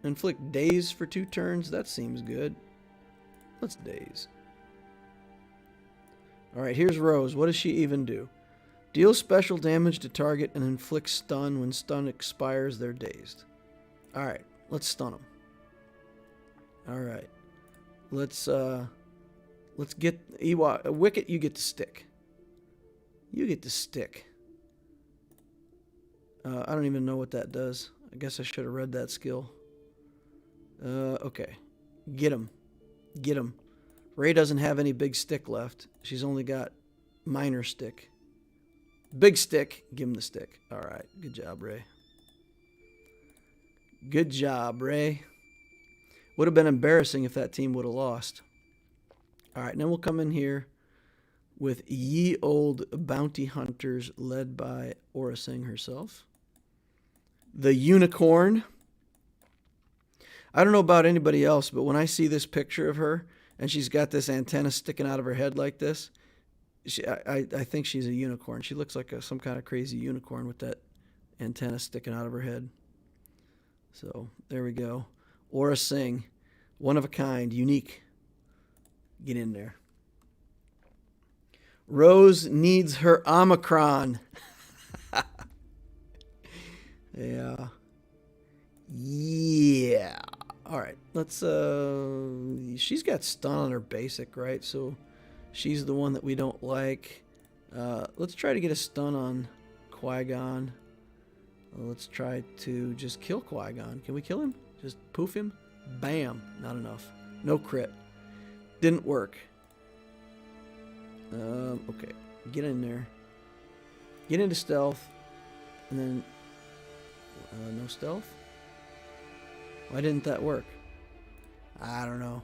[SPEAKER 1] Inflict daze for 2 turns. That seems good. Let's daze. Alright, here's Rose. What does she even do? Deal special damage to target and inflict stun. When stun expires, they're dazed. Alright, let's stun them. Alright. Let's get Ewok. Wicket, you get to stick. You get to stick. I don't even know what that does. I guess I should have read that skill. Okay. Get him. Get him. Rey doesn't have any big stick left. She's only got minor stick. Big stick. Give him the stick. All right. Good job, Rey. Good job, Rey. Would have been embarrassing if that team would have lost. All right. Now we'll come in here with ye old bounty hunters led by Aura Singh herself. The unicorn. I don't know about anybody else, but when I see this picture of her and she's got this antenna sticking out of her head like this, I think she's a unicorn. She looks like some kind of crazy unicorn with that antenna sticking out of her head. So there we go. Aura Singh, one of a kind, unique. Get in there. Rose needs her Omicron. Yeah. Yeah. All right. Let's she's got stun on her basic, right? So she's the one that we don't like. Let's try to get a stun on Qui-Gon. Let's try to just kill Qui-Gon. Can we kill him? Just poof him? Bam. Not enough. No crit. Didn't work. Okay. Get in there. Get into stealth. And then no stealth? Why didn't that work? I don't know.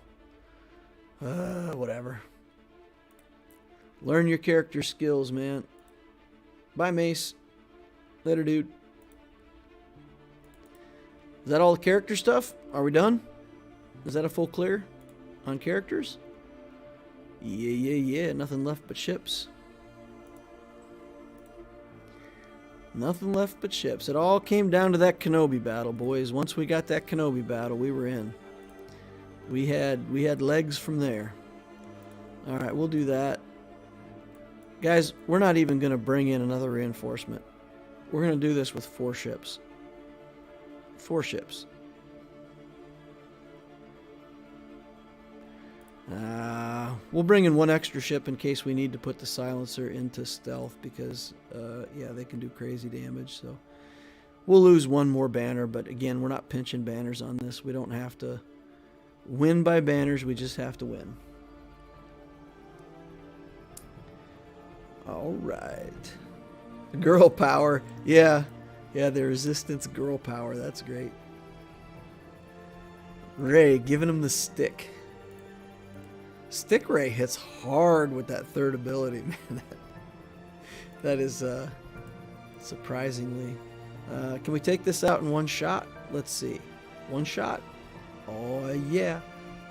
[SPEAKER 1] Whatever. Learn your character skills, man. Bye, Mace. Later, dude. Is that all the character stuff? Are we done? Is that a full clear on characters? Yeah. Nothing left but ships. Nothing left but ships. It all came down to that Kenobi battle, boys. Once we got that Kenobi battle, we were in. We had legs from there. All right, we'll do that. Guys, we're not even going to bring in another reinforcement. We're going to do this with 4 ships. 4 ships. We'll bring in 1 extra ship in case we need to put the silencer into stealth because, yeah, they can do crazy damage. So we'll lose 1 more banner, but again, we're not pinching banners on this. We don't have to win by banners. We just have to win. All right. Girl power. Yeah, the resistance girl power. That's great. Rey giving him the stick. Stick Ray hits hard with that 3rd ability, man. That is surprisingly. Can we take this out in 1 shot? Let's see. One shot. Oh, yeah.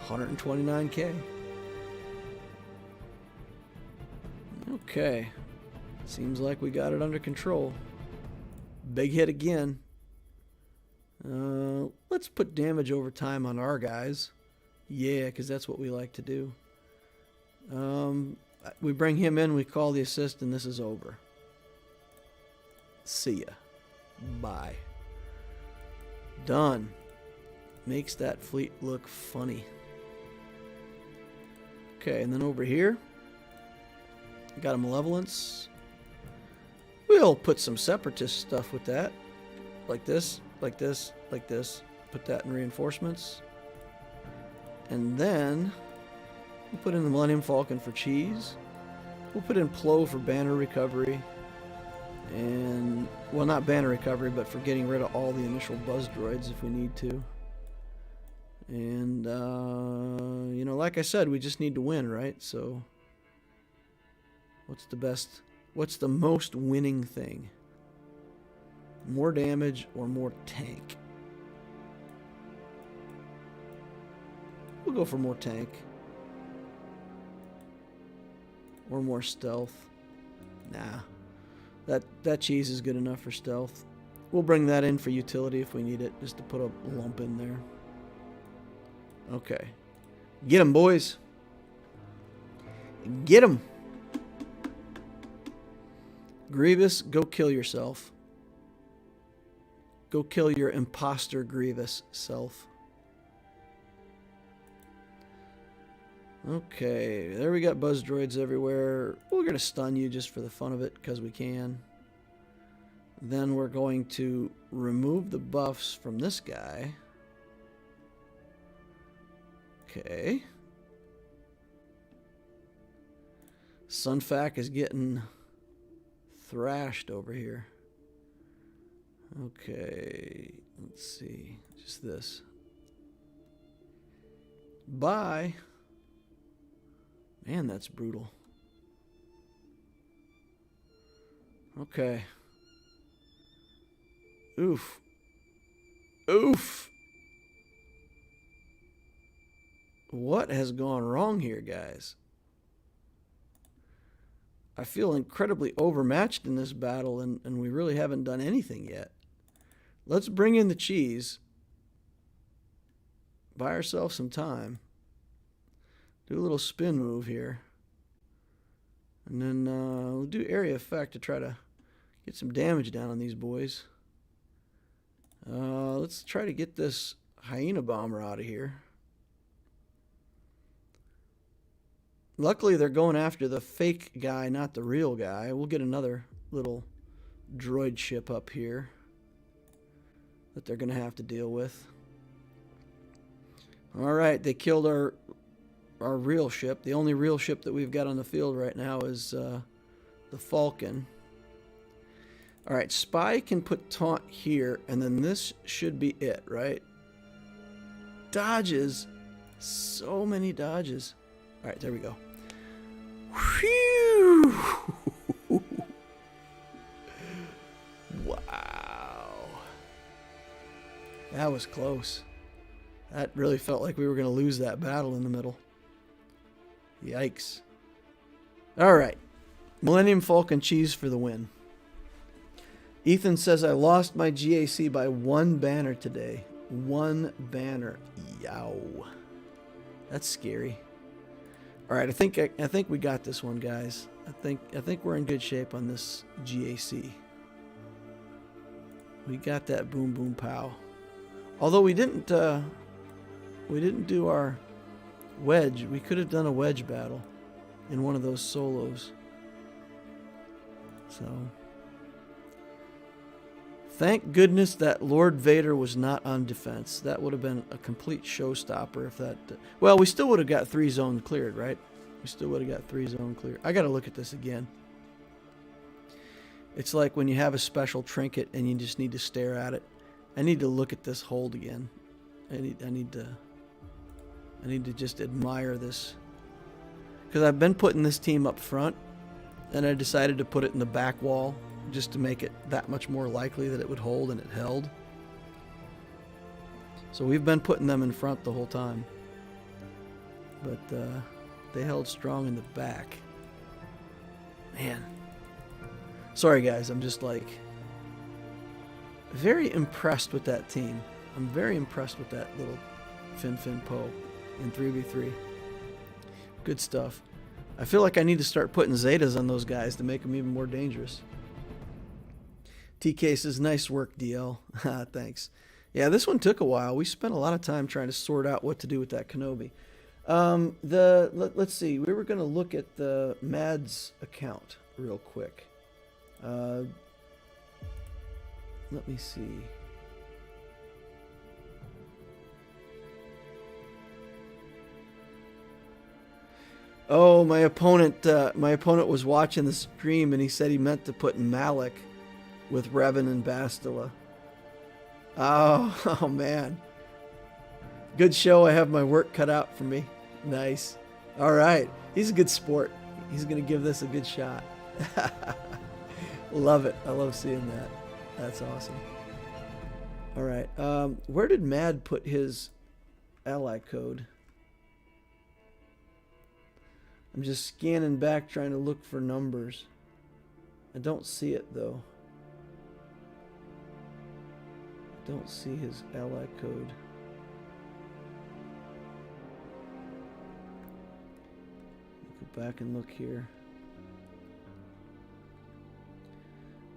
[SPEAKER 1] 129K. Okay. Seems like we got it under control. Big hit again. Let's put damage over time on our guys. Yeah, because that's what we like to do. We bring him in, we call the assist, and this is over. See ya. Bye. Done. Makes that fleet look funny. Okay, and then over here, got a Malevolence. We'll put some Separatist stuff with that. Like this, like this, like this. Put that in reinforcements. And then we'll put in the Millennium Falcon for cheese. We'll put in Plo for banner recovery. And, well, not banner recovery, but for getting rid of all the initial buzz droids if we need to. And, you know, like I said, we just need to win, right? So, what's the most winning thing? More damage or more tank? We'll go for more tank. Or more stealth. Nah. That cheese is good enough for stealth. We'll bring that in for utility if we need it, just to put a lump in there. Okay. Get 'em, boys. Get 'em. Grievous, go kill yourself. Go kill your imposter Grievous self. Okay, there we got buzz droids everywhere. We're going to stun you just for the fun of it, because we can. Then we're going to remove the buffs from this guy. Okay. Sunfac is getting thrashed over here. Okay, let's see. Just this. Bye. Man, that's brutal. Okay. Oof. Oof. What has gone wrong here, guys? I feel incredibly overmatched in this battle, and we really haven't done anything yet. Let's bring in the cheese. Buy ourselves some time. Do a little spin move here. And then we'll do area effect to try to get some damage down on these boys. Let's try to get this hyena bomber out of here. Luckily, they're going after the fake guy, not the real guy. We'll get another little droid ship up here that they're going to have to deal with. All right, they killed our real ship. The only real ship that we've got on the field right now is the Falcon. All right, Spy can put Taunt here, and then this should be it, right? Dodges. So many dodges. All right, there we go. Whew. Wow. That was close. That really felt like we were going to lose that battle in the middle. Yikes. All right. Millennium Falcon cheese for the win. Ethan says, I lost my GAC by 1 banner today. 1 banner. Yow. That's scary. All right, I think we got this one, guys. I think we're in good shape on this GAC. We got that boom boom pow. Although we didn't do our wedge. We could have done a wedge battle in one of those solos. So, thank goodness that Lord Vader was not on defense. That would have been a complete showstopper if that... Well, we still would have got 3 zone cleared, right? We still would have got 3 zone cleared. I got to look at this again. It's like when you have a special trinket and you just need to stare at it. I need to look at this hold again. I need to just admire this. Because I've been putting this team up front, and I decided to put it in the back wall just to make it that much more likely that it would hold, and it held. So we've been putting them in front the whole time. But they held strong in the back. Man. Sorry guys, I'm just like very impressed with that team. I'm very impressed with that little Fin Poe in 3v3. Good stuff. I feel like I need to start putting Zetas on those guys to make them even more dangerous. TK says, nice work, DL. Thanks. Yeah, this one took a while. We spent a lot of time trying to sort out what to do with that Kenobi. Let's see. We were going to look at the Mads account real quick. Let me see. Oh, my opponent was watching the stream and he said he meant to put Malik with Revan and Bastila. Oh man. Good show. I have my work cut out for me. Nice. All right. He's a good sport. He's going to give this a good shot. Love it. I love seeing that. That's awesome. All right. Where did Mad put his ally code? I'm just scanning back trying to look for numbers. I don't see it though. I don't see his ally code. Go back and look here.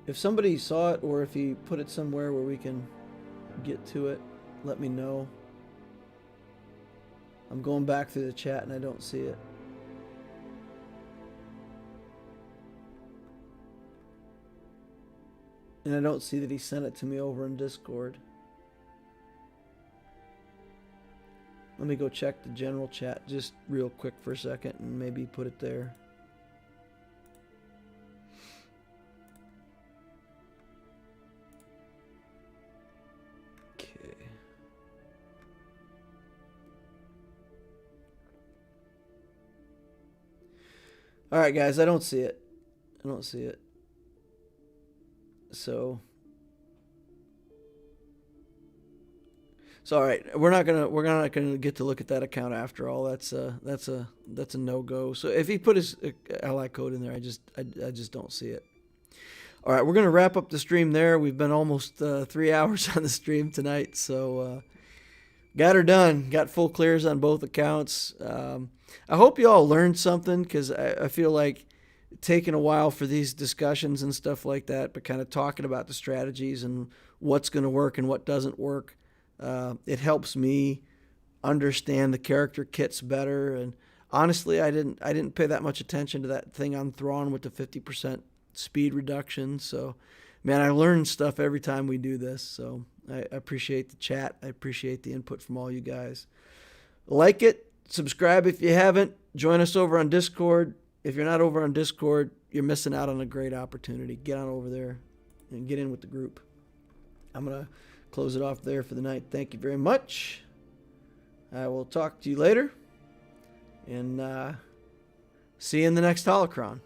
[SPEAKER 1] If somebody saw it or if he put it somewhere where we can get to it, let me know. I'm going back through the chat and I don't see it. And I don't see that he sent it to me over in Discord. Let me go check the general chat just real quick for a second and maybe put it there. Okay. All right, guys, I don't see it. I don't see it. So all right, we're not gonna get to look at that account after all. That's a no-go. So if he put his ally code in there, I just don't see it. All right, we're gonna wrap up the stream there. We've been almost 3 hours on the stream tonight, so got her done. Got full clears on both accounts. I hope you all learned something because I feel like taking a while for these discussions and stuff like that, but kind of talking about the strategies and what's going to work and what doesn't work. It helps me understand the character kits better. And honestly, I didn't pay that much attention to that thing on Thrawn with the 50% speed reduction. So, man, I learn stuff every time we do this. So I appreciate the chat. I appreciate the input from all you guys. Like it, subscribe if you haven't. Join us over on Discord. If you're not over on Discord, you're missing out on a great opportunity. Get on over there and get in with the group. I'm going to close it off there for the night. Thank you very much. I will talk to you later. And see you in the next Holocron.